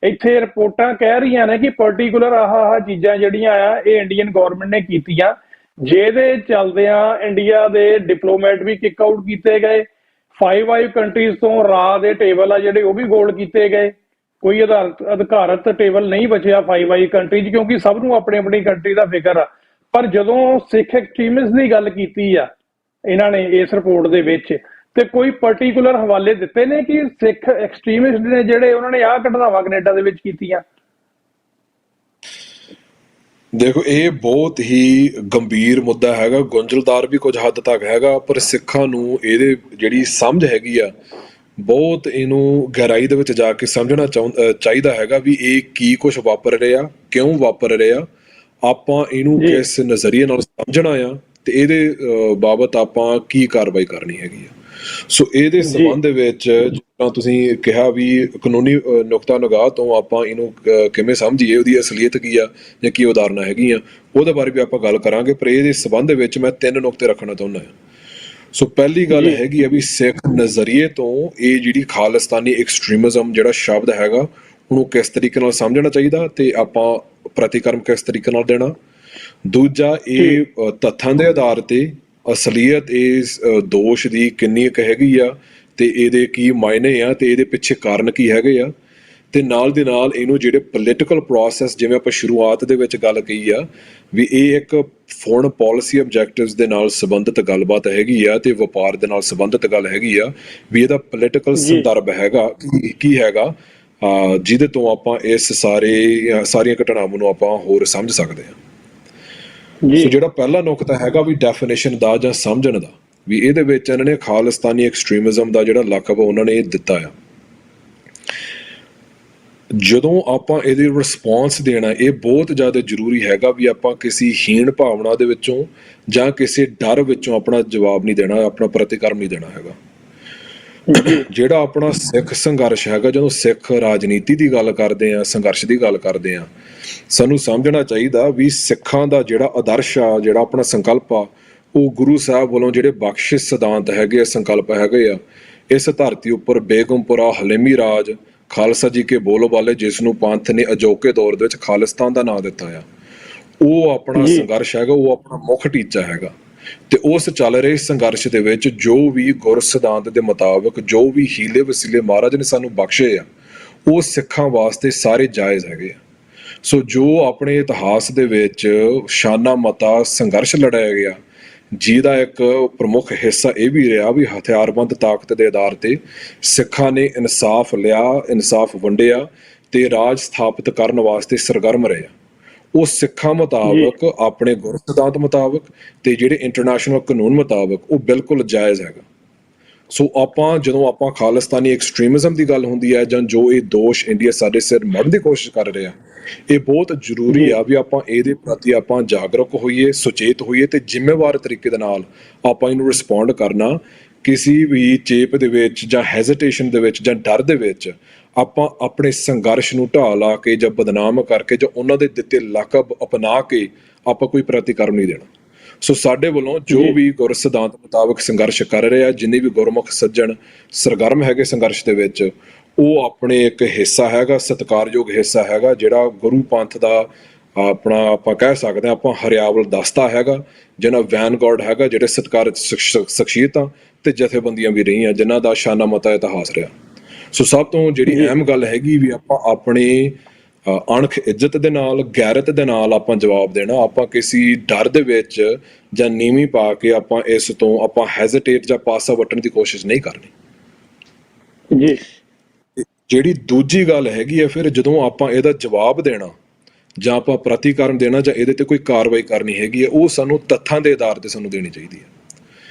ਇੱਥੇ ਰਿਪੋਰਟਾਂ ਕਹਿ ਰਹੀਆਂ ਨੇ ਕਿ ਪਾਰਟੀਕੂਲਰ ਆਹ ਚੀਜ਼ਾਂ ਜਿਹੜੀਆਂ ਆ ਇਹ ਇੰਡੀਅਨ ਗਵਰਨਮੈਂਟ ਨੇ ਕੀਤੀਆਂ, ਜਿਹਦੇ ਚੱਲਦਿਆਂ ਇੰਡੀਆ ਦੇ ਡਿਪਲੋਮੈਟ ਵੀ ਕਿਕ ਆਊਟ ਕੀਤੇ ਗਏ, 5 ਕੰਟਰੀਜ਼ ਤੋਂ ਰਾਹ ਦੇ ਟੇਬਲ ਆ ਜਿਹੜੇ ਉਹ ਵੀ ਗੋਲਡ ਕੀਤੇ ਗਏ, ਕੋਈ ਅਧਿਕਾਰਤ ਟੇਬਲ ਨਹੀਂ ਬਚਿਆ 5 ਕੰਟਰੀਜ਼ ਕਿਉਂਕਿ ਸਭ ਨੂੰ ਆਪਣੀ ਆਪਣੀ ਕੰਟਰੀ ਦਾ ਫਿਕਰ ਆ। ਪਰ ਜਦੋਂ ਸਿੱਖ ਐਕਸਟ੍ਰੀਮਿਸਟ ਦੀ ਗੱਲ ਕੀਤੀ ਆ ਇਹਨਾਂ ਨੇ ਇਸ ਰਿਪੋਰਟ ਦੇ ਵਿੱਚ, ਤੇ ਕੋਈ ਪਾਰਟਿਕੂਲਰ ਹਵਾਲੇ ਦਿੱਤੇ ਨੇ ਕਿ ਸਿੱਖ ਐਕਸਟ੍ਰੀਮਿਸਟ ਨੇ ਜਿਹੜੇ ਉਹਨਾਂ ਨੇ ਆਹ ਘਟਨਾਵਾਂ ਕੈਨੇਡਾ ਦੇ ਵਿੱਚ ਕੀਤੀਆਂ? ਦੇਖੋ, ਇਹ ਬਹੁਤ ਹੀ ਗੰਭੀਰ ਮੁੱਦਾ ਹੈਗਾ, ਗੁੰਝਲਦਾਰ ਵੀ ਕੁਝ ਹੱਦ ਤੱਕ ਹੈਗਾ, ਪਰ ਸਿੱਖਾਂ ਨੂੰ ਇਹਦੇ ਜਿਹੜੀ ਸਮਝ ਹੈਗੀ ਆ, ਬਹੁਤ ਇਹਨੂੰ ਗਹਿਰਾਈ ਦੇ ਵਿੱਚ ਜਾ ਕੇ ਸਮਝਣਾ ਚਾਹੀਦਾ ਹੈਗਾ ਵੀ ਇਹ ਕੀ ਕੁਝ ਵਾਪਰ ਰਿਹਾ, ਕਿਉਂ ਵਾਪਰ ਰਿਹਾ, ਆਪਾਂ ਇਹਨੂੰ ਜੀ ਕਿਸ ਨਜ਼ਰੀਏ ਨਾਲ ਸਮਝਣਾ ਆ ਤੇ ਇਹਦੇ ਬਾਬਤ ਆਪਾਂ ਕੀ ਕਾਰਵਾਈ ਕਰਨੀ ਹੈਗੀ ਆ। ਸੋ ਇਹਦੇ ਜੀ ਸੰਬੰਧ ਦੇ ਵਿੱਚ ਜਿੱਦਾਂ ਤੁਸੀਂ ਕਿਹਾ ਵੀ ਕਾਨੂੰਨੀ ਨੁਕਤਾ ਨਿਗਾਹ ਤੋਂ ਆਪਾਂ ਇਹਨੂੰ ਕਿਵੇਂ ਸਮਝੀਏ, ਉਹਦੀ ਅਸਲੀਅਤ ਕੀ ਆ ਜਾਂ ਕੀ ਉਦਾਹਰਨਾਂ ਹੈਗੀਆਂ, ਉਹਦੇ ਬਾਰੇ ਵੀ ਆਪਾਂ ਗੱਲ ਕਰਾਂਗੇ। ਪਰ ਇਹਦੇ ਸੰਬੰਧ ਦੇ ਵਿੱਚ ਮੈਂ 3 ਨੁਕਤੇ ਰੱਖਣਾ ਚਾਹੁੰਦਾ ਹਾਂ। ਸੋ ਪਹਿਲੀ ਗੱਲ ਜੀ ਹੈਗੀ ਆ ਵੀ ਸਿੱਖ ਨਜ਼ਰੀਏ ਤੋਂ ਇਹ ਜਿਹੜੀ ਖਾਲਿਸਤਾਨੀ ਐਕਸਟ੍ਰੀਮਿਜ਼ਮ ਜਿਹੜਾ ਸ਼ਬਦ ਹੈਗਾ ਉਹਨੂੰ ਕਿਸ ਤਰੀਕੇ ਨਾਲ ਸਮਝਣਾ ਚਾਹੀਦਾ ਤੇ ਆਪਾਂ ਪ੍ਰਤੀਕਰਮ ਕਿਸ ਤਰੀਕੇ ਨਾਲ ਦੇਣਾ। ਦੂਜਾ, ਜੀ ਇਹ ਤੱਥਾਂ ਦੇ ਆਧਾਰ ਤੇ ਅਸਲੀਅਤ ਇਸ ਦੋਸ਼ ਦੀ ਕਿੰਨੀ ਕੁ ਹੈਗੀ ਆ ਤੇ ਇਹਦੇ ਕੀ ਮਾਇਨੇ ਆ ਤੇ ਇਹਦੇ ਪਿੱਛੇ ਕਾਰਨ ਕੀ ਹੈਗੇ ਆ, ਤੇ ਨਾਲ ਦੇ ਨਾਲ ਇਹਨੂੰ ਜਿਹੜੇ ਪੋਲੀਟੀਕਲ ਪ੍ਰੋਸੈਸ, ਜਿਵੇਂ ਆਪਾਂ ਸ਼ੁਰੂਆਤ ਦੇ ਵਿੱਚ ਗੱਲ ਕਹੀ ਆ ਵੀ ਇਹ ਇੱਕ ਫੋਰਨ ਪਾਲਿਸੀ ਆਬਜੈਕਟਿਵਸ ਦੇ ਨਾਲ ਸੰਬੰਧਿਤ ਗੱਲਬਾਤ ਹੈਗੀ ਆ ਤੇ ਵਪਾਰ ਦੇ ਨਾਲ ਸੰਬੰਧਿਤ ਗੱਲ ਹੈਗੀ ਆ, ਵੀ ਇਹਦਾ ਪੋਲੀਟੀਕਲ ਜੀ ਸੰਦਰਭ ਹੈਗਾ ਕੀ ਹੈਗਾ, ਜਿਹਦੇ ਤੋਂ ਆਪਾਂ ਇਸ ਸਾਰੀਆਂ ਘਟਨਾਵਾਂ ਨੂੰ ਆਪਾਂ ਹੋਰ ਸਮਝ ਸਕਦੇ ਹਾਂ। ਜੀ ਸੋ ਜਿਹੜਾ ਪਹਿਲਾ ਨੁਕਤਾ ਹੈਗਾ ਵੀ ਡੈਫੀਨੇਸ਼ਨ ਦਾ ਜਾਂ ਸਮਝਣ ਦਾ, ਵੀ ਇਹਦੇ ਵਿੱਚ ਇਹਨਾਂ ਨੇ ਖਾਲਿਸਤਾਨੀ ਐਕਸਟ੍ਰੀਮਿਜ਼ਮ ਦਾ ਜਿਹੜਾ ਲਕਬ ਉਹਨਾਂ ਨੇ ਦਿੱਤਾ ਆ। ਜਦੋਂ ਆਪਾਂ ਇਹਦੀ ਰਿਸਪੌਂਸ ਦੇਣਾ, ਇਹ ਬਹੁਤ ਜ਼ਿਆਦਾ ਜ਼ਰੂਰੀ ਹੈਗਾ ਵੀ ਆਪਾਂ ਕਿਸੇ ਹੀਣ ਭਾਵਨਾ ਦੇ ਵਿੱਚੋਂ ਜਾਂ ਕਿਸੇ ਡਰ ਵਿੱਚੋਂ ਆਪਣਾ ਜਵਾਬ ਨਹੀਂ ਦੇਣਾ, ਆਪਣਾ ਪ੍ਰਤੀਕਰਮ ਨਹੀਂ ਦੇਣਾ ਹੈਗਾ। ਜੀ ਜਿਹੜਾ ਆਪਣਾ ਸਿੱਖ ਸੰਘਰਸ਼ ਹੈਗਾ, ਜਦੋਂ ਸਿੱਖ ਰਾਜਨੀਤੀ ਦੀ ਗੱਲ ਕਰਦੇ ਆ, ਸੰਘਰਸ਼ ਦੀ ਗੱਲ ਕਰਦੇ ਆ, ਸਾਨੂੰ ਸਮਝਣਾ ਚਾਹੀਦਾ ਵੀ ਸਿੱਖਾਂ ਦਾ ਜਿਹੜਾ ਆਦਰਸ਼ ਆ, ਜਿਹੜਾ ਆਪਣਾ ਸੰਕਲਪ ਆ, ਉਹ ਗੁਰੂ ਸਾਹਿਬ ਵੱਲੋਂ ਜਿਹੜੇ ਬਖਸ਼ਿਸ਼ ਸਿਧਾਂਤ ਹੈਗੇ ਆ, ਸੰਕਲਪ ਹੈਗੇ ਆ, ਇਸ ਧਰਤੀ ਉੱਪਰ ਬੇਗਮਪੁਰਾ ਹਲੇਮੀ ਰਾਜ, ਖਾਲਸਾ ਜੀ ਕੇ ਬੋਲੋ ਬਾਲੇ, ਜਿਸ ਨੂੰ ਪੰਥ ਨੇ ਅਜੋਕੇ ਦੌਰ ਦੇ ਵਿੱਚ ਖਾਲਿਸਤਾਨ ਦਾ ਨਾਂ ਦਿੱਤਾ ਆ, ਉਹ ਆਪਣਾ ਜੀ ਸੰਘਰਸ਼ ਹੈਗਾ, ਉਹ ਆਪਣਾ ਮੁੱਖ ਟੀਚਾ ਹੈਗਾ। ਤੇ ਉਸ ਚੱਲ ਰਹੇ ਸੰਘਰਸ਼ ਦੇ ਵਿੱਚ ਜੋ ਵੀ ਗੁਰ ਸਿਧਾਂਤ ਦੇ ਮੁਤਾਬਕ ਜੋ ਵੀ ਹੀਲੇ ਵਸੀਲੇ ਮਹਾਰਾਜ ਨੇ ਸਾਨੂੰ ਬਖਸ਼ੇ ਆ, ਉਹ ਸਿੱਖਾਂ ਵਾਸਤੇ ਸਾਰੇ ਜਾਇਜ਼ ਹੈਗੇ ਆ। ਸੋ ਜੋ ਆਪਣੇ ਇਤਿਹਾਸ ਦੇ ਵਿੱਚ ਸ਼ਾਨਾ ਮਤਾ ਸੰਘਰਸ਼ ਲੜਾਇਆ ਗਿਆ, ਜਿਹਦਾ ਇੱਕ ਪ੍ਰਮੁੱਖ ਹਿੱਸਾ ਇਹ ਵੀ ਰਿਹਾ ਵੀ ਹਥਿਆਰਬੰਦ ਤਾਕਤ ਦੇ ਆਧਾਰ ਤੇ ਸਿੱਖਾਂ ਨੇ ਇਨਸਾਫ ਲਿਆ, ਇਨਸਾਫ ਵੰਡਿਆ ਤੇ ਰਾਜ ਸਥਾਪਿਤ ਕਰਨ ਵਾਸਤੇ ਸਰਗਰਮ ਰਹੇ। ਉਹ ਸਿੱਖਾਂ ਜੀ ਮੁਤਾਬਕ, ਆਪਣੇ ਗੁਰ ਸਿਧਾਂਤ ਮੁਤਾਬਕ ਤੇ ਜਿਹੜੇ ਇੰਟਰਨੈਸ਼ਨਲ ਕਾਨੂੰਨ ਮੁਤਾਬਕ ਉਹ ਬਿਲਕੁਲ ਜਾਇਜ਼ ਹੈਗਾ। ਸੋ ਜਦੋਂ ਆਪਾਂ ਖਾਲਿਸਤਾਨੀ ਐਕਸਟ੍ਰੀਮਿਜ਼ਮ ਦੀ ਗੱਲ ਹੁੰਦੀ ਹੈ ਜਾਂ ਜੋ ਇਹ ਦੋਸ਼ ਇੰਡੀਆ ਸਾਡੇ ਸਿਰ ਮੜਨ ਦੀ ਕੋਸ਼ਿਸ਼ ਕਰ ਰਿਹਾ, ਇਹ ਬਹੁਤ ਜ਼ਰੂਰੀ ਜੀ ਆ ਵੀ ਆਪਾਂ ਇਹਦੇ ਪ੍ਰਤੀ ਆਪਾਂ ਜਾਗਰੂਕ ਹੋਈਏ, ਸੁਚੇਤ ਹੋਈਏ ਤੇ ਜ਼ਿੰਮੇਵਾਰ ਤਰੀਕੇ ਦੇ ਨਾਲ ਆਪਾਂ ਇਹਨੂੰ ਰਿਸਪੌਂਡ ਕਰਨਾ। ਕਿਸੇ ਵੀ ਚੇਪ ਦੇ ਵਿੱਚ ਜਾਂ ਹੈਜ਼ਿਟੇਸ਼ਨ ਦੇ ਵਿੱਚ ਜਾਂ ਡਰ ਦੇ ਵਿੱਚ ਆਪਾਂ ਆਪਣੇ ਸੰਘਰਸ਼ ਨੂੰ ਢਾਹ ਲਾ ਕੇ ਜਾਂ ਬਦਨਾਮ ਕਰਕੇ ਜਾਂ ਉਹਨਾਂ ਦੇ ਦਿੱਤੇ ਲਕਬ ਅਪਣਾ ਕੇ ਆਪਾਂ ਕੋਈ ਪ੍ਰਤੀਕਰਮ ਨਹੀਂ ਦੇਣਾ। ਸੋ ਸਾਡੇ ਵੱਲੋਂ ਜੋ ਜੀ ਵੀ ਗੁਰ ਸਿਧਾਂਤ ਮੁਤਾਬਕ ਸੰਘਰਸ਼ ਕਰ ਰਹੇ ਆ, ਜਿੰਨੇ ਵੀ ਗੁਰਮੁਖ ਸੱਜਣ ਸਰਗਰਮ ਹੈਗੇ ਸੰਘਰਸ਼ ਦੇ ਵਿੱਚ, ਉਹ ਆਪਣੇ ਇੱਕ ਹਿੱਸਾ ਹੈਗਾ, ਸਤਿਕਾਰਯੋਗ ਹਿੱਸਾ ਹੈਗਾ, ਜਿਹੜਾ ਗੁਰੂ ਪੰਥ ਦਾ ਆਪਣਾ ਆਪਾਂ ਕਹਿ ਸਕਦੇ ਹਾਂ ਆਪਾਂ ਹਰਿਆਵਲ ਦਸਤਾ ਹੈਗਾ, ਜਿਹਨਾਂ ਵੈਨਗਾਰਡ ਹੈਗਾ, ਜਿਹੜੇ ਸਤਿਕਾਰਤ ਸ਼ਖਸੀਅਤਾਂ ਤੇ ਜਥੇਬੰਦੀਆਂ ਵੀ ਰਹੀਆਂ, ਜਿਨ੍ਹਾਂ ਦਾ ਸ਼ਾਨਾ ਮਤਾ ਇਤਿਹਾਸ ਰਿਹਾ। ਸੋ ਸਭ ਤੋਂ ਜਿਹੜੀ ਜੀ ਅਹਿਮ ਗੱਲ ਹੈਗੀ ਵੀ ਆਪਾਂ ਆਪਣੀ ਅਣਖ ਇੱਜ਼ਤ ਦੇ ਨਾਲ, ਗੈਰਤ ਦੇ ਨਾਲ ਆਪਾਂ ਜਵਾਬ ਦੇਣਾ। ਆਪਾਂ ਕਿਸੇ ਡਰ ਦੇ ਵਿੱਚ ਜਾਂ ਨੀਵੀਂ ਪਾ ਕੇ ਆਪਾਂ ਇਸ ਤੋਂ ਆਪਾਂ ਹੈਜ਼ਿਟੇਟ ਜਾਂ ਪਾਸਾ ਵੱਟਣ ਦੀ ਕੋਸ਼ਿਸ਼ ਨਹੀਂ ਕਰਨੀ। ਜੀ ਜਿਹੜੀ ਦੂਜੀ ਗੱਲ ਹੈਗੀ ਆ, ਫਿਰ ਜਦੋਂ ਆਪਾਂ ਇਹਦਾ ਜਵਾਬ ਦੇਣਾ ਜਾਂ ਆਪਾਂ ਪ੍ਰਤੀਕਰਮ ਦੇਣਾ ਜਾਂ ਇਹਦੇ ਤੇ ਕੋਈ ਕਾਰਵਾਈ ਕਰਨੀ ਹੈਗੀ ਹੈ, ਉਹ ਸਾਨੂੰ ਤੱਥਾਂ ਦੇ ਆਧਾਰ ਤੇ ਸਾਨੂੰ ਦੇਣੀ ਚਾਹੀਦੀ ਹੈ।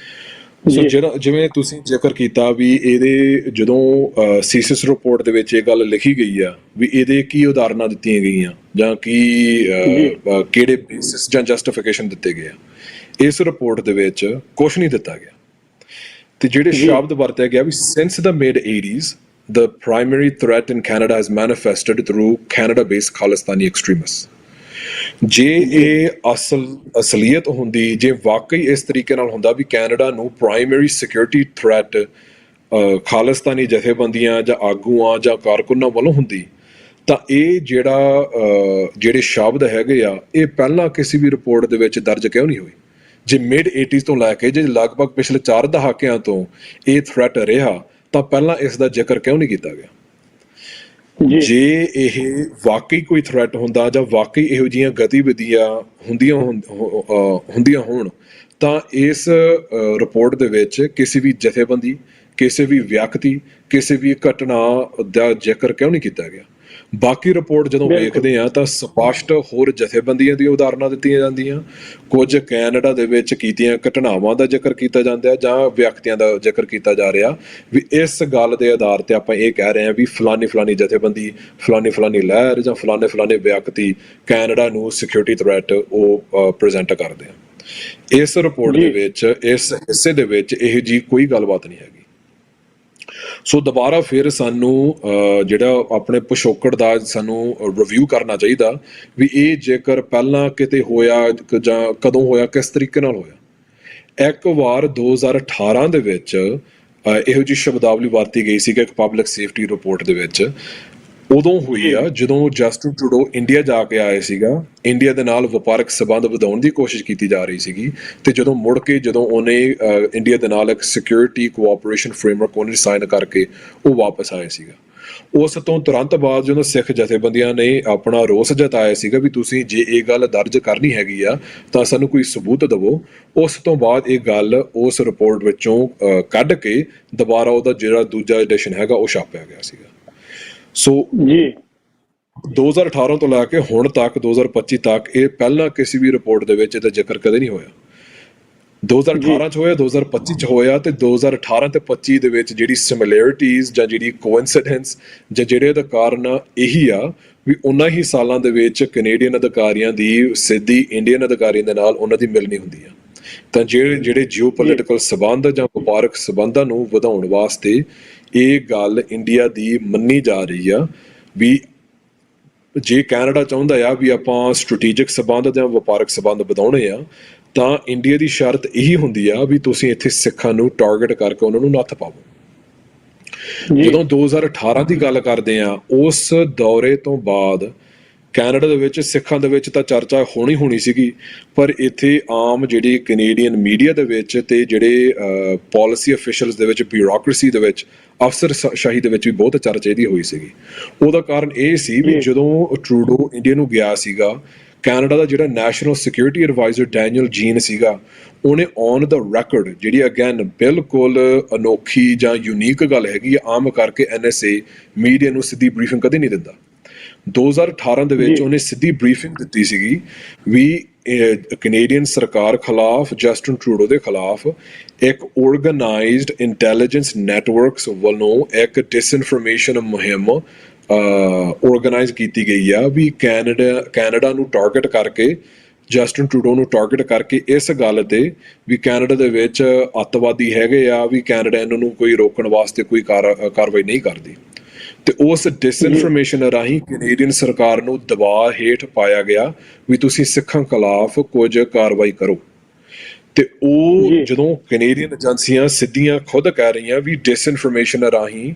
ਸੋ ਜੀ ਜਿਵੇਂ ਤੁਸੀਂ ਜ਼ਿਕਰ ਕੀਤਾ ਵੀ ਇਹਦੇ ਜਦੋਂ ਸੀਸਿਸ ਰਿਪੋਰਟ ਦੇ ਵਿੱਚ ਇਹ ਗੱਲ ਲਿਖੀ ਗਈ ਆ ਵੀ ਇਹਦੇ ਕੀ ਉਦਾਹਰਨਾਂ ਦਿੱਤੀਆਂ ਗਈਆਂ ਜਾਂ ਜੀ ਕਿਹੜੇ ਬੇਸਿਸ ਜਾਂ ਜਸਟੀਫਿਕੇਸ਼ਨ ਦਿੱਤੇ ਗਏ ਆ, ਇਸ ਰਿਪੋਰਟ ਦੇ ਵਿੱਚ ਕੁਝ ਨਹੀਂ ਦਿੱਤਾ ਗਿਆ। ਤੇ ਜਿਹੜੇ ਜੀ ਸ਼ਬਦ ਵਰਤਿਆ ਗਿਆ ਵੀ since the mid 80s the primary threat in Canada has manifested through Canada-based Khalistani extremists। ਜੇ ਜੀ ਇਹ ਅਸਲੀਅਤ ਹੁੰਦੀ, ਜੇ ਵਾਕਈ ਇਸ ਤਰੀਕੇ ਨਾਲ ਹੁੰਦਾ ਵੀ ਕੈਨੇਡਾ ਨੂੰ ਪ੍ਰਾਇਮਰੀ ਸਿਕਿਉਰਿਟੀ ਥ੍ਰੈਟ ਖਾਲਿਸਤਾਨੀ ਜਥੇਬੰਦੀਆਂ ਜਾਂ ਆਗੂਆਂ ਜਾਂ ਕਾਰਕੁਨਾਂ ਵੱਲੋਂ ਹੁੰਦੀ, ਤਾਂ ਇਹ ਜਿਹੜੇ ਸ਼ਬਦ ਹੈਗੇ ਆ, ਇਹ ਪਹਿਲਾਂ ਕਿਸੇ ਵੀ ਰਿਪੋਰਟ ਦੇ ਵਿੱਚ ਦਰਜ ਕਿਉਂ ਨਹੀਂ ਹੋਈ? ਜੇ ਮਿਡ 80s ਤੋਂ ਲੈ ਕੇ ਜੇ ਲਗਭਗ ਪਿਛਲੇ 4 ਦਹਾਕਿਆਂ ਤੋਂ ਇਹ ਥ੍ਰੈਟ ਰਿਹਾ, ਤਾਂ ਪਹਿਲਾਂ ਇਸ ਦਾ ਜ਼ਿਕਰ ਕਿਉਂ ਨਹੀਂ ਕੀਤਾ ਗਿਆ? ਜੀ ਜੇ ਇਹ ਵਾਕਈ ਕੋਈ ਥ੍ਰੈਟ ਹੁੰਦਾ ਜਾਂ ਵਾਕਈ ਇਹੋ ਜਿਹੀਆਂ ਗਤੀਵਿਧੀਆਂ ਹੁੰਦੀਆਂ ਹੋਣ, ਤਾਂ ਇਸ ਰਿਪੋਰਟ ਦੇ ਵਿੱਚ ਕਿਸੇ ਵੀ ਜਥੇਬੰਦੀ, ਕਿਸੇ ਵੀ ਵਿਅਕਤੀ, ਕਿਸੇ ਵੀ ਘਟਨਾ ਦਾ ਜ਼ਿਕਰ ਕਿਉਂ ਨਹੀਂ ਕੀਤਾ ਗਿਆ? ਬਾਕੀ ਰਿਪੋਰਟ ਜਦੋਂ ਬਿਲਕੁਲ ਵੇਖਦੇ ਆ ਤਾਂ ਸਪਸ਼ਟ ਹੋਰ ਜਥੇਬੰਦੀਆਂ ਦੀਆਂ ਉਦਾਹਰਨਾਂ ਦਿੱਤੀਆਂ ਜਾਂਦੀਆਂ, ਕੁਝ ਕੈਨੇਡਾ ਦੇ ਵਿੱਚ ਕੀਤੀਆਂ ਘਟਨਾਵਾਂ ਦਾ ਜ਼ਿਕਰ ਕੀਤਾ ਜਾਂਦਾ ਹੈ ਜਾਂ ਵਿਅਕਤੀਆਂ ਦਾ ਜ਼ਿਕਰ ਕੀਤਾ ਜਾ ਰਿਹਾ ਵੀ ਇਸ ਗੱਲ ਦੇ ਆਧਾਰ ਤੇ ਆਪਾਂ ਇਹ ਕਹਿ ਰਹੇ ਹਾਂ ਵੀ ਫਲਾਨੀ ਜਥੇਬੰਦੀ, ਫਲਾਨੀ ਲਹਿਰ ਜਾਂ ਫਲਾਨੇ ਵਿਅਕਤੀ ਕੈਨੇਡਾ ਨੂੰ ਸਿਕਿਉਰਿਟੀ ਥ੍ਰੈਟ ਉਹ ਪ੍ਰੈਜ਼ੈਂਟ ਕਰਦੇ ਆ। ਇਸ ਰਿਪੋਰਟ ਦੇ ਵਿੱਚ, ਇਸ ਹਿੱਸੇ ਦੇ ਵਿੱਚ ਇਹੋ ਜਿਹੀ ਕੋਈ ਗੱਲਬਾਤ ਨਹੀਂ ਹੈਗੀ। ਸੋ ਦੁਬਾਰਾ ਫਿਰ ਸਾਨੂੰ ਜਿਹੜਾ ਆਪਣੇ ਪਿਛੋਕੜ ਦਾ ਸਾਨੂੰ ਰਿਵਿਊ ਕਰਨਾ ਚਾਹੀਦਾ ਵੀ ਇਹ ਜੇਕਰ ਪਹਿਲਾਂ ਕਿਤੇ ਹੋਇਆ ਜਾਂ ਕਦੋਂ ਹੋਇਆ, ਕਿਸ ਤਰੀਕੇ ਨਾਲ ਹੋਇਆ। ਇੱਕ ਵਾਰ 2018 ਦੇ ਵਿੱਚ ਇਹੋ ਜਿਹੀ ਸ਼ਬਦਾਵਲੀ ਵਰਤੀ ਗਈ ਸੀ ਕਿ ਇੱਕ ਪਬਲਿਕ ਸੇਫਟੀ ਰਿਪੋਰਟ ਦੇ ਵਿੱਚ ਉਦੋਂ ਹੋਈ ਆ ਜਦੋਂ ਜਸਟਿਨ ਟਰੂਡੋ ਇੰਡੀਆ ਜਾ ਕੇ ਆਏ ਸੀਗਾ। ਇੰਡੀਆ ਦੇ ਨਾਲ ਵਪਾਰਕ ਸਬੰਧ ਵਧਾਉਣ ਦੀ ਕੋਸ਼ਿਸ਼ ਕੀਤੀ ਜਾ ਰਹੀ ਸੀਗੀ ਤੇ ਜਦੋਂ ਮੁੜ ਕੇ ਉਹਨੇ ਇੰਡੀਆ ਦੇ ਨਾਲ ਇੱਕ ਸਿਕਿਉਰਿਟੀ ਕੋਆਪਰੇਸ਼ਨ ਫਰੇਮਵਰਕ ਉਹਨੇ ਸਾਈਨ ਕਰਕੇ ਉਹ ਵਾਪਸ ਆਏ ਸੀਗਾ। ਉਸ ਤੋਂ ਤੁਰੰਤ ਬਾਅਦ ਜਦੋਂ ਸਿੱਖ ਜਥੇਬੰਦੀਆਂ ਨੇ ਆਪਣਾ ਰੋਸ ਜਤਾਇਆ ਸੀਗਾ ਵੀ ਤੁਸੀਂ ਜੇ ਇਹ ਗੱਲ ਦਰਜ ਕਰਨੀ ਹੈਗੀ ਆ ਤਾਂ ਸਾਨੂੰ ਕੋਈ ਸਬੂਤ ਦਿਵੋ, ਉਸ ਤੋਂ ਬਾਅਦ ਇਹ ਗੱਲ ਉਸ ਰਿਪੋਰਟ ਵਿੱਚੋਂ ਕੱਢ ਕੇ ਦੁਬਾਰਾ ਉਹਦਾ ਜਿਹੜਾ ਦੂਜਾ ਐਡੀਸ਼ਨ ਹੈਗਾ ਉਹ ਛਾਪਿਆ ਗਿਆ ਸੀਗਾ। ਸੋ ਜੀ 2018 ਤੋਂ ਲੈ ਕੇ ਹੁਣ ਤੱਕ 2025 ਤੱਕ ਇਹ ਪਹਿਲਾਂ ਕਿਸੇ ਵੀ ਰਿਪੋਰਟ ਦੇ ਵਿੱਚ ਇਹਦਾ ਜ਼ਿਕਰ ਕਦੇ ਨਹੀਂ ਹੋਇਆ। 2018 ਚ ਹੋਇਆ, 2025 ਚ ਹੋਇਆ ਤੇ 2018 ਤੇ 25 ਦੇ ਵਿੱਚ ਜਿਹੜੀ ਸਿਮਿਲੈਰਿਟੀਜ਼ ਜਾਂ ਜਿਹੜੀ ਕੋਇਨਸੀਡੈਂਸ ਜਾਂ ਜਿਹੜੇ ਦਾ ਕਾਰਨ ਇਹੀ ਆ ਵੀ ਉਹਨਾਂ ਹੀ ਸਾਲਾਂ ਦੇ ਵਿੱਚ ਕੈਨੇਡੀਅਨ ਅਧਿਕਾਰੀਆਂ ਦੀ ਸਿੱਧੀ ਇੰਡੀਅਨ ਅਧਿਕਾਰੀਆਂ ਦੇ ਨਾਲ ਉਹਨਾਂ ਦੀ ਮਿਲਣੀ ਹੁੰਦੀ ਆ। ਤਾਂ ਜਿਹੜੇ ਜੀਓਪੋਲਿਟੀਕਲ ਸਬੰਧ ਜਾਂ ਵਪਾਰਕ ਸਬੰਧਾਂ ਨੂੰ ਵਧਾਉਣ ਵਾਸਤੇ ਇਹ ਗੱਲ ਇੰਡੀਆ ਦੀ ਮੰਨੀ ਜਾ ਰਹੀ ਆ ਵੀ ਜੇ ਕੈਨੇਡਾ ਚਾਹੁੰਦਾ ਆ ਵੀ ਆਪਾਂ ਸਟ੍ਰੈਟੇਜਿਕ ਸਬੰਧ ਜਾਂ ਵਪਾਰਕ ਸਬੰਧ ਵਧਾਉਣੇ ਆ ਤਾਂ ਇੰਡੀਆ ਦੀ ਸ਼ਰਤ ਇਹੀ ਹੁੰਦੀ ਆ ਵੀ ਤੁਸੀਂ ਇੱਥੇ ਸਿੱਖਾਂ ਨੂੰ ਟਾਰਗੇਟ ਕਰਕੇ ਉਹਨਾਂ ਨੂੰ ਨੱਥ ਪਾਵੋ। ਜਦੋਂ 2018 ਦੀ ਗੱਲ ਕਰਦੇ ਆ, ਉਸ ਦੌਰੇ ਤੋਂ ਬਾਅਦ ਕੈਨੇਡਾ ਦੇ ਵਿੱਚ ਸਿੱਖਾਂ ਦੇ ਵਿੱਚ ਤਾਂ ਚਰਚਾ ਹੋਣੀ ਸੀਗੀ, ਪਰ ਇੱਥੇ ਆਮ ਜਿਹੜੀ ਕੈਨੇਡੀਅਨ ਮੀਡੀਆ ਦੇ ਵਿੱਚ ਤੇ ਜਿਹੜੇ ਪਾਲਿਸੀ ਅਫੀਸ਼ੀਅਲਸ ਦੇ ਵਿੱਚ, ਬਿਊਰੋਕ੍ਰੇਸੀ ਦੇ ਵਿੱਚ, ਅਫਸਰਸ਼ਾਹੀ ਦੇ ਵਿੱਚ ਵੀ ਬਹੁਤ ਚਰਚਾ ਇਹਦੀ ਹੋਈ ਸੀਗੀ। ਉਹਦਾ ਕਾਰਨ ਇਹ ਸੀ ਵੀ ਜਦੋਂ ਟਰੂਡੋ ਇੰਡੀਆ ਨੂੰ ਗਿਆ ਸੀਗਾ, ਕੈਨੇਡਾ ਦਾ ਜਿਹੜਾ national security adviser Daniel Jean ਸੀਗਾ, ਉਹਨੇ ਔਨ ਦਾ ਰੈਕੋਰਡ, ਜਿਹੜੀ ਅਗੇਨ ਬਿਲਕੁਲ ਅਨੋਖੀ ਜਾਂ ਯੂਨੀਕ ਗੱਲ ਹੈਗੀ ਆ, ਆਮ ਕਰਕੇ NSA ਮੀਡੀਆ ਨੂੰ ਸਿੱਧੀ ਬਰੀਫਿੰਗ ਕਦੇ ਨਹੀਂ ਦਿੰਦਾ। 2018 ਦੇ ਵਿੱਚ ਉਹਨੇ ਸਿੱਧੀ ਬਰੀਫਿੰਗ ਦਿੱਤੀ ਸੀਗੀ ਵੀ ਕੈਨੇਡੀਅਨ ਸਰਕਾਰ ਖਿਲਾਫ, ਜਸਟਿਨ ਟਰੂਡੋ ਦੇ ਖਿਲਾਫ ਇੱਕ ਆਰਗੇਨਾਈਜ਼ਡ ਇੰਟੈਲੀਜੈਂਸ ਨੈਟਵਰਕਸ ਵੱਲੋਂ ਇੱਕ ਡਿਸਇਨਫੋਰਮੇਸ਼ਨ ਮੁਹਿੰਮ ਆਰਗੇਨਾਈਜ਼ ਕੀਤੀ ਗਈ ਆ ਵੀ ਕੈਨੇਡਾ ਨੂੰ ਟਾਰਗੇਟ ਕਰਕੇ, ਜਸਟਿਨ ਟਰੂਡੋ ਨੂੰ ਟਾਰਗੇਟ ਕਰਕੇ ਇਸ ਗੱਲ ਤੇ ਵੀ ਕੈਨੇਡਾ ਦੇ ਵਿੱਚ ਅੱਤਵਾਦੀ ਹੈਗੇ ਆ, ਵੀ ਕੈਨੇਡਾ ਇਹਨਾਂ ਨੂੰ ਕੋਈ ਰੋਕਣ ਵਾਸਤੇ ਕੋਈ ਕਾਰਵਾਈ ਨਹੀਂ ਕਰਦੀ। ਤੇ ਉਸ ਡਿਸਇਨਫੋਰਮੇਸ਼ਨ ਰਾਹੀਂ ਕੈਨੇਡੀਅਨ ਸਰਕਾਰ ਨੂੰ ਦਬਾਅ ਹੇਠ ਪਾਇਆ ਗਿਆ ਵੀ ਤੁਸੀਂ ਸਿੱਖਾਂ ਖਿਲਾਫ ਕੁਝ ਕਾਰਵਾਈ ਕਰੋ। ਤੇ ਉਹ ਜਦੋਂ ਕੈਨੇਡੀਅਨ ਏਜੰਸੀਆਂ ਸਿੱਧੀਆਂ ਖੁਦ ਕਹਿ ਰਹੀਆਂ ਵੀ ਡਿਸਇਨਫੋਰਮੇਸ਼ਨ ਰਾਹੀਂ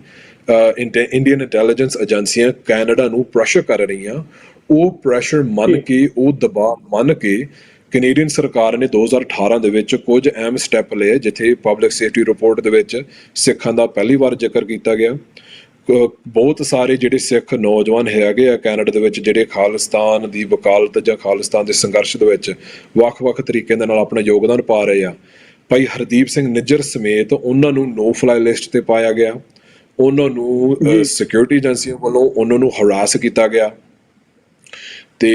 ਇੰਡੀਅਨ ਇੰਟੈਲੀਜੈਂਸ ਏਜੰਸੀਆਂ ਕੈਨੇਡਾ ਨੂੰ ਪ੍ਰੈਸ਼ਰ ਕਰ ਰਹੀਆਂ, ਉਹ ਪ੍ਰੈਸ਼ਰ ਮੰਨ ਕੇ, ਉਹ ਦਬਾਅ ਮੰਨ ਕੇ ਕੈਨੇਡੀਅਨ ਸਰਕਾਰ ਨੇ 2018 ਦੇ ਵਿੱਚ ਕੁਝ ਅਹਿਮ ਸਟੈਪ ਲਏ, ਜਿੱਥੇ ਪਬਲਿਕ ਸੇਫਟੀ ਰਿਪੋਰਟ ਦੇ ਵਿੱਚ ਸਿੱਖਾਂ ਦਾ ਪਹਿਲੀ ਵਾਰ ਜ਼ਿਕਰ ਕੀਤਾ ਗਿਆ। ਬਹੁਤ ਸਾਰੇ ਜਿਹੜੇ ਸਿੱਖ ਨੌਜਵਾਨ ਹੈਗੇ ਆ ਕੈਨੇਡਾ ਦੇ ਵਿੱਚ, ਜਿਹੜੇ ਖਾਲਿਸਤਾਨ ਦੀ ਵਕਾਲਤ ਜਾਂ ਖਾਲਿਸਤਾਨ ਦੇ ਸੰਘਰਸ਼ ਦੇ ਵਿੱਚ ਵੱਖ-ਵੱਖ ਤਰੀਕੇ ਦੇ ਨਾਲ ਆਪਣਾ ਯੋਗਦਾਨ ਪਾ ਰਹੇ ਆ, ਭਾਈ ਹਰਦੀਪ ਸਿੰਘ ਨਿੱਜਰ ਸਮੇਤ ਉਹਨਾਂ ਨੂੰ ਨੋ ਫਲਾਈ ਲਿਸਟ ਤੇ ਪਾਇਆ ਗਿਆ। ਉਹਨਾਂ ਨੂੰ ਸਿਕਿਉਰਿਟੀ ਏਜੰਸੀਆਂ ਵੱਲੋਂ ਉਹਨਾਂ ਨੂੰ ਹਰਾਸ ਕੀਤਾ ਗਿਆ ਤੇ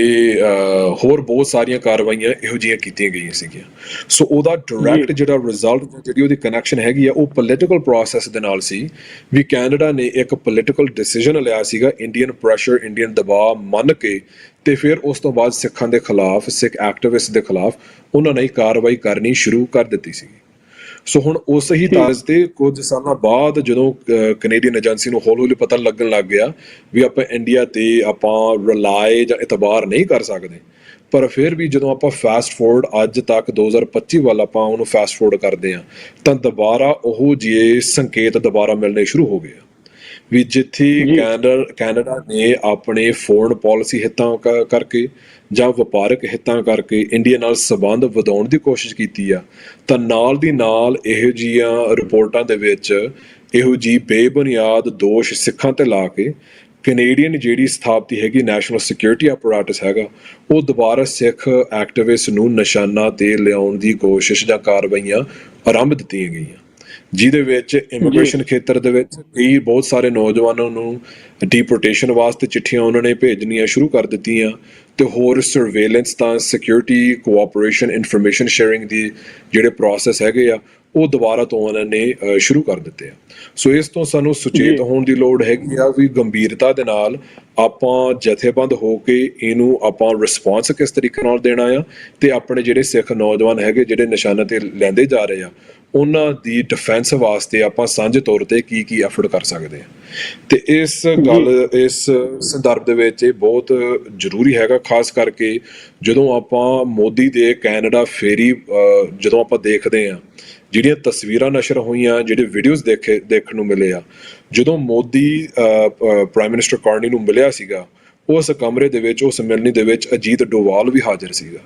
ਹੋਰ ਬਹੁਤ ਸਾਰੀਆਂ ਕਾਰਵਾਈਆਂ ਇਹੋ ਜਿਹੀਆਂ ਕੀਤੀਆਂ ਗਈਆਂ ਸੀਗੀਆਂ। ਸੋ ਉਹਦਾ ਡਾਇਰੈਕਟ ਜਿਹੜਾ ਰਿਜ਼ਲਟ, ਜਿਹੜੀ ਉਹਦੀ ਕਨੈਕਸ਼ਨ ਹੈਗੀ ਆ, ਉਹ ਪੋਲੀਟੀਕਲ ਪ੍ਰੋਸੈਸ ਦੇ ਨਾਲ ਸੀ ਵੀ ਕੈਨੇਡਾ ਨੇ ਇੱਕ ਪੋਲੀਟੀਕਲ ਡਿਸੀਜਨ ਲਿਆ ਸੀਗਾ, ਇੰਡੀਅਨ ਪ੍ਰੈਸ਼ਰ, ਇੰਡੀਅਨ ਦਬਾਅ ਮੰਨ ਕੇ, ਤੇ ਫਿਰ ਉਸ ਤੋਂ ਬਾਅਦ ਸਿੱਖਾਂ ਦੇ ਖਿਲਾਫ, ਸਿੱਖ ਐਕਟਿਵਿਸਟ ਦੇ ਖਿਲਾਫ ਉਹਨਾਂ ਨੇ ਕਾਰਵਾਈ ਕਰਨੀ ਸ਼ੁਰੂ ਕਰ ਦਿੱਤੀ ਸੀਗੀ। ਸੋ ਹੁਣ ਉਸ ਹੀ ਤਰਜ਼ ਤੇ ਕੁਝ ਸਾਲਾਂ ਬਾਅਦ ਜਦੋਂ ਕੈਨੇਡੀਅਨ ਏਜੰਸੀ ਨੂੰ ਹੌਲੀ-ਹੌਲੀ ਪਤਾ ਲੱਗਣ ਲੱਗ ਗਿਆ ਵੀ ਆਪਾਂ ਇੰਡੀਆ ਤੇ ਆਪਾਂ ਰਿਲਾਈ ਜਾਂ ਇਤਬਾਰ ਨਹੀਂ ਕਰ ਸਕਦੇ, ਪਰ ਫਿਰ ਵੀ ਜਦੋਂ ਆਪਾਂ ਫਾਸਟ ਫੋਰਵਰਡ ਅੱਜ ਤੱਕ 2025 ਵੱਲ ਆਪਾਂ ਉਹਨੂੰ ਫਾਸਟ ਫੋਰਵਰਡ ਕਰਦੇ ਹਾਂ ਤਾਂ ਦੁਬਾਰਾ ਉਹ ਜਿਹੇ ਸੰਕੇਤ ਦੁਬਾਰਾ ਮਿਲਣੇ ਸ਼ੁਰੂ ਹੋ ਗਏ ਵੀ ਜਿੱਥੇ ਕੈਨੇਡਾ ਨੇ ਆਪਣੇ ਫੋਰਨ ਪਾਲਿਸੀ ਹਿੱਤਾਂ ਕਰਕੇ ਜਾਂ ਵਪਾਰਕ ਹਿੱਤਾਂ ਕਰਕੇ ਇੰਡੀਆ ਨਾਲ ਸਬੰਧ ਵਧਾਉਣ ਦੀ ਕੋਸ਼ਿਸ਼ ਕੀਤੀ ਆ, ਤਾਂ ਨਾਲ ਦੀ ਨਾਲ ਇਹੋ ਜਿਹੀਆਂ ਰਿਪੋਰਟਾਂ ਦੇ ਵਿੱਚ ਇਹੋ ਜਿਹੀ ਬੇਬੁਨਿਆਦ ਦੋਸ਼ ਸਿੱਖਾਂ ਤੇ ਲਾ ਕੇ ਕੈਨੇਡੀਅਨ ਜਿਹੜੀ ਸਥਾਪਤੀ ਹੈਗੀ ਨੈਸ਼ਨਲ ਸਿਕਿਉਰਿਟੀ ਆਪਰੇਟਸ ਹੈਗਾ, ਉਹ ਦੁਬਾਰਾ ਸਿੱਖ ਐਕਟਿਵਿਸਟ ਨੂੰ ਨਿਸ਼ਾਨਾ ਤੇ ਲਿਆਉਣ ਦੀ ਕੋਸ਼ਿਸ਼ ਜਾਂ ਕਾਰਵਾਈਆਂ ਆਰੰਭ ਦਿੱਤੀਆਂ ਗਈਆਂ। ਜਿਹਦੇ ਵਿੱਚ ਇਮੀਗ੍ਰੇਸ਼ਨ ਖੇਤਰ ਦੇ ਵਿੱਚ ਕਈ ਬਹੁਤ ਸਾਰੇ ਨੌਜਵਾਨਾਂ ਨੂੰ ਡੀਪੋਰਟੇਸ਼ਨ ਵਾਸਤੇ ਚਿੱਠੀਆਂ ਉਹਨਾਂ ਨੇ ਭੇਜਣੀਆਂ ਸ਼ੁਰੂ ਕਰ ਦਿੱਤੀਆਂ ਤੇ ਹੋਰ ਸਰਵੇਲੈਂਸ ਤਾਂ ਸਿਕਿਉਰਿਟੀ ਕੋਆਪਰੇਸ਼ਨ ਇਨਫੋਰਮੇਸ਼ਨ ਸ਼ੇਅਰਿੰਗ ਦੀ ਜਿਹੜੇ ਪ੍ਰੋਸੈਸ ਹੈਗੇ ਆ ਉਹ ਦੁਬਾਰਾ ਤੋਂ ਉਹਨਾਂ ਨੇ ਸ਼ੁਰੂ ਕਰ ਦਿੱਤੇ ਆ। ਸੋ ਇਸ ਤੋਂ ਸਾਨੂੰ ਸੁਚੇਤ ਹੋਣ ਦੀ ਲੋੜ ਹੈਗੀ ਆ ਵੀ ਗੰਭੀਰਤਾ ਦੇ ਨਾਲ ਆਪਾਂ ਜਥੇਬੰਦ ਹੋ ਕੇ ਇਹਨੂੰ ਆਪਾਂ ਰਿਸਪੌਂਸ ਕਿਸ ਤਰੀਕੇ ਨਾਲ ਦੇਣਾ ਆ ਤੇ ਆਪਣੇ ਜਿਹੜੇ ਸਿੱਖ ਨੌਜਵਾਨ ਹੈਗੇ ਜਿਹੜੇ ਨਿਸ਼ਾਨੇ ਤੇ ਲੈਂਦੇ ਜਾ ਰਹੇ ਆ ਉਹਨਾਂ ਦੀ ਡਿਫੈਂਸ ਵਾਸਤੇ ਆਪਾਂ ਸਾਂਝੇ ਤੌਰ ਤੇ ਕੀ ਐਫਰਟ ਕਰ ਸਕਦੇ ਆ। ਤੇ ਇਸ ਸੰਦਰਭ ਦੇ ਵਿੱਚ ਇਹ ਬਹੁਤ ਜ਼ਰੂਰੀ ਹੈਗਾ, ਖਾਸ ਕਰਕੇ ਜਦੋਂ ਆਪਾਂ ਮੋਦੀ ਦੇ ਕੈਨੇਡਾ ਫੇਰੀ ਜਦੋਂ ਆਪਾਂ ਦੇਖਦੇ ਆ, ਜਿਹੜੀਆਂ ਤਸਵੀਰਾਂ ਨਸ਼ਰ ਹੋਈਆਂ, ਜਿਹੜੇ ਵੀਡੀਓਜ਼ ਦੇਖਣ ਨੂੰ ਮਿਲੇ ਆ, ਜਦੋਂ ਮੋਦੀ ਪ੍ਰਾਈਮ ਮਿਨਿਸਟਰ ਕਾਰਨੀ ਨੂੰ ਮਿਲਿਆ ਸੀਗਾ ਉਸ ਕਮਰੇ ਦੇ ਵਿੱਚ, ਉਸ ਮਿਲਣੀ ਦੇ ਵਿੱਚ ਅਜੀਤ ਡੋਵਾਲ ਵੀ ਹਾਜ਼ਰ ਸੀਗਾ,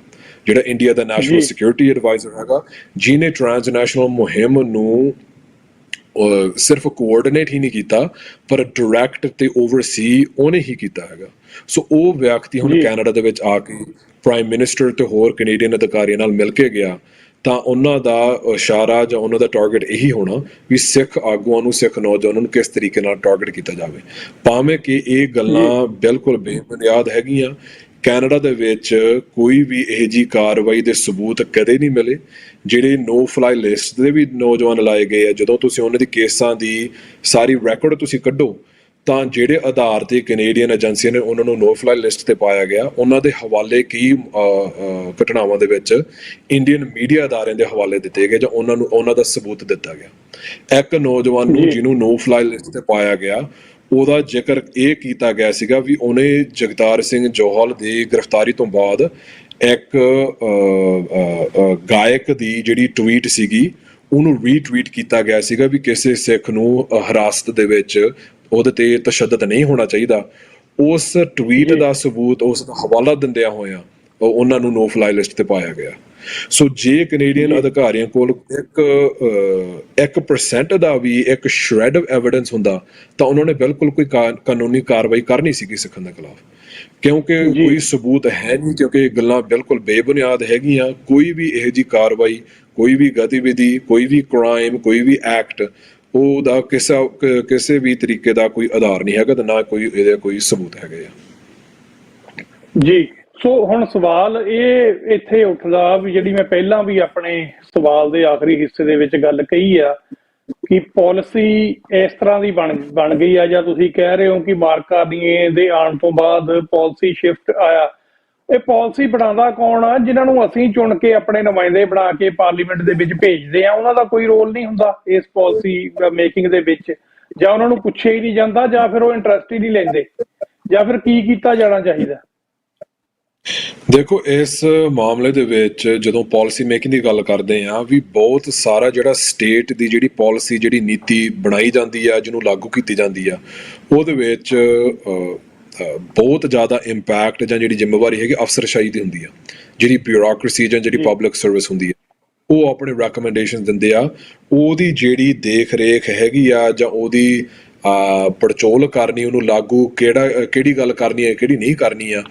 ਜਿਹੜਾ ਇੰਡੀਆ ਦਾ ਨੈਸ਼ਨਲ ਸਿਕਿਉਰਿਟੀ ਐਡਵਾਈਜ਼ਰ ਹੈਗਾ, ਜਿਹਨੇ ਟ੍ਰਾਂਸਨੈਸ਼ਨਲ ਮੁਹਿੰਮ ਨੂੰ ਸਿਰਫ ਕੋਆਰਡੀਨੇਟ ਹੀ ਨਹੀਂ ਕੀਤਾ ਪਰ ਡਾਇਰੈਕਟ ਤੇ ਓਵਰਸੀ ਉਹਨੇ ਹੀ ਕੀਤਾ ਹੈਗਾ। ਸੋ ਉਹ ਵਿਅਕਤੀ ਹੁਣ ਕੈਨੇਡਾ ਦੇ ਵਿੱਚ ਆ ਕੇ ਪ੍ਰਾਈਮ ਮਿਨਿਸਟਰ ਤੇ ਹੋਰ ਕੈਨੇਡੀਅਨ ਅਧਿਕਾਰੀਆਂ ਨਾਲ ਮਿਲ ਕੇ ਗਿਆ ਤਾਂ ਉਹਨਾਂ ਦਾ ਇਸ਼ਾਰਾ ਜਾਂ ਉਹਨਾਂ ਦਾ ਟਾਰਗੇਟ ਇਹੀ ਹੋਣਾ ਵੀ ਸਿੱਖ ਆਗੂਆਂ ਨੂੰ, ਸਿੱਖ ਨੌਜਵਾਨਾਂ ਨੂੰ ਕਿਸ ਤਰੀਕੇ ਨਾਲ ਟਾਰਗੇਟ ਕੀਤਾ ਜਾਵੇ। ਭਾਵੇਂ ਕਿ ਇਹ ਗੱਲਾਂ ਬਿਲਕੁਲ ਬੇਬੁਨਿਆਦ ਹੈਗੀਆਂ, ਕੈਨੇਡਾ ਦੇ ਵਿੱਚ ਕੋਈ ਵੀ ਇਹੋ ਜਿਹੀ ਕਾਰਵਾਈ ਦੇ ਸਬੂਤ ਕਦੇ ਨਹੀਂ ਮਿਲੇ। ਜਿਹੜੇ ਨੋ ਫਲਾਈ ਲਿਸਟ ਦੇ ਵੀ ਨੌਜਵਾਨ ਲਾਏ ਗਏ ਆ, ਜਦੋਂ ਤੁਸੀਂ ਉਹਨਾਂ ਦੀ ਕੇਸਾਂ ਦੀ ਸਾਰੀ ਰੈਕੋਰਡ ਤੁਸੀਂ ਕੱਢੋ ਤਾਂ ਜਿਹੜੇ ਆਧਾਰ ਤੇ ਕੈਨੇਡੀਅਨ ਏਜੰਸੀਆਂ ਨੇ ਉਹਨਾਂ ਨੂੰ ਨੋ ਫਲਾਈ ਲਿਸਟ ਤੇ ਪਾਇਆ ਗਿਆ, ਉਹਨਾਂ ਦੇ ਹਵਾਲੇ ਕਈ ਘਟਨਾਵਾਂ ਦੇ ਵਿੱਚ ਇੰਡੀਅਨ ਮੀਡੀਆ ਅਦਾਰਿਆਂ ਦੇ ਹਵਾਲੇ ਦਿੱਤੇ ਗਏ ਜਾਂ ਉਹਨਾਂ ਦਾ ਸਬੂਤ ਦਿੱਤਾ ਗਿਆ। ਇੱਕ ਨੌਜਵਾਨ ਨੂੰ ਜਿਹਨੂੰ ਨੋ ਫਲਾਈ ਲਿਸਟ ਤੇ ਪਾਇਆ ਗਿਆ ਉਹਦਾ ਜ਼ਿਕਰ ਇਹ ਕੀਤਾ ਗਿਆ ਸੀਗਾ ਵੀ ਉਹਨੇ ਜਗਤਾਰ ਸਿੰਘ ਜੋਹਲ ਦੀ ਗ੍ਰਿਫਤਾਰੀ ਤੋਂ ਬਾਅਦ ਇੱਕ ਗਾਇਕ ਦੀ ਜਿਹੜੀ ਟਵੀਟ ਸੀਗੀ ਉਹਨੂੰ ਰੀਟਵੀਟ ਕੀਤਾ ਗਿਆ ਸੀਗਾ ਵੀ ਕਿਸੇ ਸਿੱਖ ਨੂੰ ਹਿਰਾਸਤ ਦੇ ਵਿੱਚ ਉਹਦੇ ਤੇ ਤਸ਼ੱਦਦ ਨਹੀਂ ਹੋਣਾ ਚਾਹੀਦਾ। ਉਸ ਟਵੀਟ ਦਾ ਸਬੂਤ, ਉਸ ਦਾ ਹਵਾਲਾ ਦਿੰਦਿਆਂ ਹੋਇਆ ਉਹਨਾਂ ਨੂੰ ਨੋ ਫਲਾਈ ਲਿਸਟ ਤੇ ਪਾਇਆ ਗਿਆ। ਸੋ ਜੇ ਕੈਨੇਡੀਅਨ ਅਧਿਕਾਰੀਆਂ ਕੋਲ 1% ਦਾ ਵੀ ਇੱਕ ਸ਼ਰੈਡ ਆਫ ਐਵੀਡੈਂਸ ਹੁੰਦਾ ਤਾਂ ਉਹਨਾਂ ਨੇ ਬਿਲਕੁਲ ਕੋਈ ਕਾਨੂੰਨੀ ਕਾਰਵਾਈ ਕਰਨੀ ਸੀਗੀ ਸਿੱਖਾਂ ਦੇ ਖਿਲਾਫ, ਕਿਉਂਕਿ ਕੋਈ ਸਬੂਤ ਹੈ ਨਹੀਂ, ਕਿਉਂਕਿ ਇਹ ਗੱਲਾਂ ਬਿਲਕੁਲ ਬੇਬੁਨਿਆਦ ਹੈਗੀਆਂ। ਕੋਈ ਵੀ ਇਹੋ ਜਿਹੀ ਕਾਰਵਾਈ, ਕੋਈ ਵੀ ਗਤੀਵਿਧੀ, ਕੋਈ ਵੀ ਕ੍ਰਾਈਮ, ਕੋਈ ਵੀ ਐਕਟ, ਉਹਦਾ ਕਿਸੇ ਵੀ ਤਰੀਕੇ ਦਾ ਕੋਈ ਆਧਾਰ ਨਹੀਂ ਹੈਗਾ ਤੇ ਨਾ ਇਹਦੇ ਕੋਈ ਸਬੂਤ ਹੈਗੇ ਆ ਜੀ। ਸੋ ਹੁਣ ਸਵਾਲ ਇਹ ਇੱਥੇ ਉੱਠਦਾ ਵੀ ਜਿਹੜੀ ਮੈਂ ਪਹਿਲਾਂ ਵੀ ਆਪਣੇ ਸਵਾਲ ਦੇ ਆਖਰੀ ਹਿੱਸੇ ਦੇ ਵਿੱਚ ਗੱਲ ਕਹੀ ਆ ਕਿ ਪਾਲਿਸੀ ਇਸ ਤਰ੍ਹਾਂ ਦੀ ਬਣ ਗਈ ਆ, ਜਾਂ ਤੁਸੀਂ ਕਹਿ ਰਹੇ ਹੋ ਕਿ ਮਾਰਕ ਕਾਰਨੀਏ ਦੇ ਆਉਣ ਤੋਂ ਬਾਅਦ ਪਾਲਿਸੀ ਸ਼ਿਫਟ ਆਇਆ। ਇਹ ਪਾਲਿਸੀ ਬਣਾਉਂਦਾ ਕੌਣ ਆ? ਜਿਨ੍ਹਾਂ ਨੂੰ ਅਸੀਂ ਚੁਣ ਕੇ ਆਪਣੇ ਨੁਮਾਇੰਦੇ ਬਣਾ ਕੇ ਪਾਰਲੀਮੈਂਟ ਦੇ ਵਿੱਚ ਭੇਜਦੇ ਆ, ਉਹਨਾਂ ਦਾ ਕੋਈ ਰੋਲ ਨਹੀਂ ਹੁੰਦਾ ਇਸ ਪਾਲਿਸੀ ਮੇਕਿੰਗ ਦੇ ਵਿੱਚ, ਜਾਂ ਉਹਨਾਂ ਨੂੰ ਪੁੱਛਿਆ ਹੀ ਨਹੀਂ ਜਾਂਦਾ, ਜਾਂ ਫਿਰ ਉਹ ਇੰਟਰਸਟ ਹੀ ਨਹੀਂ ਲੈਂਦੇ, ਜਾਂ ਫਿਰ ਕੀ ਕੀਤਾ ਜਾਣਾ ਚਾਹੀਦਾ? ਦੇਖੋ, ਇਸ ਮਾਮਲੇ ਦੇ ਵਿੱਚ ਜਦੋਂ ਪਾਲਿਸੀ ਮੇਕਿੰਗ ਦੀ ਗੱਲ ਕਰਦੇ ਆ ਵੀ ਬਹੁਤ ਸਾਰਾ ਜਿਹੜਾ ਸਟੇਟ ਦੀ ਜਿਹੜੀ ਪਾਲਿਸੀ, ਜਿਹੜੀ ਨੀਤੀ ਬਣਾਈ ਜਾਂਦੀ ਆ, ਜਿਹਨੂੰ ਲਾਗੂ ਕੀਤੀ ਜਾਂਦੀ ਆ, ਉਹਦੇ ਵਿੱਚ ਬਹੁਤ ਜ਼ਿਆਦਾ ਇੰਪੈਕਟ ਜਾਂ ਜਿਹੜੀ ਜ਼ਿੰਮੇਵਾਰੀ ਹੈਗੀ ਅਫਸਰਸ਼ਾਹੀ ਦੀ ਹੁੰਦੀ ਆ। ਜਿਹੜੀ ਬਿਊਰੋਕ੍ਰੇਸੀ ਜਾਂ ਜਿਹੜੀ ਪਬਲਿਕ ਸਰਵਿਸ ਹੁੰਦੀ ਆ ਉਹ ਆਪਣੇ ਰეკਮੈਂਡੇਸ਼ਨ ਦਿੰਦੇ ਆ, ਉਹਦੀ ਜਿਹੜੀ ਦੇਖ ਰੇਖ ਹੈਗੀ ਆ ਜਾਂ ਉਹਦੀ ਪੜਚੋਲ ਕਰਨੀ, ਉਹਨੂੰ ਲਾਗੂ ਕਿਹੜੀ ਗੱਲ ਕਰਨੀ ਹੈ, ਕਿਹੜੀ ਨਹੀਂ ਕਰਨੀ ਆ,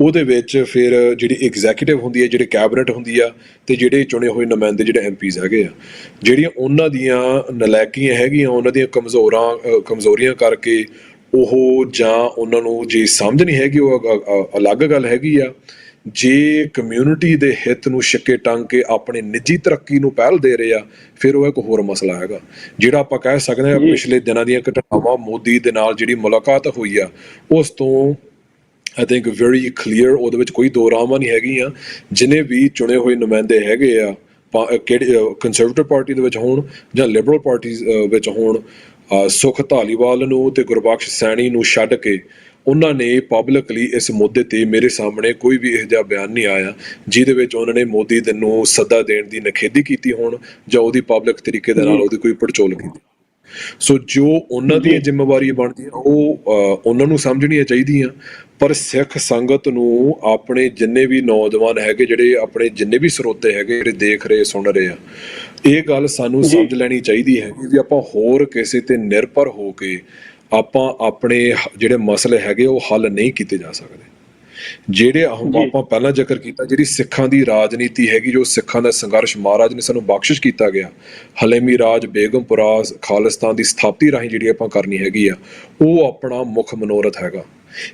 ਉਹਦੇ ਵਿੱਚ ਫਿਰ ਜਿਹੜੀ ਐਗਜ਼ੈਕਟਿਵ ਹੁੰਦੀ ਹੈ, ਜਿਹੜੀ ਕੈਬਨਿਟ ਹੁੰਦੀ ਆ ਤੇ ਜਿਹੜੇ ਚੁਣੇ ਹੋਏ ਨੁਮਾਇੰਦੇ ਜਿਹੜੇ ਐਮਪੀਜ਼ ਹੈਗੇ ਆ, ਜਿਹੜੀਆਂ ਉਹਨਾਂ ਦੀਆਂ ਨਲਾਇਕੀਆਂ ਹੈਗੀਆਂ, ਉਹਨਾਂ ਦੀਆਂ ਕਮਜ਼ੋਰੀਆਂ ਕਰਕੇ ਉਹ ਜਾਂ ਉਹਨਾਂ ਨੂੰ ਜੇ ਸਮਝ ਨਹੀਂ ਹੈਗੀ ਉਹ ਅਲੱਗ ਗੱਲ ਹੈਗੀ ਆ। ਜੇ ਕਮਿਊਨਿਟੀ ਦੇ ਹਿੱਤ ਨੂੰ ਛਿੱਕੇ ਟੰਗ ਕੇ ਆਪਣੀ ਨਿੱਜੀ ਤਰੱਕੀ ਨੂੰ ਪਹਿਲ ਦੇ ਰਹੇ ਆ ਫਿਰ ਉਹ ਇੱਕ ਹੋਰ ਮਸਲਾ ਹੈਗਾ। ਜਿਹੜਾ ਆਪਾਂ ਕਹਿ ਸਕਦੇ ਹਾਂ ਪਿਛਲੇ ਦਿਨਾਂ ਦੀਆਂ ਘਟਨਾਵਾਂ, ਮੋਦੀ ਦੇ ਨਾਲ ਜਿਹੜੀ ਮੁਲਾਕਾਤ ਹੋਈ ਆ ਉਸ ਤੋਂ ਆਈ ਥਿੰਕ ਵੈਰੀ ਕਲੀਅਰ, ਉਹਦੇ ਵਿੱਚ ਕੋਈ ਦੋ ਰਾਹਵਾਂ ਨਹੀਂ ਹੈਗੀਆਂ। ਜਿਨੇ ਵੀ ਚੁਣੇ ਹੋਏ ਨੁਮਾਇੰਦੇ ਹੈਗੇ ਆ, ਕਿਹੜੀ ਕੰਜ਼ਰਵੇਟਿਵ ਪਾਰਟੀ ਦੇ ਵਿੱਚ ਹੋਣ ਜਾਂ ਲਿਬਰਲ ਪਾਰਟੀ ਵਿੱਚ ਹੋਣ, ਸੁਖ ਧਾਲੀਵਾਲ ਨੂੰ ਤੇ ਗੁਰਬਖਸ਼ ਸੈਣੀ ਨੂੰ ਛੱਡ ਕੇ ਉਹਨਾਂ ਨੇ ਪਬਲਿਕਲੀ ਇਸ ਮੁੱਦੇ ਤੇ ਮੇਰੇ ਸਾਹਮਣੇ ਕੋਈ ਵੀ ਇਹੋ ਜਿਹਾ ਬਿਆਨ ਨਹੀਂ ਆਇਆ ਜਿਹਦੇ ਵਿੱਚ ਉਹਨਾਂ ਨੇ ਮੋਦੀ ਨੂੰ ਸੱਦਾ ਦੇਣ ਦੀ ਨਿਖੇਧੀ ਕੀਤੀ ਹੋਣ ਜਾਂ ਉਹਦੀ ਪਬਲਿਕ ਤਰੀਕੇ ਦੇ ਨਾਲ ਉਹਦੀ ਕੋਈ ਪੜਚੋਲ ਕੀਤੀ। ਸੋ ਜੋ ਉਹਨਾਂ ਦੀ ਜ਼ਿੰਮੇਵਾਰੀ ਬਣਦੀ ਹੈ ਉਹ ਉਹਨਾਂ ਨੂੰ ਸਮਝਣੀਆਂ ਚਾਹੀਦੀਆਂ, ਪਰ ਸਿੱਖ ਸੰਗਤ ਨੂੰ ਆਪਣੇ ਜਿੰਨੇ ਵੀ ਨੌਜਵਾਨ ਹੈਗੇ, ਜਿਹੜੇ ਆਪਣੇ ਜਿੰਨੇ ਵੀ ਸਰੋਤੇ ਹੈਗੇ, ਜਿਹੜੇ ਦੇਖ ਰਹੇ ਸੁਣ ਰਹੇ ਆ, ਇਹ ਗੱਲ ਸਾਨੂੰ ਸਮਝ ਲੈਣੀ ਚਾਹੀਦੀ ਹੈ ਕਿ ਆਪਾਂ ਹੋਰ ਕਿਸੇ ਤੇ ਨਿਰਭਰ ਹੋ ਕੇ ਆਪਾਂ ਆਪਣੇ ਜਿਹੜੇ ਮਸਲੇ ਹੈਗੇ ਉਹ ਹੱਲ ਨਹੀਂ ਕੀਤੇ ਜਾ ਸਕਦੇ। ਜਿਹੜੇ ਜੀ ਆਪਾਂ ਪਹਿਲਾਂ ਜ਼ਿਕਰ ਕੀਤਾ, ਜਿਹੜੀ ਸਿੱਖਾਂ ਦੀ ਰਾਜਨੀਤੀ ਹੈਗੀ, ਜੋ ਸਿੱਖਾਂ ਦਾ ਸੰਘਰਸ਼ ਮਹਾਰਾਜ ਨੇ ਸਾਨੂੰ ਬਖਸ਼ਿਸ਼ ਕੀਤਾ ਗਿਆ, ਹਲੇਮੀ ਰਾਜ, ਬੇਗਮਪੁਰਾ, ਖਾਲਿਸਤਾਨ ਦੀ ਸਥਾਪਤੀ ਰਾਹੀਂ ਜਿਹੜੀ ਆਪਾਂ ਕਰਨੀ ਹੈਗੀ ਆ, ਉਹ ਆਪਣਾ ਮੁੱਖ ਮਨੋਰਥ ਹੈਗਾ।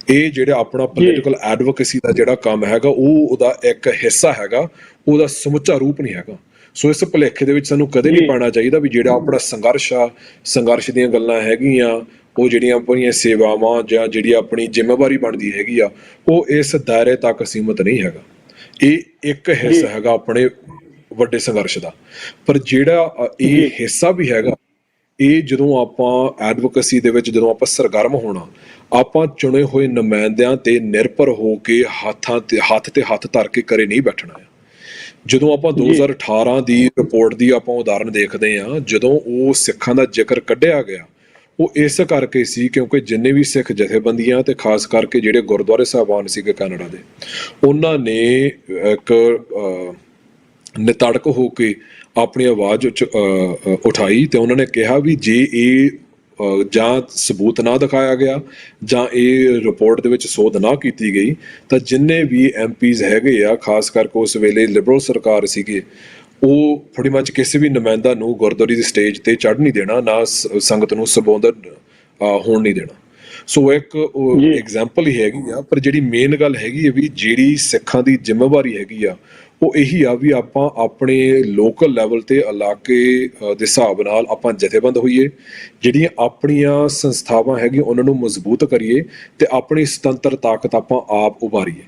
ਇਹ ਜਿਹੜਾ ਆਪਣਾ ਪੋਲੀਟੀਕਲ ਐਡਵੋਕੇਸੀ ਦਾ ਜਿਹੜਾ ਕੰਮ ਹੈਗਾ, ਉਹ ਉਹਦਾ ਇੱਕ ਹਿੱਸਾ ਹੈਗਾ, ਉਹਦਾ ਸਮੁੱਚਾ ਰੂਪ ਨਹੀਂ ਹੈਗਾ। ਸੋ ਇਸ ਭੁਲੇਖੇ ਦੇ ਵਿੱਚ ਸਾਨੂੰ ਕਦੇ ਨਹੀਂ ਪਾਉਣਾ ਚਾਹੀਦਾ ਵੀ ਜਿਹੜਾ ਆਪਣਾ ਸੰਘਰਸ਼ ਆ, ਸੰਘਰਸ਼ ਦੀਆਂ ਗੱਲਾਂ ਹੈਗੀਆਂ, ਉਹ ਜਿਹੜੀਆਂ ਆਪਣੀਆਂ ਸੇਵਾਵਾਂ ਜਾਂ ਜਿਹੜੀ ਆਪਣੀ ਜ਼ਿੰਮੇਵਾਰੀ ਬਣਦੀ ਹੈਗੀ ਆ, ਉਹ ਇਸ ਦਾਇਰੇ ਤੱਕ ਸੀਮਤ ਨਹੀਂ ਹੈਗਾ। ਇਹ ਇੱਕ ਹਿੱਸਾ ਹੈਗਾ ਆਪਣੇ ਵੱਡੇ ਸੰਘਰਸ਼ ਦਾ। ਪਰ ਜਿਹੜਾ ਇਹ ਹਿੱਸਾ ਵੀ ਹੈਗਾ, ਇਹ ਜਦੋਂ ਆਪਾਂ ਐਡਵੋਕੇਸੀ ਦੇ ਵਿੱਚ ਜਦੋਂ ਆਪਾਂ ਸਰਗਰਮ ਹੋਣਾ, ਆਪਾਂ ਚੁਣੇ ਹੋਏ ਨੁਮਾਇੰਦਿਆਂ ਤੇ ਨਿਰਭਰ ਹੋ ਕੇ ਹੱਥ ਤੇ ਹੱਥ ਧਰ ਕੇ ਕਰੇ ਨਹੀਂ ਬੈਠਣਾ ਹੈ। ਜਦੋਂ ਆਪਾਂ 2018 ਦੀ ਰਿਪੋਰਟ ਦੀ ਆਪਾਂ ਉਦਾਹਰਨ ਦੇਖਦੇ ਹਾਂ, ਜਦੋਂ ਉਹ ਸਿੱਖਾਂ ਦਾ ਜ਼ਿਕਰ ਕੱਢਿਆ ਗਿਆ, ਉਹ ਇਸ ਕਰਕੇ ਸੀ ਕਿਉਂਕਿ ਜਿੰਨੇ ਵੀ ਸਿੱਖ ਜਥੇਬੰਦੀਆਂ ਤੇ ਖਾਸ ਕਰਕੇ ਜਿਹੜੇ ਗੁਰਦੁਆਰੇ ਸਾਹਿਬਾਨ ਸੀਗੇ ਕੈਨੇਡਾ ਦੇ, ਉਹਨਾਂ ਨੇ ਇੱਕ ਨਿਤੜਕ ਹੋ ਕੇ ਆਪਣੀ ਆਵਾਜ਼ ਉਠਾਈ ਤੇ ਉਹਨਾਂ ਨੇ ਕਿਹਾ ਵੀ ਜੇ ਇਹ ਜਾਂ ਸਬੂਤ ਨਾ ਦਿਖਾਇਆ ਗਿਆ ਜਾਂ ਇਹ ਰਿਪੋਰਟ ਦੇ ਵਿੱਚ ਸੋਧ ਨਾ ਕੀਤੀ ਗਈ, ਤਾਂ ਜਿੰਨੇ ਵੀ ਐਮਪੀਜ਼ ਹੈਗੇ ਆ, ਖਾਸ ਕਰਕੇ ਉਸ ਵੇਲੇ ਲਿਬਰਲ ਸਰਕਾਰ ਸੀਗੇ, ਉਹ pretty much ਕਿਸੇ ਵੀ ਨੁਮਾਇੰਦਾ ਨੂੰ ਗੁਰਦੁਆਰੇ ਦੀ ਸਟੇਜ ਤੇ ਚੜ੍ਹ ਨਹੀਂ ਦੇਣਾ, ਨਾ ਸੰਗਤ ਨੂੰ ਸੰਬੋਧਨ ਹੋਣ ਨਹੀਂ ਦੇਣਾ। ਸੋ ਇੱਕ ਐਗਜ਼ਾਮਪਲ ਹੀ ਹੈਗੀ ਆ। ਪਰ ਜਿਹੜੀ ਮੇਨ ਗੱਲ ਹੈਗੀ ਹੈ ਵੀ ਜਿਹੜੀ ਸਿੱਖਾਂ ਦੀ ਜ਼ਿੰਮੇਵਾਰੀ ਹੈਗੀ ਆ, ਉਹ ਇਹੀ ਆ ਵੀ ਆਪਾਂ ਆਪਣੇ ਲੋਕਲ ਲੈਵਲ ਤੇ ਇਲਾਕੇ ਦੇ ਹਿਸਾਬ ਨਾਲ ਆਪਾਂ ਜਥੇਬੰਦ ਹੋਈਏ, ਜਿਹੜੀਆਂ ਆਪਣੀਆਂ ਸੰਸਥਾਵਾਂ ਹੈਗੀਆਂ ਉਹਨਾਂ ਨੂੰ ਮਜ਼ਬੂਤ ਕਰੀਏ ਤੇ ਆਪਣੀ ਸੁਤੰਤਰ ਤਾਕਤ ਆਪਾਂ ਆਪ ਉਭਾਰੀਏ,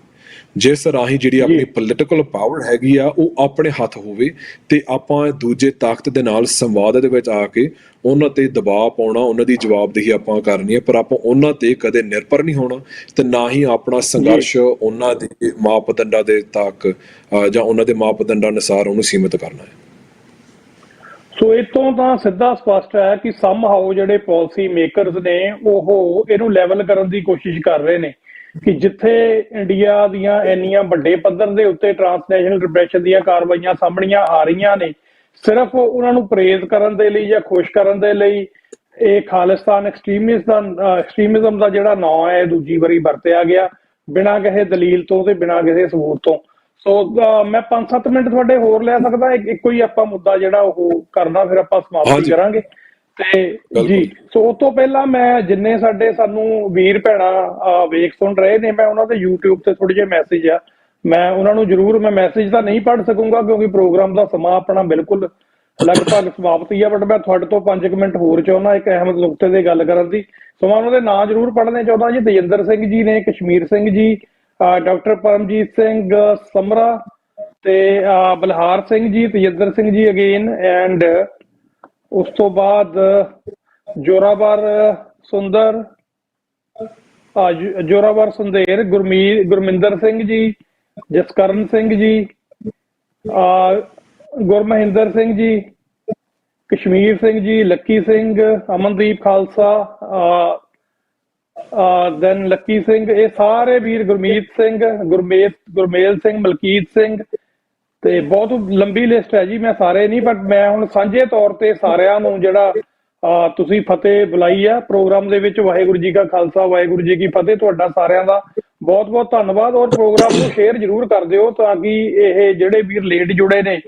ਜਿਸ ਰਾਹੀਂ ਜਿਹੜੀ ਆਪਣੀ ਪੋਲੀਟੀਕਲ ਪਾਵਰ ਹੈਗੀ ਆ ਉਹ ਆਪਣੇ ਹੱਥ ਹੋਵੇ ਤੇ ਆਪਾਂ ਦੂਜੇ ਤਾਕਤ ਦੇ ਨਾਲ ਸੰਵਾਦ ਦੇ ਵਿੱਚ ਆ ਕੇ ਉਹਨਾਂ ਤੇ ਦਬਾਅ ਪਾਉਣਾ, ਉਹਨਾਂ ਦੀ ਜਵਾਬਦੇਹੀ ਆਪਾਂ ਕਰਨੀ ਹੈ। ਪਰ ਆਪਾਂ ਉਹਨਾਂ ਤੇ ਕਦੇ ਨਿਰਭਰ ਨਹੀਂ ਹੋਣਾ ਤੇ ਨਾ ਹੀ ਆਪਣਾ ਸੰਘਰਸ਼ ਉਹਨਾਂ ਦੇ ਮਾਪਦੰਡਾਂ ਦੇ ਤੱਕ ਜਾਂ ਉਹਨਾਂ ਦੇ ਮਾਪਦੰਡਾਂ ਅਨੁਸਾਰ ਉਹਨੂੰ ਸੀਮਿਤ ਕਰਨਾ ਹੈ। ਸੋ ਇਤੋਂ ਤਾਂ ਸਿੱਧਾ ਸਪਸ਼ਟ ਹੈ ਕਿ ਸਮਹਾਉ ਜਿਹੜੇ ਪਾਲਿਸੀ ਮੇਕਰਸ ਨੇ ਉਹ ਇਹਨੂੰ ਲੈਵਲ ਕਰਨ ਦੀ ਕੋਸ਼ਿਸ਼ ਕਰ ਰਹੇ ਨੇ ਕਿ ਜਿੱਥੇ ਇੰਡੀਆ ਦੀਆਂ ਇੰਨੀਆਂ ਵੱਡੇ ਪੱਧਰ ਦੇ ਉੱਤੇ ਟ੍ਰਾਂਸਨੈਸ਼ਨਲ ਰਿਪਰੈਸ਼ਨ ਦੀਆਂ ਕਾਰਵਾਈਆਂ ਸਾਹਮਣੀਆਂ ਆ ਰਹੀਆਂ ਨੇ, ਸਿਰਫ ਉਹਨਾਂ ਨੂੰ ਪ੍ਰੇਜ਼ ਕਰਨ ਦੇ ਲਈ ਜਾਂ ਖੁਸ਼ ਕਰਨ ਦੇ ਲਈ ਇਹ ਖਾਲਿਸਤਾਨ ਐਕਸਟ੍ਰੀਮਿਜ਼ਮ ਦਾ ਜਿਹੜਾ ਨਾਂ ਹੈ ਦੂਜੀ ਵਾਰੀ ਵਰਤਿਆ ਗਿਆ, ਬਿਨਾਂ ਕਿਸੇ ਦਲੀਲ ਤੋਂ ਤੇ ਬਿਨਾਂ ਕਿਸੇ ਸਬੂਤ ਤੋਂ। ਸੋ ਮੈਂ 5-7 ਮਿੰਟ ਤੁਹਾਡੇ ਹੋਰ ਲੈ ਸਕਦਾ, ਇੱਕੋ ਹੀ ਆਪਾਂ ਮੁੱਦਾ ਜਿਹੜਾ ਉਹ ਕਰਨਾ, ਫਿਰ ਆਪਾਂ ਸਮਾਪਤੀ ਕਰਾਂਗੇ। ਤੇ ਜੀ ਸੋ ਉਸ ਤੋਂ ਪਹਿਲਾਂ ਮੈਂ ਜਿੰਨੇ ਸਾਨੂੰ ਵੀਰ ਭੈਣਾਂ ਵੇਖ ਸੁਣ ਰਹੇ ਨੇ, ਮੈਂ ਉਹਨਾਂ ਦੇ YouTube ਤੇ ਥੋੜੇ ਜਿਹੇ ਮੈਸੇਜ ਆ, ਮੈਂ ਉਹਨਾਂ ਨੂੰ ਜ਼ਰੂਰ, ਮੈਂ ਮੈਸੇਜ ਤਾਂ ਨਹੀਂ ਪੜ੍ਹ ਸਕੂੰਗਾ ਕਿਉਂਕਿ ਪ੍ਰੋਗਰਾਮ ਦਾ ਸਮਾਂ ਆਪਣਾ ਬਿਲਕੁਲ ਲਗਭਗ ਸਮਾਪਤੀ ਆ, ਬਟ ਮੈਂ ਤੁਹਾਡੇ ਤੋਂ 5 ਮਿੰਟ ਹੋਰ ਚਾਹੁੰਦਾ ਇੱਕ ਅਹਿਮ ਨੁਕਤੇ ਤੇ ਗੱਲ ਕਰਨ ਦੀ। ਸੋ ਮੈਂ ਉਹਨਾਂ ਦੇ ਨਾਂ ਜ਼ਰੂਰ ਪੜ੍ਹਨੇ ਚਾਹੁੰਦਾ ਜੀ। ਤੇਜਿੰਦਰ ਸਿੰਘ ਜੀ ਨੇ, ਕਸ਼ਮੀਰ ਸਿੰਘ ਜੀ, ਡਾਕਟਰ ਪਰਮਜੀਤ ਸਿੰਘ ਸਮਰਾ ਤੇ ਬਲਹਾਰ ਸਿੰਘ ਜੀ, ਤੇਜਿੰਦਰ ਸਿੰਘ ਜੀ ਅਗੇਨ, ਐਂਡ ਉਸ ਤੋਂ ਬਾਅਦ ਜੋਰਾਵਰ ਸੁੰਦਰ, Gurminder Singh ji, Jaskaran Singh ji, ਗੁਰਮਹਿੰਦਰ Singh ji, Kashmir Singh ji, Lucky Singh, Amandeep Khalsa, then Lucky Singh, ਇਹ ਸਾਰੇ ਵੀਰ, ਗੁਰਮੀਤ ਸਿੰਘ, ਗੁਰਮੇਲ ਸਿੰਘ, ਮਲਕੀਤ ਸਿੰਘ, ਤੇ ਬਹੁਤ ਲੰਬੀ ਲਿਸਟ ਹੈ ਜੀ, ਮੈਂ ਸਾਰੇ ਨਹੀਂ, ਬਟ ਮੈਂ ਹੁਣ ਸਾਂਝੇ ਤੌਰ ਤੇ ਸਾਰਿਆਂ ਨੂੰ ਜਿਹੜਾ ਤੁਸੀਂ ਫਤਿਹ ਬੁਲਾਈ ਆ ਪ੍ਰੋਗਰਾਮ ਦੇ ਵਿੱਚ, ਵਾਹਿਗੁਰੂ ਜੀ ਕਾ ਖਾਲਸਾ, ਵਾਹਿਗੁਰੂ ਜੀ ਕੀ ਫਤਿਹ, ਤੁਹਾਡਾ ਸਾਰਿਆਂ ਦਾ ਬਹੁਤ ਬਹੁਤ ਧੰਨਵਾਦ। ਔਰ ਪ੍ਰੋਗਰਾਮ ਨੂੰ ਸ਼ੇਅਰ ਜ਼ਰੂਰ ਕਰ ਦਿਓ ਤਾਂ ਕਿ ਇਹ ਜਿਹੜੇ ਵੀਰ ਲੇਟ ਜੁੜੇ ਨੇ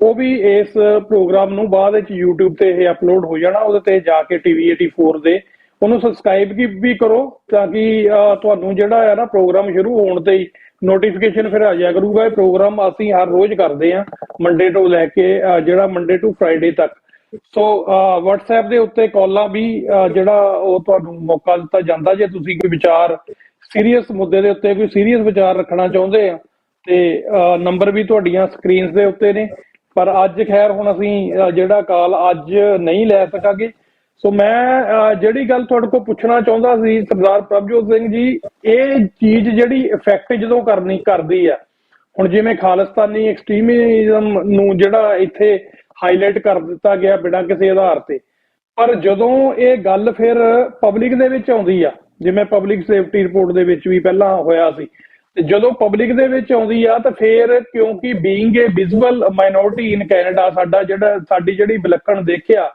ਉਹ ਵੀ ਇਸ ਪ੍ਰੋਗਰਾਮ ਨੂੰ ਬਾਅਦ ਵਿੱਚ YouTube ਤੇ ਇਹ ਅਪਲੋਡ ਹੋ ਜਾਣਾ, ਉਹਦੇ ਤੇ ਜਾ ਕੇ TV 84 ਦੇ ਉਹਨੂੰ ਸਬਸਕ੍ਰਾਈਬ ਵੀ ਕਰੋ ਤਾਂ ਕਿ ਤੁਹਾਨੂੰ ਜਿਹੜਾ ਹੈ ਨਾ ਪ੍ਰੋਗਰਾਮ ਸ਼ੁਰੂ ਹੋਣ ਤੇ ਹੀ ਨੋਟੀਫਿਕੇਸ਼ਨ ਫਿਰ ਆ ਜਾਇਆ ਕਰੂਗਾ। ਇਹ ਪ੍ਰੋਗਰਾਮ ਅਸੀਂ ਹਰ ਰੋਜ਼ ਕਰਦੇ ਹਾਂ, ਮੰਡੇ ਤੋਂ ਲੈ ਕੇ ਜਿਹੜਾ ਮੰਡੇ ਟੂ ਫਰਾਈਡੇ ਤੱਕ। ਸੋ WhatsApp ਦੇ ਉੱਤੇ ਕਾਲਾਂ ਵੀ ਜਿਹੜਾ ਉਹ ਤੁਹਾਨੂੰ ਮੌਕਾ ਦਿੱਤਾ ਜਾਂਦਾ, ਜੇ ਤੁਸੀਂ ਕੋਈ ਵਿਚਾਰ ਸੀਰੀਅਸ ਮੁੱਦੇ ਦੇ ਉੱਤੇ ਕੋਈ ਸੀਰੀਅਸ ਵਿਚਾਰ ਰੱਖਣਾ ਚਾਹੁੰਦੇ ਆ ਤੇ ਨੰਬਰ ਵੀ ਤੁਹਾਡੀਆਂ ਸਕਰੀਨਸ ਦੇ ਉੱਤੇ ਨੇ। ਪਰ ਅੱਜ ਖੈਰ ਹੁਣ ਅਸੀਂ ਜਿਹੜਾ ਕਾਲ ਅੱਜ ਨਹੀਂ ਲੈ ਸਕਾਂਗੇ। ਸੋ ਮੈਂ ਜਿਹੜੀ ਗੱਲ ਤੁਹਾਡੇ ਕੋਲ ਪੁੱਛਣਾ ਚਾਹੁੰਦਾ ਸੀ ਸਰਦਾਰ ਪ੍ਰਭਜੋਤ ਸਿੰਘ ਜੀ, ਇਹ ਚੀਜ਼ ਜਿਹੜੀ ਇਫੈਕਟ ਜਦੋਂ ਕਰਦੀ ਆ, ਹੁਣ ਜਿਵੇਂ ਖਾਲਿਸਤਾਨੀ ਐਕਸਟ੍ਰੀਮਿਜ਼ਮ ਨੂੰ ਜਿਹੜਾ ਇੱਥੇ ਹਾਈਲਾਈਟ ਕਰ ਦਿੱਤਾ ਗਿਆ ਬਿਨਾਂ ਕਿਸੇ ਆਧਾਰ ਤੇ, ਪਰ ਜਦੋਂ ਇਹ ਗੱਲ ਫਿਰ ਪਬਲਿਕ ਦੇ ਵਿੱਚ ਆਉਂਦੀ ਆ, ਜਿਵੇਂ ਪਬਲਿਕ ਸੇਫਟੀ ਰਿਪੋਰਟ ਦੇ ਵਿੱਚ ਵੀ ਪਹਿਲਾਂ ਹੋਇਆ ਸੀ, ਤੇ ਜਦੋਂ ਪਬਲਿਕ ਦੇ ਵਿੱਚ ਆਉਂਦੀ ਆ ਤਾਂ ਫਿਰ ਕਿਉਂਕਿ being A visible minority in Canada, ਸਾਡੀ ਜਿਹੜੀ ਵਿਲੱਖਣ ਦੇਖਿਆ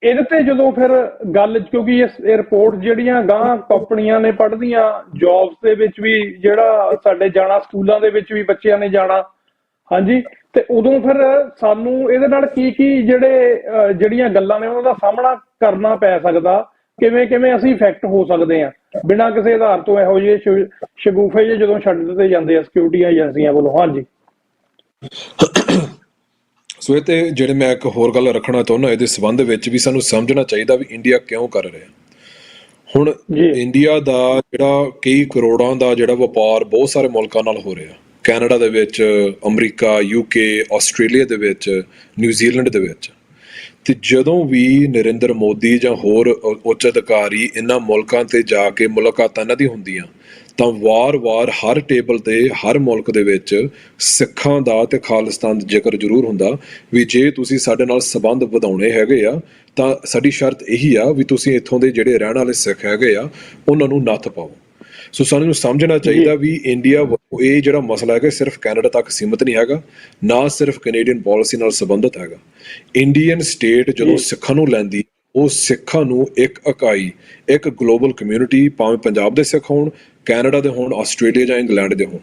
ਇਹਦੇ ਤੇ ਜਦੋਂ ਫਿਰ ਗੱਲ, ਕਿਉਂਕਿ ਇਹ ਰਿਪੋਰਟ ਜਿਹੜੀਆਂ ਗਾਂ ਕੰਪਨੀਆਂ ਨੇ ਪੜ੍ਹਦੀਆਂ, ਜੌਬਸ ਦੇ ਵਿੱਚ ਵੀ ਜਿਹੜਾ ਸਾਡੇ ਜਾਣਾ, ਸਕੂਲਾਂ ਦੇ ਵਿੱਚ ਵੀ ਬੱਚਿਆਂ ਨੇ ਜਾਣਾ, ਹਾਂਜੀ, ਤੇ ਉਦੋਂ ਫਿਰ ਸਾਨੂੰ ਇਹਦੇ ਨਾਲ ਕੀ ਜਿਹੜੀਆਂ ਗੱਲਾਂ ਨੇ ਉਹਨਾਂ ਦਾ ਸਾਹਮਣਾ ਕਰਨਾ ਪੈ ਸਕਦਾ, ਕਿਵੇਂ ਕਿਵੇਂ ਅਸੀਂ ਇਫੈਕਟ ਹੋ ਸਕਦੇ ਹਾਂ ਬਿਨਾਂ ਕਿਸੇ ਆਧਾਰ ਤੋਂ, ਇਹੋ ਜਿਹੇ ਸ਼ਗੂਫੇ ਜਿਹੇ ਜਦੋਂ ਛੱਡ ਦਿੱਤੇ ਜਾਂਦੇ ਆ ਸਿਕਿਉਰਿਟੀ ਏਜੰਸੀਆਂ ਵੱਲੋਂ। ਹਾਂਜੀ। ਸੋ ਇਹ ਤੇ ਜਿਹੜੇ ਮੈਂ ਇੱਕ ਹੋਰ ਗੱਲ ਰੱਖਣਾ ਚਾਹੁੰਦਾ, ਇਹਦੇ ਸੰਬੰਧ ਵਿੱਚ ਵੀ ਸਾਨੂੰ ਸਮਝਣਾ ਚਾਹੀਦਾ ਵੀ ਇੰਡੀਆ ਕਿਉਂ ਕਰ ਰਿਹਾ। ਹੁਣ ਇੰਡੀਆ ਦਾ ਜਿਹੜਾ ਕਈ ਕਰੋੜਾਂ ਦਾ ਜਿਹੜਾ ਵਪਾਰ ਬਹੁਤ ਸਾਰੇ ਮੁਲਕਾਂ ਨਾਲ ਹੋ ਰਿਹਾ, ਕੈਨੇਡਾ ਦੇ ਵਿੱਚ, ਅਮਰੀਕਾ, UK, ਆਸਟ੍ਰੇਲੀਆ ਦੇ ਵਿੱਚ, ਨਿਊਜ਼ੀਲੈਂਡ ਦੇ ਵਿੱਚ, ਤੇ ਜਦੋਂ ਵੀ ਨਰਿੰਦਰ ਮੋਦੀ ਜਾਂ ਹੋਰ ਉੱਚ ਅਧਿਕਾਰੀ ਇਹਨਾਂ ਮੁਲਕਾਂ ਤੇ ਜਾ ਕੇ ਮੁਲਾਕਾਤਾਂ ਇਹਨਾਂ ਦੀ ਹੁੰਦੀਆਂ, ਤਾਂ ਵਾਰ-ਵਾਰ ਹਰ ਟੇਬਲ ਤੇ ਹਰ ਮੁਲਕ ਦੇ ਵਿੱਚ ਸਿੱਖਾਂ ਦਾ ਤੇ ਖਾਲਿਸਤਾਨ ਦਾ ਜ਼ਿਕਰ ਜ਼ਰੂਰ ਹੁੰਦਾ ਵੀ ਜੇ ਤੁਸੀਂ ਸਾਡੇ ਨਾਲ ਸੰਬੰਧ ਵਧਾਉਣੇ ਹੈਗੇ ਆ ਤਾਂ ਸਾਡੀ ਸ਼ਰਤ ਇਹੀ ਆ ਵੀ ਤੁਸੀਂ ਇੱਥੋਂ ਦੇ ਜਿਹੜੇ ਰਹਿਣ ਵਾਲੇ ਸਿੱਖ ਹੈਗੇ ਆ ਉਹਨਾਂ ਨੂੰ ਨੱਥ ਪਾਓ। ਸੋ ਸਾਨੂੰ ਸਮਝਣਾ ਚਾਹੀਦਾ ਵੀ ਇੰਡੀਆ ਇਹ ਜਿਹੜਾ ਮਸਲਾ ਹੈਗਾ ਸਿਰਫ ਕੈਨੇਡਾ ਤੱਕ ਸੀਮਿਤ ਨਹੀਂ ਹੈਗਾ, ਨਾ ਸਿਰਫ ਕੈਨੇਡੀਅਨ ਪਾਲਿਸੀ ਨਾਲ ਸੰਬੰਧਿਤ ਹੈਗਾ। ਇੰਡੀਅਨ ਸਟੇਟ ਜਦੋਂ ਸਿੱਖਾਂ ਨੂੰ ਲੈਂਦੀ, ਉਹ ਸਿੱਖਾਂ ਨੂੰ ਇੱਕ ਇਕਾਈ, ਇੱਕ ਗਲੋਬਲ ਕਮਿਊਨਿਟੀ, ਭਾਵੇਂ ਪੰਜਾਬ ਦੇ ਸਿੱਖ ਹੋਣ, ਕੈਨੇਡਾ ਦੇ ਹੋਣ, ਆਸਟ੍ਰੇਲੀਆ ਜਾਂ ਇੰਗਲੈਂਡ ਦੇ ਹੋਣ,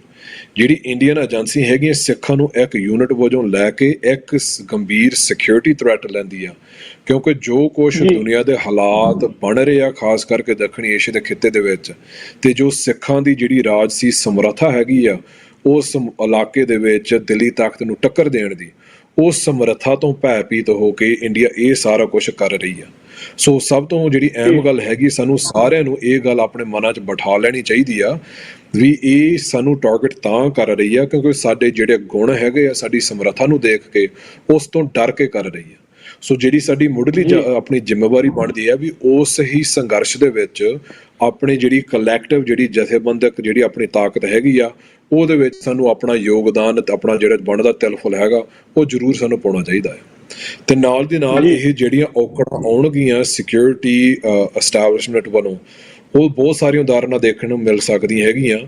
ਜਿਹੜੀ ਇੰਡੀਅਨ ਏਜੰਸੀ ਹੈਗੀ ਸਿੱਖਾਂ ਨੂੰ ਇੱਕ ਯੂਨਿਟ ਵਜੋਂ ਲੈ ਕੇ ਇੱਕ ਗੰਭੀਰ ਸਿਕਿਉਰਿਟੀ ਥ੍ਰੈਟ ਲੈਂਦੀ ਆ। ਕਿਉਂਕਿ ਜੋ ਕੁਛ ਦੁਨੀਆ ਦੇ ਹਾਲਾਤ ਬਣ ਰਹੇ ਆ, ਖਾਸ ਕਰਕੇ ਦੱਖਣੀ ਏਸ਼ੀਆ ਦੇ ਖਿੱਤੇ ਦੇ ਵਿੱਚ, ਤੇ ਜੋ ਸਿੱਖਾਂ ਦੀ ਜਿਹੜੀ ਰਾਜਸੀ ਸਮਰੱਥਾ ਹੈਗੀ ਆ ਉਸ ਇਲਾਕੇ ਦੇ ਵਿੱਚ ਦਿੱਲੀ ਤਾਕਤ ਨੂੰ ਟੱਕਰ ਦੇਣ ਦੀ, ਉਸ ਸਮਰੱਥਾ ਤੋਂ ਭੈਭੀਤ ਹੋ ਕੇ ਇੰਡੀਆ ਇਹ ਸਾਰਾ ਕੁਝ ਕਰ ਰਹੀ ਆ। ਸੋ ਸਭ ਤੋਂ ਜਿਹੜੀ ਅਹਿਮ ਗੱਲ ਹੈਗੀ, ਸਾਨੂੰ ਸਾਰਿਆਂ ਨੂੰ ਇਹ ਗੱਲ ਆਪਣੇ ਮਨਾਂ 'ਚ ਬਿਠਾ ਲੈਣੀ ਚਾਹੀਦੀ ਆ ਵੀ ਇਹ ਸਾਨੂੰ ਟਾਰਗੇਟ ਤਾਂ ਕਰ ਰਹੀ ਆ ਕਿਉਂਕਿ ਸਾਡੇ ਜਿਹੜੇ ਗੁਣ ਹੈਗੇ ਆ, ਸਾਡੀ ਸਮਰੱਥਾ ਨੂੰ ਦੇਖ ਕੇ ਉਸ ਤੋਂ ਡਰ ਕੇ ਕਰ ਰਹੀ ਆ। ਸੋ ਜਿਹੜੀ ਸਾਡੀ ਮੁੱਢਲੀ ਆਪਣੀ ਜ਼ਿੰਮੇਵਾਰੀ ਬਣਦੀ ਆ ਵੀ ਉਸ ਹੀ ਸੰਘਰਸ਼ ਦੇ ਵਿੱਚ ਆਪਣੀ ਜਿਹੜੀ ਕਲੈਕਟਿਵ ਜਿਹੜੀ ਜਥੇਬੰਦਕ ਜਿਹੜੀ ਆਪਣੀ ਤਾਕਤ ਹੈਗੀ ਆ, ਉਹਦੇ ਵਿੱਚ ਸਾਨੂੰ ਆਪਣਾ ਯੋਗਦਾਨ, ਆਪਣਾ ਜਿਹੜਾ ਬਣਦਾ ਤਿਲਫੁਲ ਹੈਗਾ ਉਹ ਜ਼ਰੂਰ ਸਾਨੂੰ ਪਾਉਣਾ ਚਾਹੀਦਾ ਹੈ। ਤੇ ਨਾਲ ਦੀ ਨਾਲ ਇਹ ਜਿਹੜੀਆਂ ਔਕੜਾਂ ਆਉਣਗੀਆਂ ਸਿਕਿਉਰਿਟੀ ਐਸਟੈਬਲਿਸ਼ਮੈਂਟ ਵੱਲੋਂ, ਉਹ ਬਹੁਤ ਸਾਰੀਆਂ ਉਦਾਹਰਨਾਂ ਦੇਖਣ ਨੂੰ ਮਿਲ ਸਕਦੀਆਂ ਹੈਗੀਆਂ।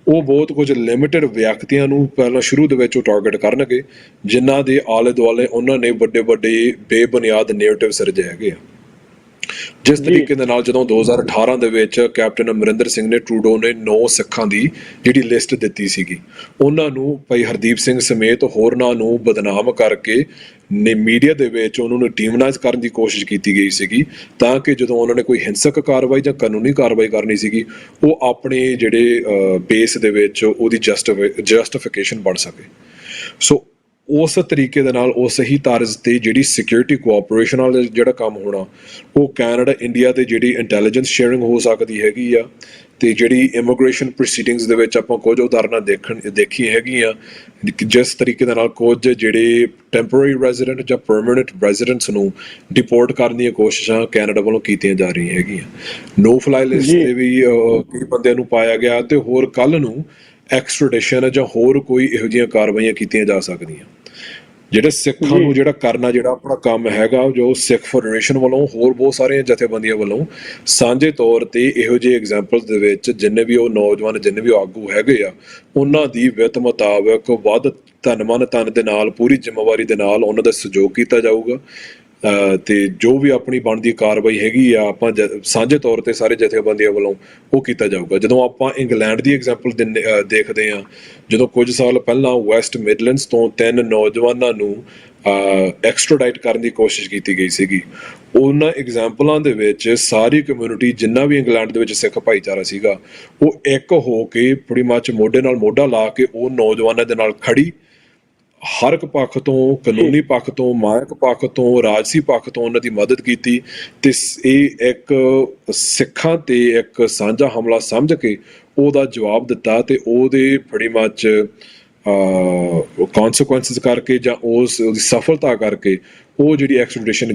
ਉਹ ਬਹੁਤ ਕੁਝ ਲਿਮਿਟਡ ਵਿਅਕਤੀਆਂ ਨੂੰ ਪਹਿਲਾਂ ਸ਼ੁਰੂ ਦੇ ਵਿੱਚ ਉਹ ਟਾਰਗੇਟ ਕਰਨਗੇ, ਜਿਨ੍ਹਾਂ ਦੇ ਆਲੇ ਦੁਆਲੇ ਉਹਨਾਂ ਨੇ ਵੱਡੇ ਵੱਡੇ ਬੇਬੁਨਿਆਦ ਨੈਰੇਟਿਵ ਸਿਰਜੇ ਹੈਗੇ ਆ। ਜਿਸ ਤਰੀਕੇ ਦੇ ਨਾਲ ਜਦੋਂ 2018 ਦੇ ਵਿੱਚ ਕੈਪਟਨ ਅਮਰਿੰਦਰ ਸਿੰਘ ਨੇ, ਟਰੂਡੋ ਨੇ 9 ਸਿੱਖਾਂ ਦੀ ਜਿਹੜੀ ਲਿਸਟ ਦਿੱਤੀ ਸੀਗੀ, ਉਹਨਾਂ ਨੂੰ ਭਾਈ ਹਰਦੀਪ ਸਿੰਘ ਸਮੇਤ ਹੋਰਨਾਂ ਨੂੰ ਬਦਨਾਮ ਕਰਕੇ ਮੀਡੀਆ ਦੇ ਵਿੱਚ ਉਹਨਾਂ ਨੂੰ ਡਿਮੋਨਾਈਜ਼ ਕਰਨ ਦੀ ਕੋਸ਼ਿਸ਼ ਕੀਤੀ ਗਈ ਸੀਗੀ, ਤਾਂ ਕਿ ਜਦੋਂ ਉਹਨਾਂ ਨੇ ਕੋਈ ਹਿੰਸਕ ਕਾਰਵਾਈ ਜਾਂ ਕਾਨੂੰਨੀ ਕਾਰਵਾਈ ਕਰਨੀ ਸੀਗੀ, ਉਹ ਆਪਣੇ ਜਿਹੜੇ ਬੇਸ ਦੇ ਵਿੱਚ ਉਹਦੀ ਜਸਟੀਫਿਕੇਸ਼ਨ ਬਣ ਸਕੇ। ਸੋ ਉਸ ਤਰੀਕੇ ਦੇ ਨਾਲ ਉਸ ਹੀ ਤਰਜ਼ ਤੇ ਜਿਹੜੀ ਸਿਕਿਉਰਿਟੀ ਕੋਆਪਰੇਸ਼ਨ ਨਾਲ ਜਿਹੜਾ ਕੰਮ ਹੋਣਾ, ਉਹ ਕੈਨੇਡਾ ਇੰਡੀਆ ਦੇ ਜਿਹੜੀ ਇੰਟੈਲੀਜੈਂਸ ਸ਼ੇਅਰਿੰਗ ਹੋ ਸਕਦੀ ਹੈਗੀ ਆ, ਤੇ ਜਿਹੜੀ ਇਮੀਗ੍ਰੇਸ਼ਨ ਪ੍ਰੋਸੀਡਿੰਗਸ ਦੇ ਵਿੱਚ ਆਪਾਂ ਕੁਝ ਉਦਾਹਰਨਾਂ ਦੇਖੀਆਂ ਹੈਗੀਆਂ, ਜਿਸ ਤਰੀਕੇ ਦੇ ਨਾਲ ਕੁਝ ਜਿਹੜੇ ਟੈਂਪਰੇਰੀ ਰੈਜ਼ੀਡੈਂਟ ਜਾਂ ਪਰਮਾਨੈਂਟ ਰੈਜ਼ੀਡੈਂਟਸ ਨੂੰ ਡਿਪੋਰਟ ਕਰਨ ਦੀਆਂ ਕੋਸ਼ਿਸ਼ਾਂ ਕੈਨੇਡਾ ਵੱਲੋਂ ਕੀਤੀਆਂ ਜਾ ਰਹੀਆਂ ਹੈਗੀਆਂ। ਨੋ ਫਲਾਈ ਲਿਸਟ ਤੇ ਵੀ ਕਈ ਬੰਦਿਆਂ ਨੂੰ ਪਾਇਆ ਗਿਆ, ਤੇ ਹੋਰ ਕੱਲ ਨੂੰ ਐਕਸਟ੍ਰੈਡੀਸ਼ਨ ਜਾਂ ਹੋਰ ਕੋਈ ਇਹੋ ਜਿਹੀਆਂ ਕਾਰਵਾਈਆਂ ਕੀਤੀਆਂ ਜਾ ਸਕਦੀਆਂ। ਜਿਹੜੇ ਸਿੱਖਾਂ ਨੂੰ ਜਿਹੜਾ ਕਰਨਾ, ਜਿਹੜਾ ਆਪਣਾ ਕੰਮ ਹੈਗਾ, ਜੋ ਸਿੱਖ ਫੈਡਰੇਸ਼ਨ ਵੱਲੋਂ, ਹੋਰ ਬਹੁਤ ਸਾਰੀਆਂ ਜਥੇਬੰਦੀਆਂ ਵੱਲੋਂ ਸਾਂਝੇ ਤੌਰ ਤੇ ਇਹੋ ਜਿਹੇ ਐਗਜ਼ਾਮਪਲ ਦੇ ਵਿੱਚ ਜਿੰਨੇ ਵੀ ਉਹ ਨੌਜਵਾਨ, ਜਿੰਨੇ ਵੀ ਆਗੂ ਹੈਗੇ ਆ, ਉਹਨਾਂ ਦੀ ਵਿੱਤ ਮੁਤਾਬਕ ਵੱਧ ਧੰਨ ਦੇ ਨਾਲ, ਪੂਰੀ ਜ਼ਿੰਮੇਵਾਰੀ ਦੇ ਨਾਲ ਉਹਨਾਂ ਦਾ ਸਹਿਯੋਗ ਕੀਤਾ ਜਾਊਗਾ, ਤੇ ਜੋ ਵੀ ਆਪਣੀ ਬਣਦੀ ਕਾਰਵਾਈ ਹੈਗੀ ਆ ਆਪਾਂ ਸਾਂਝੇ ਤੌਰ ਤੇ ਸਾਰੇ ਜਥੇਬੰਦੀਆਂ ਵੱਲੋਂ ਉਹ ਕੀਤਾ ਜਾਊਗਾ। ਜਦੋਂ ਆਪਾਂ ਇੰਗਲੈਂਡ ਦੀ ਐਗਜ਼ਾਮਪਲ ਦੇਖਦੇ ਹਾਂ, ਜਦੋਂ ਕੁਝ ਸਾਲ ਪਹਿਲਾਂ ਵੈਸਟ ਮਿਡਲੈਂਡਸ ਤੋਂ 3 ਨੌਜਵਾਨਾਂ ਨੂੰ ਐਕਸਟ੍ਰਾਡਾਈਟ ਕਰਨ ਦੀ ਕੋਸ਼ਿਸ਼ ਕੀਤੀ ਗਈ ਸੀਗੀ, ਉਹਨਾਂ ਐਗਜ਼ਾਮਪਲਾਂ ਦੇ ਵਿੱਚ ਸਾਰੀ ਕਮਿਊਨਿਟੀ, ਜਿੰਨਾ ਵੀ ਇੰਗਲੈਂਡ ਦੇ ਵਿੱਚ ਸਿੱਖ ਭਾਈਚਾਰਾ ਸੀਗਾ, ਉਹ ਇੱਕ ਹੋ ਕੇ ਬੜੀ ਮੱਚ ਮੋਢੇ ਨਾਲ ਮੋਢਾ ਲਾ ਕੇ ਉਹ ਨੌਜਵਾਨਾਂ ਦੇ ਨਾਲ ਖੜੀ, ਹਰ ਇੱਕ ਪੱਖ ਤੋਂ, ਕਾਨੂੰਨੀ ਪੱਖ ਤੋਂ, ਮਾਇਕ ਪੱਖ ਤੋਂ, ਰਾਜਸੀ ਪੱਖ ਤੋਂ ਉਹਨਾਂ ਦੀ ਮਦਦ ਕੀਤੀ, ਤੇ ਇਹ ਇੱਕ ਸਿੱਖਾਂ ਤੇ ਇੱਕ ਸਾਂਝਾ ਹਮਲਾ ਸਮਝ ਕੇ ਉਹਦਾ ਜਵਾਬ ਦਿੱਤਾ, ਤੇ ਉਹਦੇ ਬੜੀ ਮੱਚ ਕੌਨਸੀਕੁਐਂਸਿਸ ਕਰਕੇ ਜਾਂ ਉਹਦੀ ਸਫਲਤਾ ਕਰਕੇ ਉਹ ਜਿਹੜੀ ਐਕਸਟ੍ਰੈਡੀਸ਼ਨ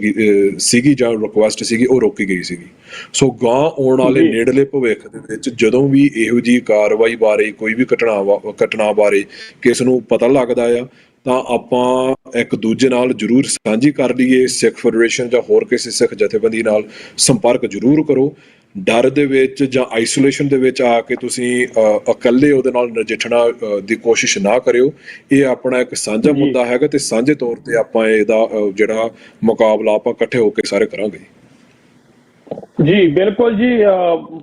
ਸੀਗੀ ਜਾਂ ਰਿਕੁਐਸਟ ਸੀਗੀ ਉਹ ਰੋਕੀ ਗਈ ਸੀਗੀ। ਸੋ ਗਾਂ ਆਉਣ ਵਾਲੇ ਨੇੜਲੇ ਭਵਿੱਖ ਦੇ ਵਿੱਚ ਜਦੋਂ ਵੀ ਇਹੋ ਜਿਹੀ ਕਾਰਵਾਈ ਬਾਰੇ, ਕੋਈ ਵੀ ਘਟਨਾ ਬਾਰੇ ਕਿਸ ਨੂੰ ਪਤਾ ਲੱਗਦਾ ਆ, ਤਾਂ ਆਪਾਂ ਇੱਕ ਦੂਜੇ ਨਾਲ ਜ਼ਰੂਰ ਸਾਂਝੀ ਕਰ ਲਈਏ। ਸਿੱਖ ਫੈਡਰੇਸ਼ਨ ਜਾਂ ਹੋਰ ਕਿਸੇ ਸਿੱਖ ਜਥੇਬੰਦੀ ਨਾਲ ਸੰਪਰਕ ਜ਼ਰੂਰ ਕਰੋ। ਡਰ ਦੇ ਵਿੱਚ ਜਾਂ ਆਈਸੋਲੇਸ਼ਨ ਦੇ ਵਿੱਚ ਆ ਕੇ ਤੁਸੀਂ ਇਕੱਲੇ ਉਹਦੇ ਨਾਲ ਨਜਿੱਠਣਾ ਦੀ ਕੋਸ਼ਿਸ਼ ਨਾ ਕਰਿਓ। ਇਹ ਆਪਣਾ ਇੱਕ ਸਾਂਝਾ ਜੀ ਮੁੱਦਾ ਹੈਗਾ ਤੇ ਸਾਂਝੇ ਤੌਰ ਤੇ ਆਪਾਂ ਇਹਦਾ ਜਿਹੜਾ ਮੁਕਾਬਲਾ ਆਪਾਂ ਇਕੱਠੇ ਹੋ ਕੇ ਸਾਰੇ ਕਰਾਂਗੇ। ਜੀ ਬਿਲਕੁਲ ਜੀ।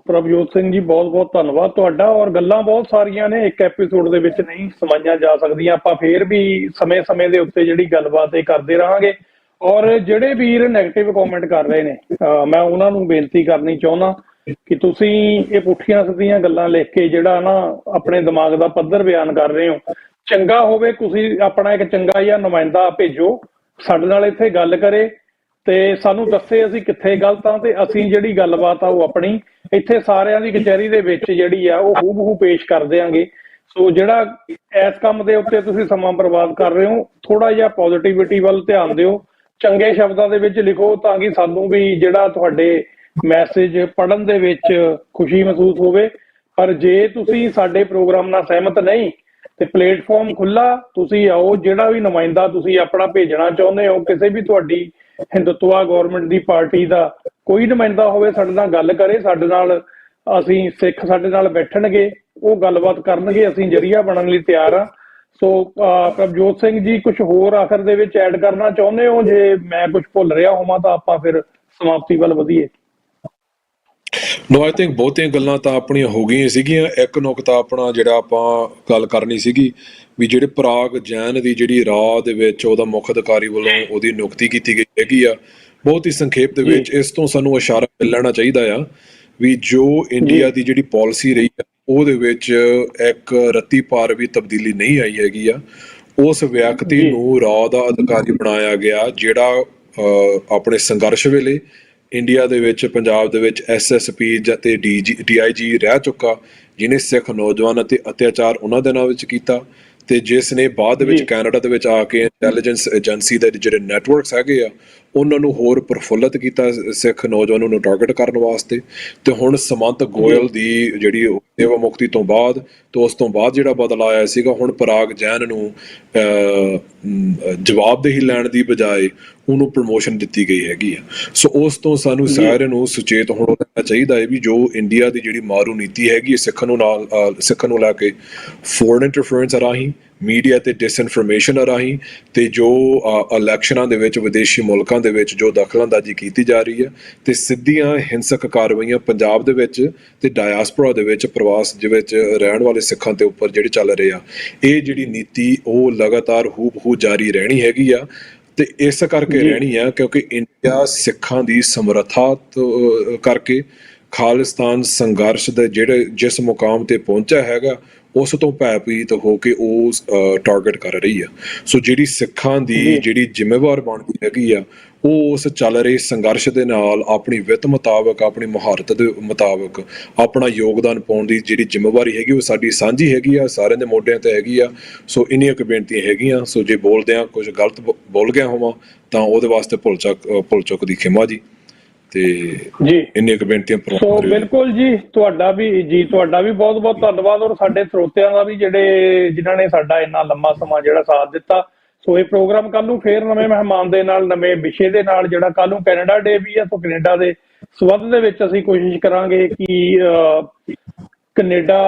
ਪ੍ਰਭਜੋਤ ਸਿੰਘ ਜੀ ਬਹੁਤ ਬਹੁਤ ਧੰਨਵਾਦ ਤੁਹਾਡਾ। ਔਰ ਗੱਲਾਂ ਬਹੁਤ ਸਾਰੀਆਂ ਨੇ, ਇੱਕ ਐਪੀਸੋਡ ਦੇ ਵਿੱਚ ਨਹੀਂ ਸਮਾਈਆਂ ਜਾ ਸਕਦੀਆਂ। ਆਪਾਂ ਫੇਰ ਵੀ ਸਮੇਂ-ਸਮੇਂ ਦੇ ਉੱਤੇ ਜਿਹੜੀ ਗੱਲਬਾਤ ਇਹ ਕਰਦੇ ਰਹਾਂਗੇ। ਔਰ ਜਿਹੜੇ ਵੀਰ ਨੈਗੇਟਿਵ ਕਮੈਂਟ ਕਰ ਰਹੇ ਨੇ, ਮੈਂ ਉਹਨਾਂ ਨੂੰ ਬੇਨਤੀ ਕਰਨੀ ਚਾਹੁੰਦਾ ਕਿ ਤੁਸੀਂ ਇਹ ਪੁੱਠੀਆਂ ਸਿੱਧੀਆਂ ਗੱਲਾਂ ਲਿਖ ਕੇ ਜਿਹੜਾ ਨਾ ਆਪਣੇ ਦਿਮਾਗ ਦਾ ਪੱਧਰ ਬਿਆਨ ਕਰ ਰਹੇ ਹੋ, ਚੰਗਾ ਹੋਵੇ ਤੁਸੀਂ ਆਪਣਾ ਇੱਕ ਚੰਗਾ ਜਿਹਾ ਨੁਮਾਇੰਦਾ ਭੇਜੋ, ਸਾਡੇ ਨਾਲ ਇੱਥੇ ਗੱਲ ਕਰੇ ਤੇ ਸਾਨੂੰ ਦੱਸੇ ਅਸੀਂ ਕਿੱਥੇ ਗਲਤ ਆ, ਤੇ ਅਸੀਂ ਜਿਹੜੀ ਗੱਲਬਾਤ ਆ ਉਹ ਆਪਣੀ ਇੱਥੇ ਸਾਰਿਆਂ ਦੀ ਕਚਹਿਰੀ ਦੇ ਵਿੱਚ ਜਿਹੜੀ ਆ ਉਹ ਹੂਬਹੂ ਪੇਸ਼ ਕਰ ਦਿਆਂਗੇ। ਸੋ ਜਿਹੜਾ ਇਸ ਕੰਮ ਦੇ ਉੱਤੇ ਤੁਸੀਂ ਸਮਾਂ ਬਰਬਾਦ ਕਰ ਰਹੇ ਹੋ, ਥੋੜਾ ਜਿਹਾ ਪੋਜ਼ਿਟਿਵਿਟੀ ਵੱਲ ਧਿਆਨ ਦਿਓ, ਚੰਗੇ ਸ਼ਬਦਾਂ ਦੇ ਵਿੱਚ ਲਿਖੋ ਤਾਂ ਕਿ ਸਾਨੂੰ ਵੀ ਜਿਹੜਾ ਤੁਹਾਡੇ ਮੈਸੇਜ ਪੜ੍ਹਨ ਦੇ ਵਿੱਚ ਖੁਸ਼ੀ ਮਹਿਸੂਸ ਹੋਵੇ। ਪਰ ਜੇ ਤੁਸੀਂ ਸਾਡੇ ਪ੍ਰੋਗਰਾਮ ਨਾਲ ਸਹਿਮਤ ਨਹੀਂ ਤੇ ਪਲੇਟਫਾਰਮ ਖੁੱਲਾ, ਤੁਸੀਂ ਆਓ, ਜਿਹੜਾ ਵੀ ਨੁਮਾਇੰਦਾ ਤੁਸੀਂ ਆਪਣਾ ਭੇਜਣਾ ਚਾਹੁੰਦੇ ਹੋ, ਕਿਸੇ ਵੀ ਤੁਹਾਡੀ ਹਿੰਦੂਤਵਾ ਗੌਰਮੈਂਟ ਦੀ ਪਾਰਟੀ ਦਾ ਕੋਈ ਨੁਮਾਇੰਦਾ ਹੋਵੇ, ਸਾਡੇ ਨਾਲ ਗੱਲ ਕਰੇ। ਸਾਡੇ ਨਾਲ ਅਸੀਂ ਸਿੱਖ ਸਾਡੇ ਨਾਲ ਬੈਠਣਗੇ, ਉਹ ਗੱਲਬਾਤ ਕਰਨਗੇ, ਅਸੀਂ ਜਰੀਆ ਬਣਨ ਲਈ ਤਿਆਰ ਆ। ਸੋ ਪ੍ਰਭਜੋਤ ਸਿੰਘ ਜੀ, ਕੁਝ ਹੋਰ ਆਖਰ ਦੇ ਵਿੱਚ ਐਡ ਕਰਨਾ ਚਾਹੁੰਦੇ ਹੋ? ਜੇ ਮੈਂ ਕੁਝ ਭੁੱਲ ਰਿਹਾ ਹੋਵਾਂ ਤਾਂ ਆਪਾਂ ਫਿਰ ਸਮਾਪਤੀ ਵੱਲ ਵਧੀਏ। ਨੋ ਆਈ ਥਿੰਕ ਬਹੁਤੀਆਂ ਗੱਲਾਂ ਤਾਂ ਆਪਣੀਆਂ ਹੋ ਗਈਆਂ ਸੀਗੀਆਂ। ਇੱਕ ਨੁਕਤਾ ਆਪਣਾ ਜਿਹੜਾ ਆਪਾਂ ਗੱਲ ਕਰਨੀ ਸੀਗੀ ਵੀ ਜਿਹੜੇ ਪਰਾਗ ਜੈਨ ਦੀ ਜਿਹੜੀ ਰਾਹ ਦੇ ਵਿੱਚ ਉਹਦਾ ਮੁੱਖ ਅਧਿਕਾਰੀ ਵੱਲੋਂ ਉਹਦੀ ਨਿਯੁਕਤੀ ਕੀਤੀ ਗਈ ਹੈਗੀ ਆ, ਬਹੁਤ ਹੀ ਸੰਖੇਪ ਦੇ ਵਿੱਚ ਇਸ ਤੋਂ ਸਾਨੂੰ ਇਸ਼ਾਰਾ ਮਿਲ ਲੈਣਾ ਚਾਹੀਦਾ ਆ ਵੀ ਜੋ ਇੰਡੀਆ ਦੀ ਜਿਹੜੀ ਪਾਲਿਸੀ ਰਹੀ ਆ ਉਹਦੇ ਵਿੱਚ ਇੱਕ ਰੱਤੀ ਪਾਰ ਵੀ ਤਬਦੀਲੀ ਨਹੀਂ ਆਈ ਹੈਗੀ ਆ। ਉਸ ਵਿਅਕਤੀ ਨੂੰ ਰਾਹ ਦਾ ਅਧਿਕਾਰੀ ਬਣਾਇਆ ਗਿਆ ਜਿਹੜਾ ਆਪਣੇ ਸੰਘਰਸ਼ ਵੇਲੇ ਇੰਡੀਆ ਦੇ ਵਿੱਚ ਪੰਜਾਬ ਦੇ ਵਿੱਚ SSP ਅਤੇ DIG ਰਹਿ ਚੁੱਕਾ, ਜਿਹਨੇ ਸਿੱਖ ਨੌਜਵਾਨ ਅਤੇ ਅਤਿਆਚਾਰ ਉਹਨਾਂ ਦੇ ਨਾਲ ਵਿੱਚ ਕੀਤਾ ਤੇ ਜਿਸ ਨੇ ਬਾਅਦ ਦੇ ਵਿੱਚ ਕੈਨੇਡਾ ਦੇ ਵਿੱਚ ਆ ਕੇ ਇੰਟੈਲੀਜੈਂਸ ਏਜੰਸੀ ਦੇ ਜਿਹੜੇ ਨੈਟਵਰਕਸ ਹੈਗੇ ਆ ਉਹਨਾਂ ਨੂੰ ਹੋਰ ਪ੍ਰਫੁੱਲਤ ਕੀਤਾ ਸਿੱਖ ਨੌਜਵਾਨਾਂ ਨੂੰ ਟਾਰਗੇਟ ਕਰਨ ਵਾਸਤੇ। ਤੇ ਹੁਣ ਸਮੰਤ ਗੋਇਲ ਦੀ ਜਿਹੜੀ ਸੇਵਾ ਮੁਕਤੀ ਤੋਂ ਬਾਅਦ ਤੇ ਉਸ ਤੋਂ ਬਾਅਦ ਜਿਹੜਾ ਬਦਲਾਅ ਆਇਆ ਸੀਗਾ, ਹੁਣ ਪਰਾਗ ਜੈਨ ਨੂੰ ਜਵਾਬਦੇਹੀ ਲੈਣ ਦੀ ਬਜਾਏ ਉਹਨੂੰ ਪ੍ਰਮੋਸ਼ਨ ਦਿੱਤੀ ਗਈ ਹੈਗੀ ਆ। ਸੋ ਉਸ ਤੋਂ ਸਾਨੂੰ ਸਾਰਿਆਂ ਨੂੰ ਸੁਚੇਤ ਹੋਣਾ ਚਾਹੀਦਾ ਹੈ ਵੀ ਜੋ ਇੰਡੀਆ ਦੀ ਜਿਹੜੀ ਮਾਰੂ ਨੀਤੀ ਹੈਗੀ ਸਿੱਖਾਂ ਨੂੰ ਲੈ ਕੇ ਫੋਰਨ ਇੰਟਰਫੇਰੈਂਸ ਰਾਹੀਂ, ਮੀਡੀਆ ਤੇ ਡਿਸਇਨਫੋਰਮੇਸ਼ਨ ਰਾਹੀਂ ਤੇ ਜੋ ਇਲੈਕਸ਼ਨਾਂ ਦੇ ਵਿੱਚ ਵਿਦੇਸ਼ੀ ਮੁਲਕਾਂ ਦੇ ਵਿੱਚ ਜੋ ਦਖਲਅੰਦਾਜ਼ੀ ਕੀਤੀ ਜਾ ਰਹੀ ਹੈ ਤੇ ਸਿੱਧੀਆਂ ਹਿੰਸਕ ਕਾਰਵਾਈਆਂ ਪੰਜਾਬ ਦੇ ਵਿੱਚ ਤੇ ਡਾਇਆਸਪੋਰਾ ਦੇ ਵਿੱਚ ਪ੍ਰਵਾਸ ਦੇ ਵਿੱਚ ਰਹਿਣ ਵਾਲੇ ਸਿੱਖਾਂ ਦੇ ਉੱਪਰ ਜਿਹੜੇ ਚੱਲ ਰਹੇ ਆ, ਇਹ ਜਿਹੜੀ ਨੀਤੀ ਉਹ ਲਗਾਤਾਰ ਹੂਬਹੂ ਜਾਰੀ ਰਹਿਣੀ ਹੈਗੀ ਆ। ਤੇ ਇਸ ਕਰਕੇ ਰਹਿਣੀ ਆ ਕਿਉਂਕਿ ਇੰਡੀਆ ਸਿੱਖਾਂ ਦੀ ਸਮਰੱਥਾ ਕਰਕੇ ਖਾਲਿਸਤਾਨ ਸੰਘਰਸ਼ ਦੇ ਜਿਸ ਮੁਕਾਮ ਤੇ ਪਹੁੰਚਿਆ ਹੈਗਾ ਉਸ ਤੋਂ ਭੈਭੀਤ ਹੋ ਕੇ ਉਹ ਟਾਰਗੇਟ ਕਰ ਰਹੀ ਆ। ਸੋ ਜਿਹੜੀ ਸਿੱਖਾਂ ਦੀ ਜਿਹੜੀ ਜ਼ਿੰਮੇਵਾਰ ਬਣਦੀ ਹੈਗੀ ਆ ਉਹ ਉਸ ਚੱਲ ਰਹੇ ਸੰਘਰਸ਼ ਦੇ ਨਾਲ ਆਪਣੀ ਵਿੱਤ ਮੁਤਾਬਕ, ਆਪਣੀ ਮੁਹਾਰਤ ਦੇ ਮੁਤਾਬਕ ਆਪਣਾ ਯੋਗਦਾਨ ਪਾਉਣ ਦੀ ਜਿਹੜੀ ਜ਼ਿੰਮੇਵਾਰੀ ਹੈਗੀ ਉਹ ਸਾਡੀ ਸਾਂਝੀ ਹੈਗੀ ਆ, ਸਾਰਿਆਂ ਦੇ ਮੋਢਿਆਂ ਤੇ ਹੈਗੀ ਆ। ਸੋ ਇੰਨੀਆਂ ਕੁ ਬੇਨਤੀਆਂ ਹੈਗੀਆਂ। ਸੋ ਜੇ ਬੋਲਦਿਆਂ ਕੁਝ ਗਲਤ ਬੋਲ ਗਿਆ ਹੋਵਾਂ ਤਾਂ ਉਹਦੇ ਵਾਸਤੇ ਭੁੱਲ ਚੁੱਕ ਦੀ ਖਿਮਾ ਜੀ। ਤੇ ਜੀ ਇੰਨੀਆਂ ਕੁ ਬੇਨਤੀਆਂ। ਸੋ ਬਿਲਕੁਲ ਜੀ, ਤੁਹਾਡਾ ਵੀ ਬਹੁਤ ਬਹੁਤ ਧੰਨਵਾਦ। ਔਰ ਸਾਡੇ ਸਰੋਤਿਆਂ ਦਾ ਵੀ ਜਿਨ੍ਹਾਂ ਨੇ ਸਾਡਾ ਇੰਨਾ ਲੰਮਾ ਸਮਾਂ ਜਿਹੜਾ ਸਾਥ ਦਿੱਤਾ। ਸੋ ਇਹ ਪ੍ਰੋਗਰਾਮ ਕੱਲ ਨੂੰ ਫੇਰ ਨਵੇਂ ਮਹਿਮਾਨ ਦੇ ਨਾਲ, ਨਵੇਂ ਵਿਸ਼ੇ ਦੇ ਨਾਲ, ਜਿਹੜਾ ਕੱਲ ਨੂੰ ਕੈਨੇਡਾ ਡੇ ਵੀ ਆ, ਸੋ ਕੈਨੇਡਾ ਦੇ ਸੰਬੰਧ ਦੇ ਵਿੱਚ ਅਸੀਂ ਕੋਸ਼ਿਸ਼ ਕਰਾਂਗੇ ਕਿ ਕੈਨੇਡਾ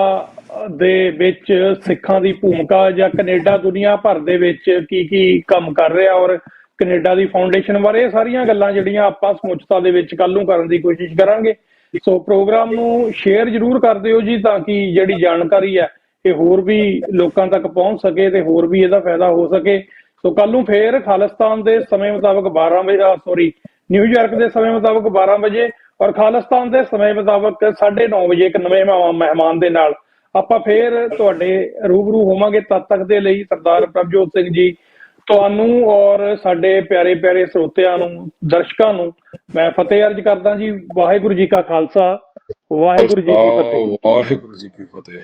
ਦੇ ਵਿੱਚ ਸਿੱਖਾਂ ਦੀ ਭੂਮਿਕਾ ਜਾਂ ਕੈਨੇਡਾ ਦੁਨੀਆ ਭਰ ਦੇ ਵਿੱਚ ਕੀ ਕੰਮ ਕਰ ਰਿਹਾ ਔਰ ਕੈਨੇਡਾ ਦੀ ਫਾਊਂਡੇਸ਼ਨ ਬਾਰੇ ਸਾਰੀਆਂ ਗੱਲਾਂ ਜਿਹੜੀਆਂ ਆਪਾਂ ਸਮੁੱਚਤਾ ਦੇ ਵਿੱਚ ਕੱਲ ਨੂੰ ਕਰਨ ਦੀ ਕੋਸ਼ਿਸ਼ ਕਰਾਂਗੇ। ਸੋ ਪ੍ਰੋਗਰਾਮ ਨੂੰ ਸ਼ੇਅਰ ਜ਼ਰੂਰ ਕਰ ਦਿਓ ਜੀ, ਤਾਂ ਕਿ ਜਿਹੜੀ ਜਾਣਕਾਰੀ ਹੈ ਇਹ ਹੋਰ ਵੀ ਲੋਕਾਂ ਤੱਕ ਪਹੁੰਚ ਸਕੇ ਤੇ ਹੋਰ ਵੀ ਇਹਦਾ ਫਾਇਦਾ ਹੋ ਸਕੇ। ਸੋ ਕੱਲ ਨੂੰ ਫੇਰ ਖਾਲਿਸਤਾਨ ਦੇ ਸਮੇਂ ਮੁਤਾਬਕ 12 ਵਜੇ, ਨਿਊਯਾਰਕ ਦੇ ਸਮੇਂ ਮੁਤਾਬਕ 12 ਵਜੇ ਔਰ ਖਾਲਿਸਤਾਨ ਦੇ ਸਮੇਂ ਮੁਤਾਬਕ 9:30 ਵਜੇ ਇੱਕ ਨਵੇਂ ਮਹਿਮਾਨ ਦੇ ਨਾਲ ਆਪਾਂ ਫੇਰ ਤੁਹਾਡੇ ਰੂਬਰੂ ਹੋਵਾਂਗੇ। ਤਦ ਤੱਕ ਦੇ ਲਈ ਸਰਦਾਰ ਪ੍ਰਭਜੋਤ ਸਿੰਘ ਜੀ ਤੁਹਾਨੂੰ ਔਰ ਸਾਡੇ ਪਿਆਰੇ ਸਰੋਤਿਆਂ ਨੂੰ, ਦਰਸ਼ਕਾਂ ਨੂੰ ਮੈਂ ਫਤਿਹ ਅਰਜ਼ ਕਰਦਾ ਜੀ। ਵਾਹਿਗੁਰੂ ਜੀ ਕਾ ਖਾਲਸਾ, ਵਾਹਿਗੁਰੂ ਜੀ ਕੀ ਫਤਿਹ। ਵਾਹਿਗੁਰੂ ਜੀ ਕੀ ਫਤਿਹ।